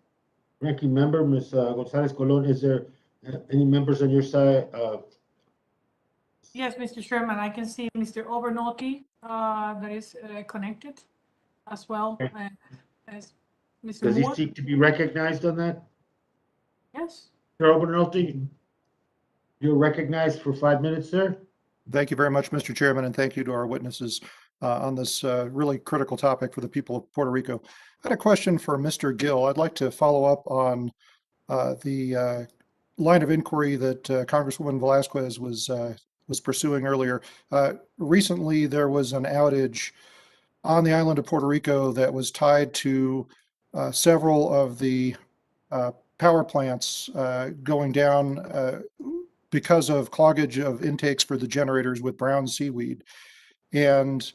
ranking member, Ms. Gonzalez Colon, is there any members on your side? Yes, Mr. Chairman, I can see Mr. Overnolty that is connected as well as Mr. Does he Moore. seek to be recognized on that? Yes. Mr. Overnolty, you're recognized for 5 minutes, sir. Thank you very much, Mr. Chairman, and thank you to our witnesses on this really critical topic for the people of Puerto Rico. I had a question for Mr. Gill. I'd like to follow up on the line of inquiry that Congresswoman Velasquez was pursuing earlier. Recently, there was an outage on the island of Puerto Rico that was tied to several of the power plants going down because of cloggage of intakes for the generators with brown seaweed. And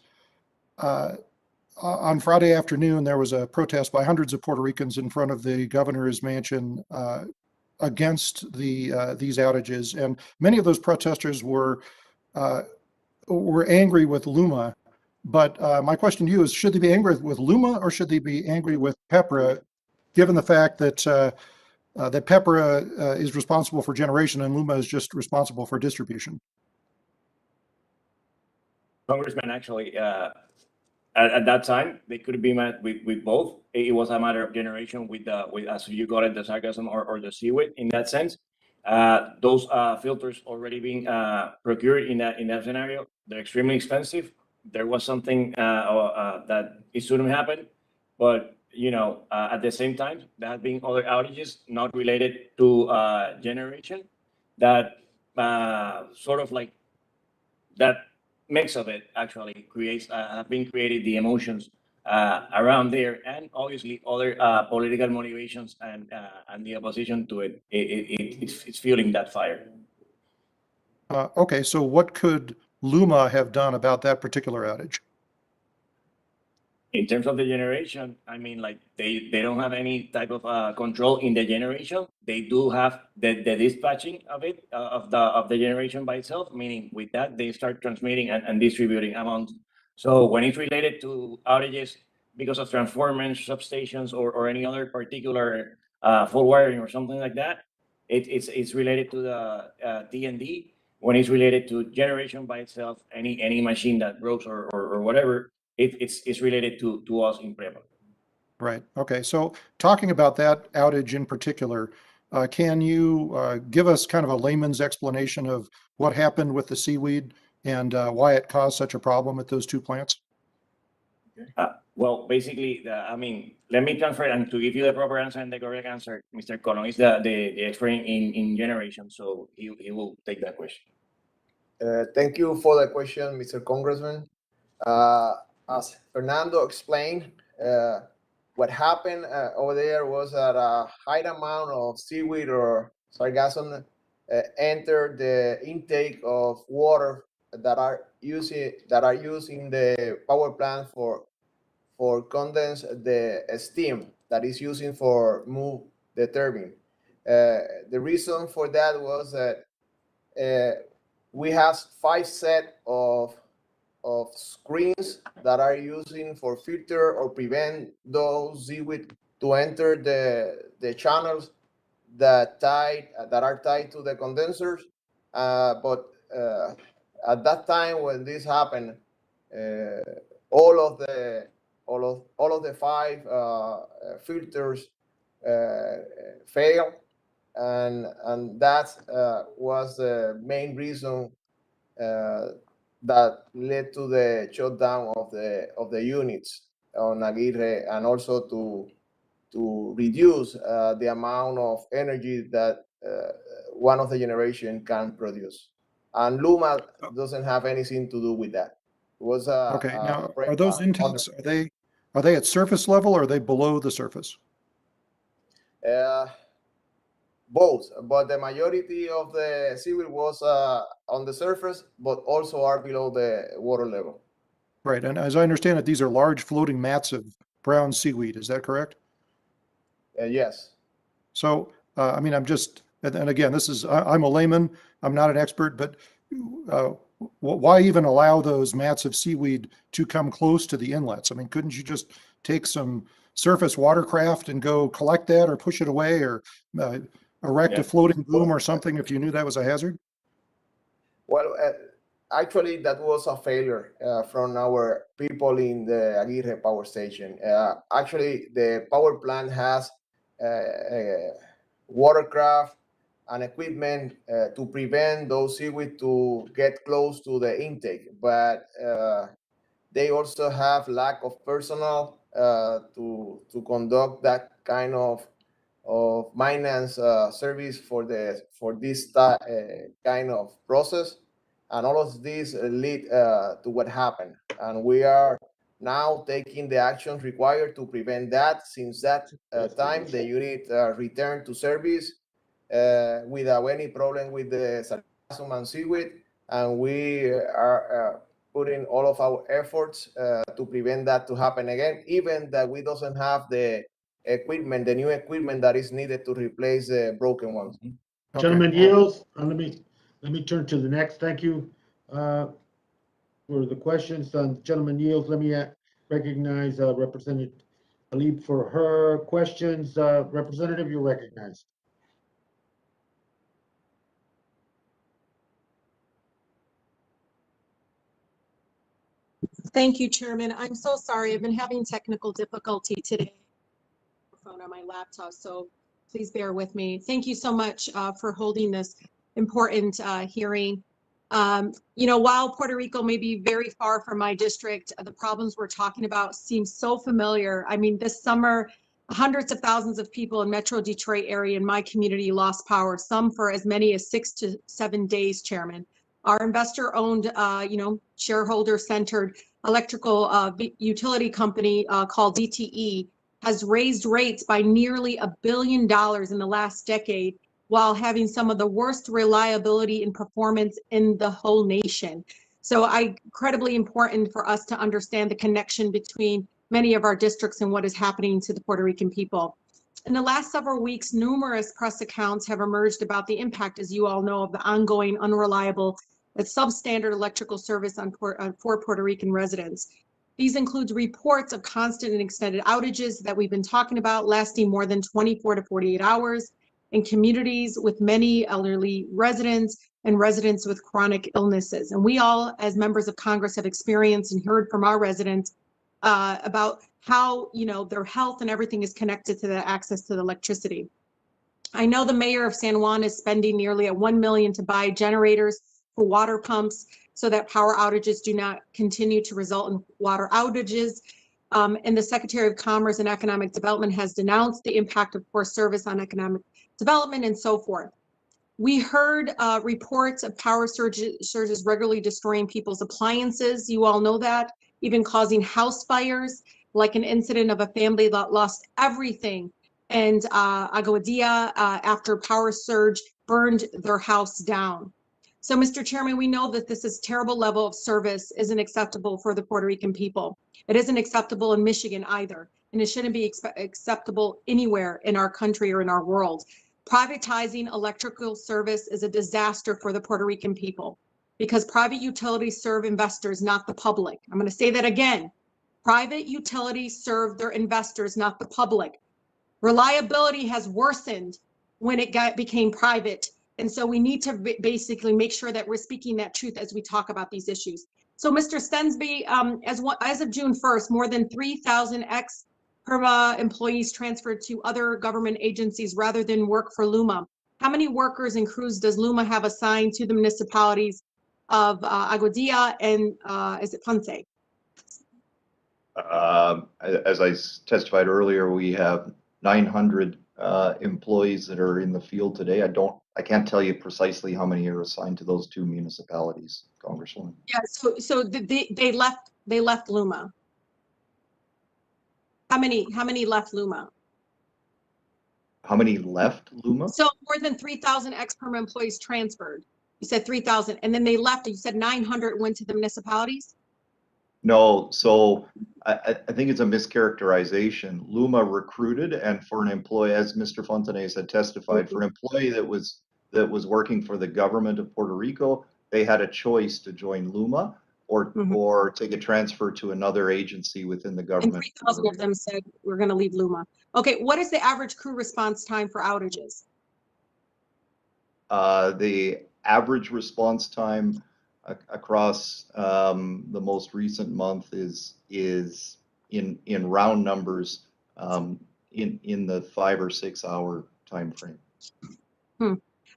on Friday afternoon, there was a protest by hundreds of Puerto Ricans in front of the governor's mansion against these outages. And many of those protesters were angry with LUMA. But my question to you is, should they be angry with LUMA or should they be angry with PREPA, given the fact that that PREPA is responsible for generation and LUMA is just responsible for distribution? Congressman, actually, at that time, they could be met with both. It was a matter of generation with as you got it, the sargassum or the seaweed in that sense. Those filters already being procured in that scenario, they're extremely expensive. There was something that it shouldn't happen, but at the same time, there have been other outages not related to generation that sort of like that mix of it actually creates have been created the emotions around there, and obviously other political motivations and the opposition to it. It's fueling that fire. Okay, so what could LUMA have done about that particular outage? In terms of the generation, I mean, like they don't have any type of control in the generation. They do have the dispatching of it of the generation by itself. Meaning, with that, they start transmitting and distributing amounts. So when it's related to outages because of transformers, substations, or any other particular fault wiring or something like that, it's related to the T&D. When it's related to generation by itself, any machine that breaks or whatever. It's related to us in PREPA. Right. Okay. So talking about that outage in particular, can you give us kind of a layman's explanation of what happened with the seaweed and why it caused such a problem at those two plants? Well, basically, I mean, let me transfer and to give you the proper answer and the correct answer. Mr. Colon is the expert in generation, so he will take that question. Thank you for the question, Mr. Congressman. As Fernando explained, what happened over there was that a high amount of seaweed or sargassum entered the intake of water that are used in the power plant for condense the steam that is using for move the turbine. The reason for that was that we have 5 sets of screens that are using for filter or prevent those seaweed to enter the channels that are tied to the condensers. But at that time when this happened, all of the 5 filters failed, and that was the main reason that led to the shutdown of the units on Aguirre, and also to reduce the amount of energy that one of the generation can produce. And LUMA doesn't have anything to do with that. It was Okay, now, are those intakes, are they at surface level or are they below the surface? Both, but the majority of the seaweed was on the surface, but also are below the water level. Right, and as I understand it, these are large floating mats of brown seaweed, is that correct? Yes. So, I mean, I'm just, and again, I'm a layman, I'm not an expert, but why even allow those mats of seaweed to come close to the inlets? I mean, couldn't you just take some surface watercraft and go collect that or push it away, or erect a floating boom or something if you knew that was a hazard? Well, actually, that was a failure from our people in the Aguirre power station. Actually, the power plant has watercraft and equipment to prevent those seaweed to get close to the intake, but they also have lack of personnel to conduct that kind of maintenance service for this kind of process, and all of this lead to what happened. And we are now taking the actions required to prevent that. Since that time, the unit returned to service without any problem with the sargassum and seaweed, and we are putting all of our efforts to prevent that to happen again, even that we doesn't have the equipment, the new equipment that is needed to replace the broken ones. Okay. Gentleman yields. Let me turn to the next. Thank you for the questions. Gentleman yields. Let me recognize Representative Alib for her questions. Representative, you're recognized. Thank you, Chairman. I'm so sorry. I've been having technical difficulty today on my laptop, so please bear with me. Thank you so much for holding this important hearing. You know, while Puerto Rico may be very far from my district, the problems we're talking about seem so familiar. I mean, this summer, hundreds of thousands of people in Metro Detroit area in my community lost power, some for as many as 6 to 7 days, Chairman. Our investor-owned, shareholder-centered electrical utility company called DTE has raised rates by nearly $1 billion in the last decade, while having some of the worst reliability and performance in the whole nation. So incredibly important for us to understand the connection between many of our districts and what is happening to the Puerto Rican people. In the last several weeks, numerous press accounts have emerged about the impact, as you all know, of the ongoing unreliable and substandard electrical service for Puerto Rican residents. These include reports of constant and extended outages that we've been talking about, lasting more than 24 to 48 hours in communities with many elderly residents and residents with chronic illnesses. And we all, as members of Congress, have experienced and heard from our residents about how, you know, their health and everything is connected to the access to the electricity. I know the mayor of San Juan is spending nearly $1 million to buy generators for water pumps so that power outages do not continue to result in water outages. And the Secretary of Commerce and Economic Development has denounced the impact of poor service on economic development and so forth. We heard reports of power surges regularly destroying people's appliances. You all know that, even causing house fires, like an incident of a family that lost everything. And Aguadilla, after power surge, burned their house down. So, Mr. Chairman, we know that this is terrible level of service isn't acceptable for the Puerto Rican people. It isn't acceptable in Michigan either, and it shouldn't be acceptable anywhere in our country or in our world. Privatizing electrical service is a disaster for the Puerto Rican people because private utilities serve investors, not the public. I'm going to say that again. Private utilities serve their investors, not the public. Reliability has worsened when it became private. And so we need to basically make sure that we're speaking that truth as we talk about these issues. So Mr. Stensby, as of June 1st, more than 3,000 ex-PREPA employees transferred to other government agencies rather than work for LUMA. How many workers and crews does LUMA have assigned to the municipalities of Aguadilla and is it Ponce? As I testified earlier, we have 900 employees that are in the field today. I can't tell you precisely how many are assigned to those two municipalities, Congresswoman. Yeah, so they left LUMA. How many left LUMA? How many left LUMA? So more than 3,000 ex-PREPA employees transferred. You said 3,000, and then they left. You said 900 went to the municipalities. No, so I think it's a mischaracterization. LUMA recruited, and for an employee, as Mr. Fontanez had testified, for an employee that was working for the government of Puerto Rico, they had a choice to join LUMA or take a transfer to another agency within the government. And 3,000 of them said we're going to leave LUMA. Okay, what is the average crew response time for outages? The average response time across the most recent month is in round numbers in the 5 or 6 hour time frame.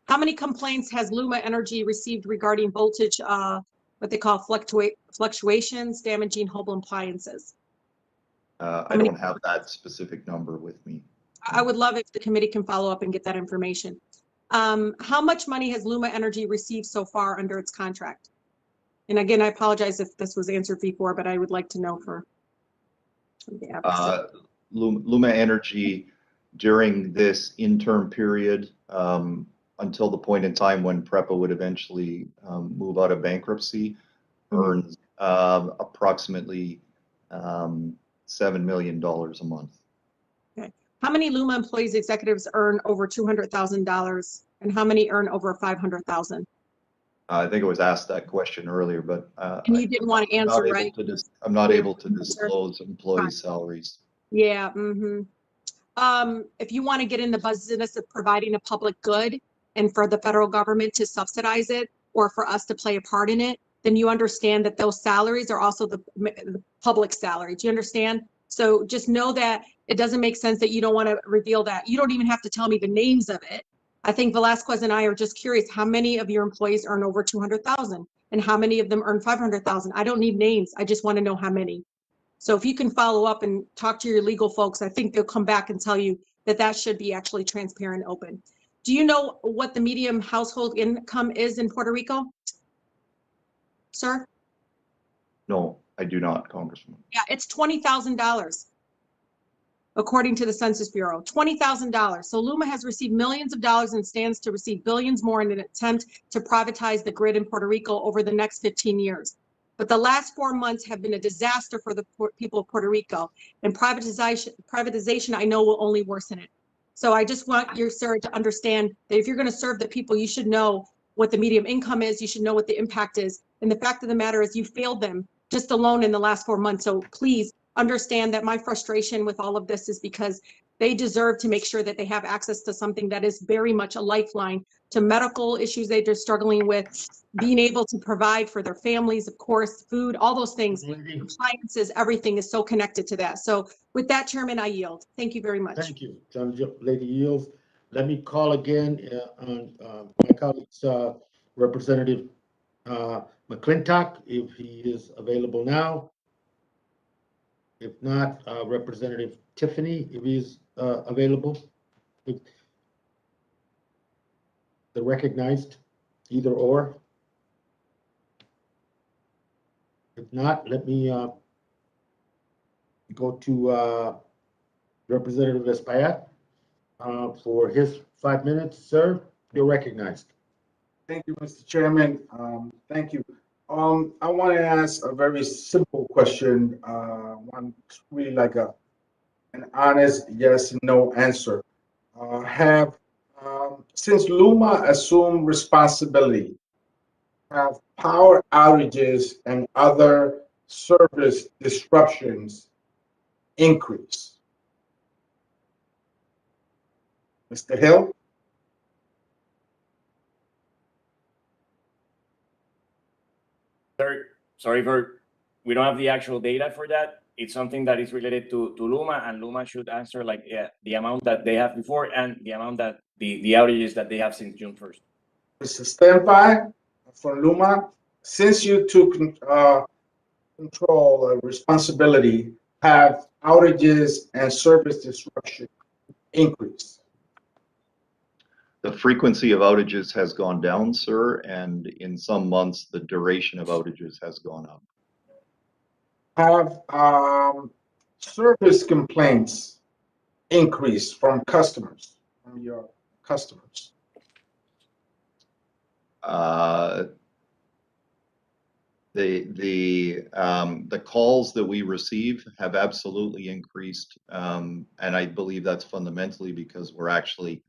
How many complaints has LUMA Energy received regarding voltage, what they call fluctuations damaging home appliances? I don't have that specific number with me. I would love if the committee can follow up and get that information. How much money has LUMA Energy received so far under its contract? And again, I apologize if this was answered before, but I would like to know for the advocate. LUMA Energy, during this interim period, until the point in time when PREPA would eventually move out of bankruptcy, earns approximately $7 million a month. Okay. How many LUMA employees executives earn over $200,000 and how many earn over $500,000? I think it was asked that question earlier, but and you didn't want to answer, right? I'm not able to disclose employee salaries. Yeah. If you want to get in the business of providing a public good and for the federal government to subsidize it or for us to play a part in it, then you understand that those salaries are also the public salary. Do you understand? So just know that it doesn't make sense that you don't want to reveal that. You don't even have to tell me the names of it. I think Velasquez and I are just curious how many of your employees earn over 200,000 and how many of them earn 500,000. I don't need names. I just want to know how many. So if you can follow up and talk to your legal folks, I think they'll come back and tell you that that should be actually transparent and open. Do you know what the median household income is in Puerto Rico, sir? No, I do not, Congressman. Yeah, it's $20,000. According to the Census Bureau, $20,000. So LUMA has received millions of dollars and stands to receive billions more in an attempt to privatize the grid in Puerto Rico over the next 15 years. But the last 4 months have been a disaster for the people of Puerto Rico, and privatization I know will only worsen it. So I just want you, sir, to understand that if you're going to serve the people, you should know what the median income is. You should know what the impact is. And the fact of the matter is you failed them just alone in the last 4 months. So please understand that my frustration with all of this is because they deserve to make sure that they have access to something that is very much a lifeline to medical issues they're struggling with, being able to provide for their families, of course, food, all those things, appliances, everything is so connected to that. So with that, Chairman, I yield. Thank you very much. Thank you, Lady yields. Let me call again on my colleague's Representative McClintock, if he is available now. If not, Representative Tiffany, if he's available. They're recognized, either or. If not, let me go to Representative Espaillat for his 5 minutes. Sir, you're recognized. Thank you, Mr. Chairman. Thank you. I want to ask a very simple question. One really like an honest yes, no answer. Since LUMA assumed responsibility, have power outages and other service disruptions increased? Mr. Hill? Sorry for, we don't have the actual data for that. It's something that is related to LUMA, and LUMA should answer like the amount that they have before and the amount that the outages that they have since June 1st. Mr. Standby from LUMA, since you took control or responsibility, have outages and service disruption increased? The frequency of outages has gone down, sir, and in some months, the duration of outages has gone up. Have service complaints increased from customers, from your customers? The calls that we receive have absolutely increased, and I believe that's fundamentally because we're actually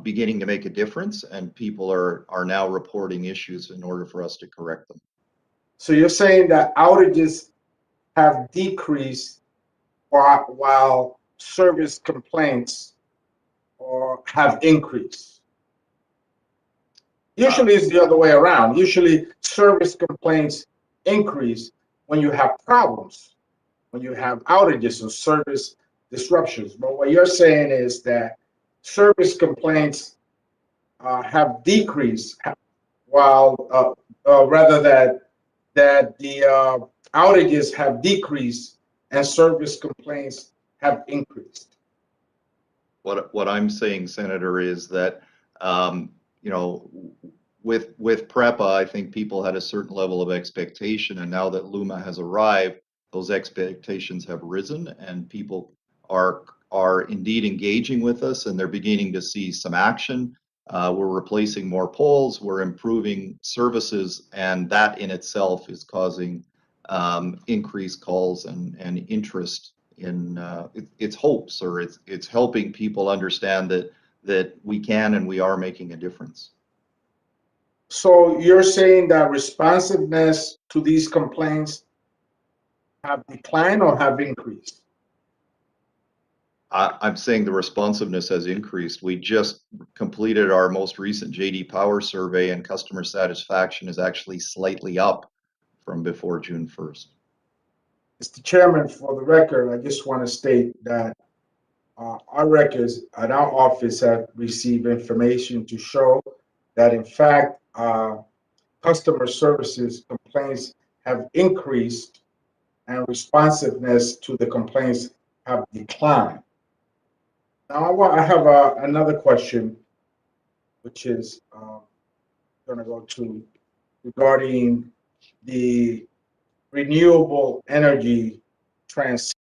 beginning to make a difference, and people are now reporting issues in order for us to correct them. So you're saying that outages have decreased while service complaints have increased? Usually it's the other way around. Usually service complaints increase when you have problems, when you have outages or service disruptions. But what you're saying is that service complaints have decreased while rather that the outages have decreased and service complaints have increased. What I'm saying, Senator, is that you know, with PREPA, I think people had a certain level of expectation, and now that LUMA has arrived, those expectations have risen, and people are indeed engaging with us, and they're beginning to see some action. We're replacing more poles, we're improving services, and that in itself is causing increased calls and interest in it's hopes, or it's helping people understand that we can and we are making a difference. So you're saying that responsiveness to these complaints have declined or have increased? I'm saying the responsiveness has increased. We just completed our most recent JD Power survey, and customer satisfaction is actually slightly up from before June 1st. Mr. Chairman, for the record, I just want to state that our records at our office have received information to show that, in fact, customer services complaints have increased and responsiveness to the complaints have declined. Now, I have another question, which is going to go to regarding the renewable energy transition.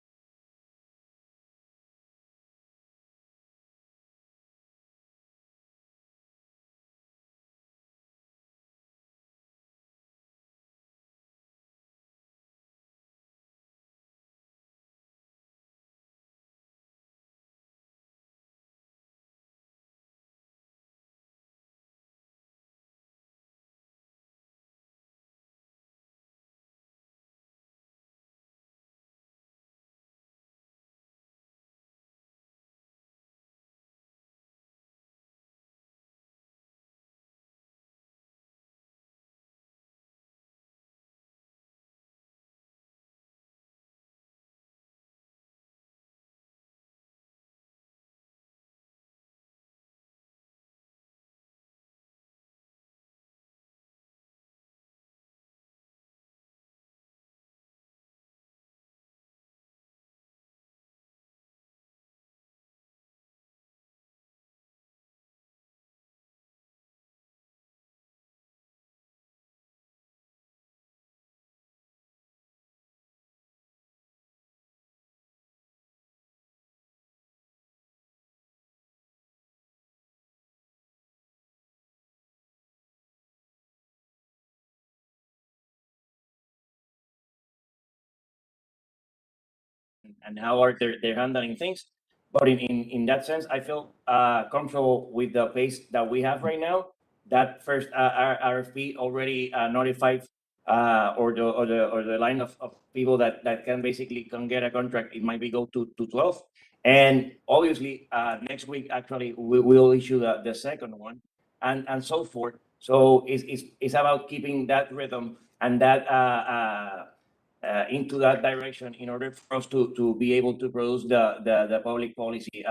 and how are they're handling things. But in that sense, I feel comfortable with the pace that we have right now. That first RFP already notified or the line of people that can basically get a contract. It might be go to 12, and obviously next week actually we will issue the second one, and so forth. So it's about keeping that rhythm and that into that direction in order for us to be able to produce the public policy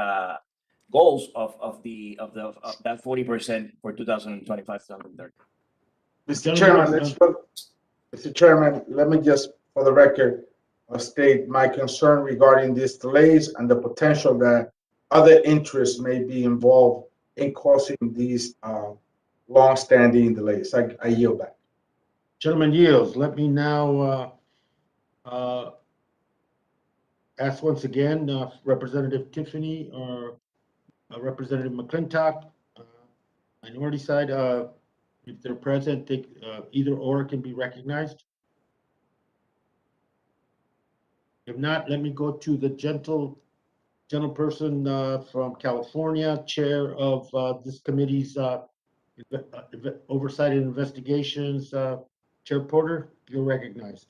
goals of that 40% for 2025-2030. Mr. Chairman, Mr. Chairman, let me just, for the record, state my concern regarding these delays and the potential that other interests may be involved in causing these long-standing delays. I yield back. Gentleman yields. Let me now ask once again Representative Tiffany or Representative McClintock, minority side, if they're present, either or can be recognized. If not, let me go to the gentleperson from California, chair of this committee's oversight and investigations. Chair Porter, you're recognized.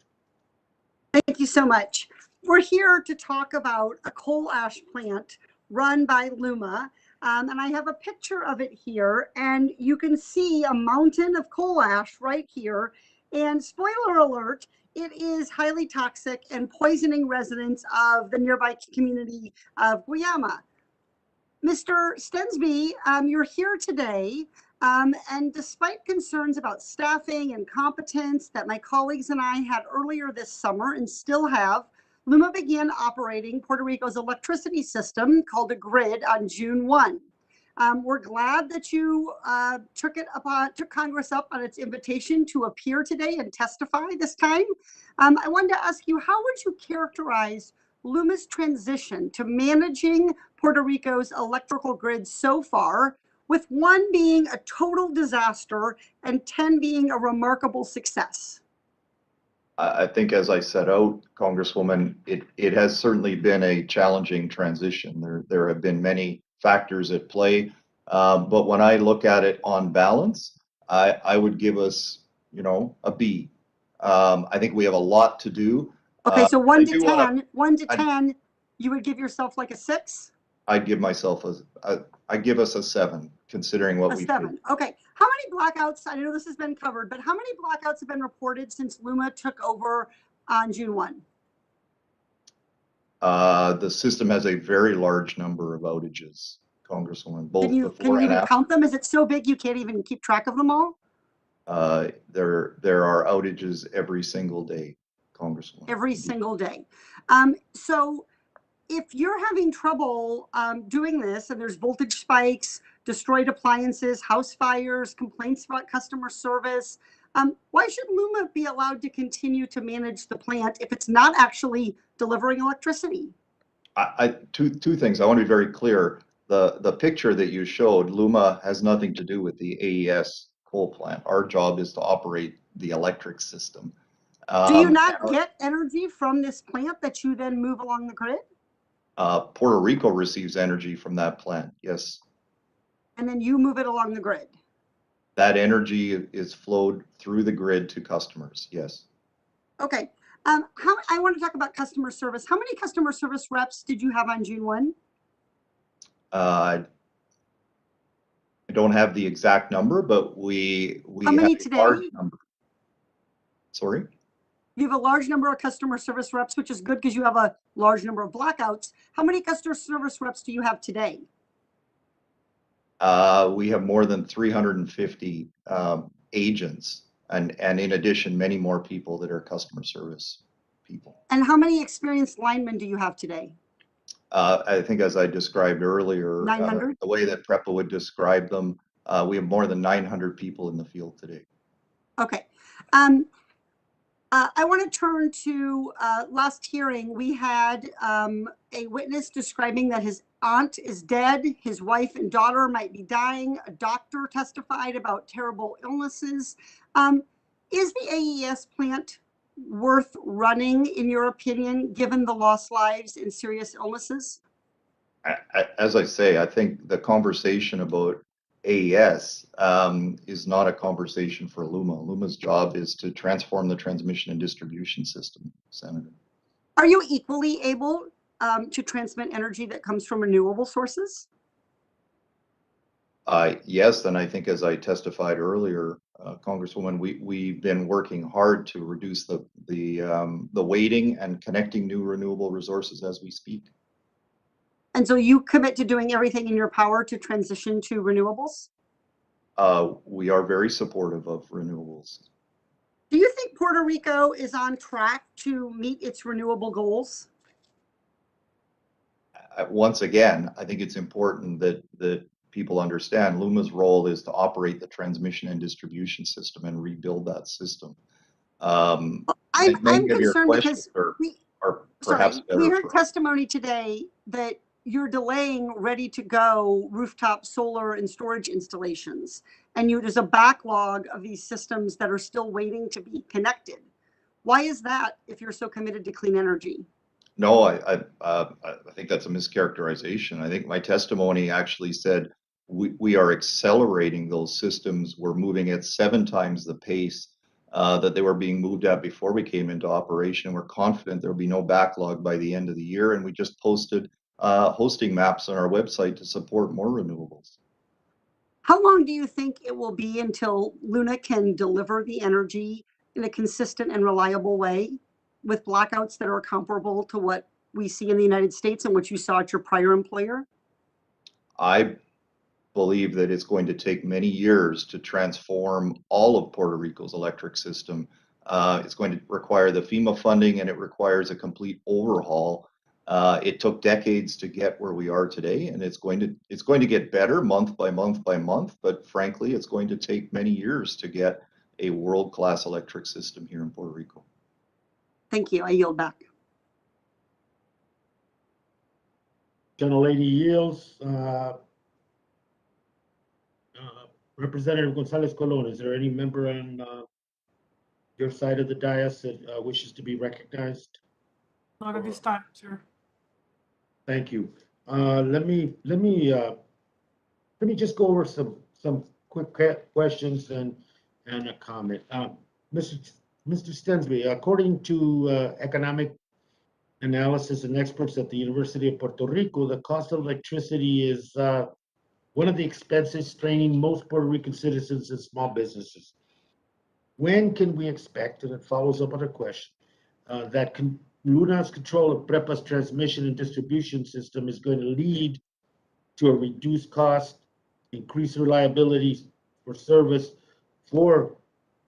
Thank you so much. We're here to talk about a coal ash plant run by LUMA. And I have a picture of it here, and you can see a mountain of coal ash right here. And spoiler alert, it is highly toxic and poisoning residents of the nearby community of Guayama. Mr. Stensby, you're here today, and despite concerns about staffing and competence that my colleagues and I had earlier this summer and still have, LUMA began operating Puerto Rico's electricity system called a grid on June 1. We're glad that you took Congress up on its invitation to appear today and testify this time. I wanted to ask you, how would you characterize LUMA's transition to managing Puerto Rico's electrical grid so far, with 1 being a total disaster and 10 being a remarkable success? I think, as I set out, Congresswoman, it has certainly been a challenging transition. There have been many factors at play, but when I look at it on balance, I would give us, a B. I think we have a lot to do. Okay, so 1 to 10, 1 to 10, you would give yourself like a 6? I'd give myself I'd give us a 7, considering what we. 7. Okay. How many blackouts? I know this has been covered, but how many blackouts have been reported since LUMA took over on June 1? The system has a very large number of outages, Congresswoman, both Can you before and after. count them? Is it so big you can't even keep track of them all? There are outages every single day, Congresswoman. Every single day. So if you're having trouble doing this, and there's voltage spikes, destroyed appliances, house fires, complaints about customer service, why should LUMA be allowed to continue to manage the plant if it's not actually delivering electricity? Two things. I want to be very clear. The picture that you showed, LUMA has nothing to do with the AES coal plant. Our job is to operate the electric system. Do you not get energy from this plant that you then move along the grid? Puerto Rico receives energy from that plant, yes. And then you move it along the grid? That energy is flowed through the grid to customers, yes. Okay. I want to talk about customer service. How many customer service reps did you have on June 1? I don't have the exact number, but we How many have a today? large number. Sorry? You have a large number of customer service reps, which is good because you have a large number of blackouts. How many customer service reps do you have today? We have more than 350 agents, and in addition, many more people that are customer service people. And how many experienced linemen do you have today? I think, as I described earlier, 900? the way that PREPA would describe them, we have more than 900 people in the field today. Okay. I want to turn to last hearing. We had a witness describing that his aunt is dead, his wife and daughter might be dying. A doctor testified about terrible illnesses. Is the AES plant worth running, in your opinion, given the lost lives and serious illnesses? As I say, I think the conversation about AES is not a conversation for LUMA. LUMA's job is to transform the transmission and distribution system, Senator. Are you equally able to transmit energy that comes from renewable sources? Yes, and I think as I testified earlier, Congresswoman, we've been working hard to reduce the weighting and connecting new renewable resources as we speak. And so you commit to doing everything in your power to transition to renewables? We are very supportive of renewables. Do you think Puerto Rico is on track to meet its renewable goals? Once again, I think it's important that people understand LUMA's role is to operate the transmission and distribution system and rebuild that system. I'm Many of your concerned questions because are perhaps better we heard for testimony today that you're delaying ready to go rooftop solar and storage installations, and there's a backlog of these systems that are still waiting to be connected. Why is that if you're so committed to clean energy? No, I think that's a mischaracterization. I think my testimony actually said we are accelerating those systems. We're moving at 7 times the pace that they were being moved at before we came into operation. We're confident there will be no backlog by the end of the year, and we just posted hosting maps on our website to support more renewables. How long do you think it will be until LUMA can deliver the energy in a consistent and reliable way with blackouts that are comparable to what we see in the United States and what you saw at your prior employer? I believe that it's going to take many years to transform all of Puerto Rico's electric system. It's going to require the FEMA funding, and it requires a complete overhaul. It took decades to get where we are today, and it's going to get better month by month by month. But frankly, it's going to take many years to get a world-class electric system here in Puerto Rico. Thank you. I yield back. Gentlelady yields. Representative Gonzalez Colon, is there any member on your side of the dais that wishes to be recognized? Not at this time, sir. Thank you. Let me just go over some quick questions and a comment. Mr. Stensby, according to economic analysis and experts at the University of Puerto Rico, the cost of electricity is one of the expenses straining most Puerto Rican citizens and small businesses. When can we expect, and it follows up on a question, that LUMA's control of PREPA's transmission and distribution system is going to lead to a reduced cost, increased reliability for service for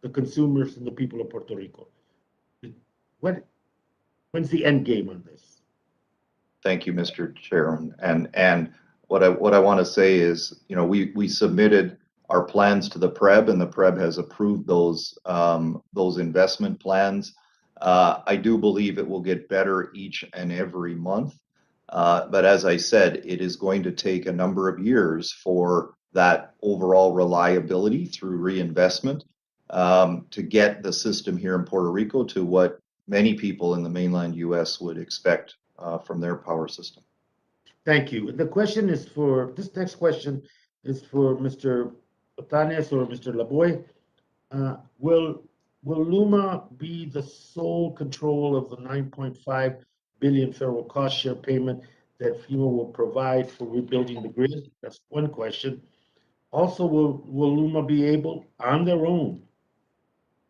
the consumers and the people of Puerto Rico? When's the end game on this? Thank you, Mr. Chairman. And what I want to say is, we submitted our plans to the PREB, and the PREB has approved those investment plans. I do believe it will get better each and every month. But as I said, it is going to take a number of years for that overall reliability through reinvestment to get the system here in Puerto Rico to what many people in the mainland U.S. would expect from their power system. Thank you. The question is this next question is for Mr. Otanes or Mr. Laboy. Will LUMA be the sole control of the $9.5 billion federal cost share payment that FEMA will provide for rebuilding the grid? That's one question. Also, will LUMA be able, on their own,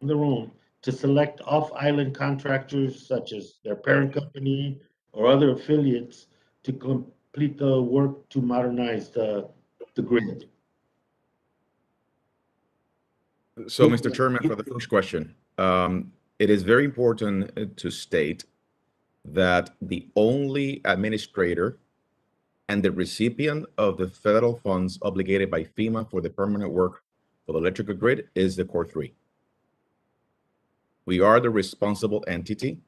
to select off-island contractors such as their parent company or other affiliates to complete the work to modernize the grid? So, Mr. Chairman, for the first question, it is very important to state that the only administrator and the recipient of the federal funds obligated by FEMA for the permanent work for the electrical grid is the Core 3. We are the responsible entity.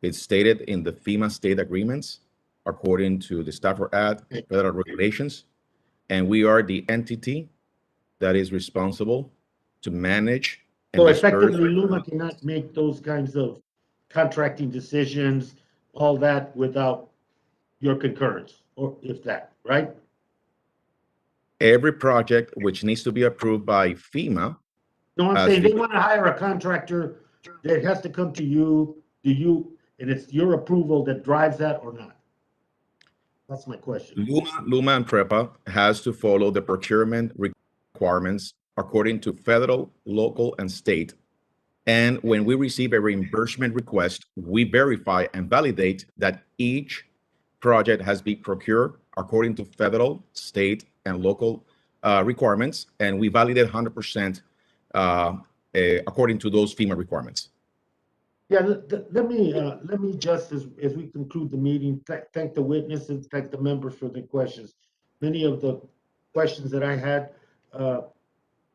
It's stated in the FEMA state agreements, according to the Stafford Act, federal regulations, and we are the entity that is responsible to manage and So disperse. effectively, LUMA cannot make those kinds of contracting decisions, all that without your concurrence, or if that, right? Every project which needs to be approved by FEMA. No, I'm as saying the- they want to hire a contractor that has to come to you, and it's your approval that drives that or not? That's my question. LUMA and PREPA has to follow the procurement requirements according to federal, local, and state. And when we receive a reimbursement request, we verify and validate that each project has been procured according to federal, state, and local requirements, and we validate 100% according to those FEMA requirements. Yeah, let me just, as we conclude the meeting, thank the witnesses, thank the members for their questions. Many of the questions that I had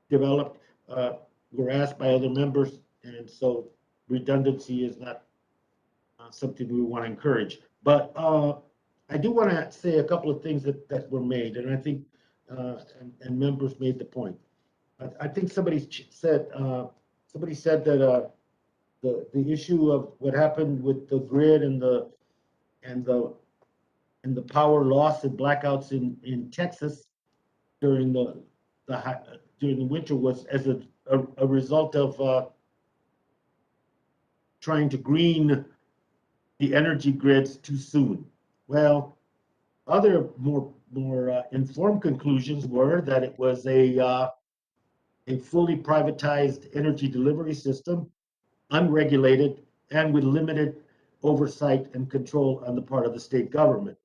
developed were asked by other members, and so redundancy is not something we want to encourage. But I do want to say a couple of things that were made, and I think and members made the point. I think somebody said that the issue of what happened with the grid and the power loss and blackouts in Texas during the winter was as a result of trying to green the energy grids too soon. Well, other more informed conclusions were that it was a fully privatized energy delivery system, unregulated, and with limited oversight and control on the part of the state government.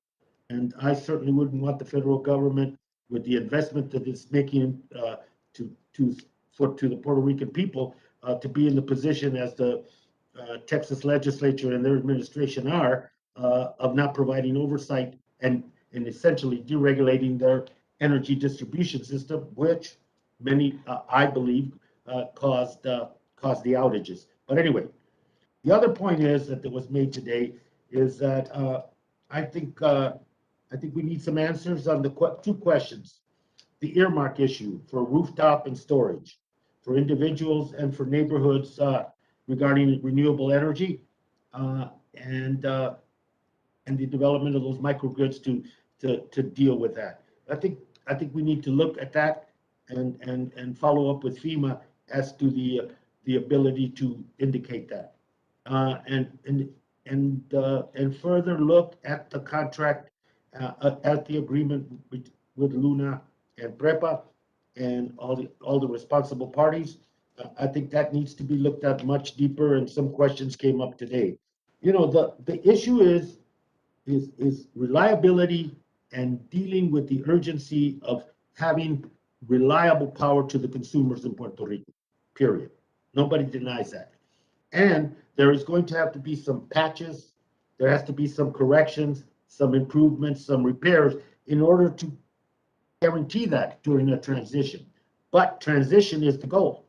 And I certainly wouldn't want the federal government, with the investment that it's making to the Puerto Rican people, to be in the position as the Texas legislature and their administration are, of not providing oversight and essentially deregulating their energy distribution system, which many, I believe, caused the outages. But anyway, the other point is that was made today is that I think we need some answers on the two questions: the earmark issue for rooftop and storage for individuals and for neighborhoods regarding renewable energy, and the development of those microgrids to deal with that. I think we need to look at that and follow up with FEMA as to the ability to indicate that, and further look at the contract, at the agreement with LUMA and PREPA and all the responsible parties. I think that needs to be looked at much deeper, and some questions came up today. You know, the issue is reliability and dealing with the urgency of having reliable power to the consumers in Puerto Rico, period. Nobody denies that. And there is going to have to be some patches, there has to be some corrections, some improvements, some repairs in order to guarantee that during a transition. But transition is the goal.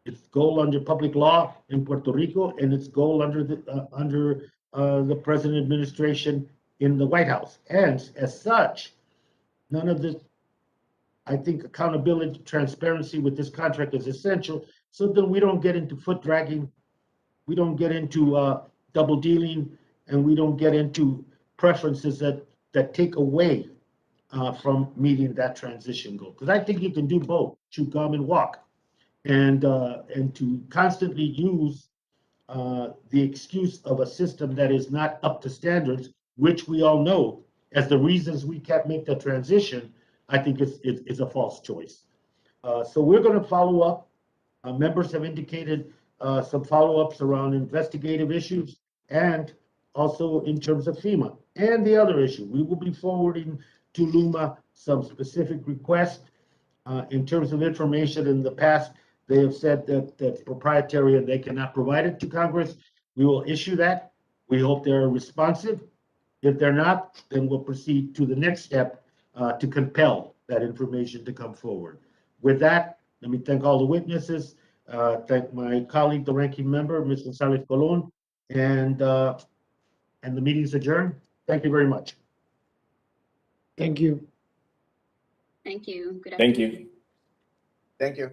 It's goal under public law in Puerto Rico, and it's goal under the present administration in the White House. And as such, none of this, I think, accountability, transparency with this contract is essential, so that we don't get into foot dragging, we don't get into double dealing, and we don't get into preferences that take away from meeting that transition goal. Because I think you can do both, chew gum and walk, and to constantly use the excuse of a system that is not up to standards, which we all know as the reasons we can't make the transition, I think is a false choice. So we're going to follow up. Members have indicated some follow-ups around investigative issues and also in terms of FEMA. And the other issue, we will be forwarding to LUMA some specific requests in terms of information. In the past, they have said that that's proprietary and they cannot provide it to Congress. We will issue that. We hope they're responsive. If they're not, then we'll proceed to the next step to compel that information to come forward. With that, let me thank all the witnesses, thank my colleague, the ranking member, Ms. Gonzalez Colon, and the meeting's adjourned. Thank you very much. Thank you. Thank you. Good Thank afternoon. you. Thank you.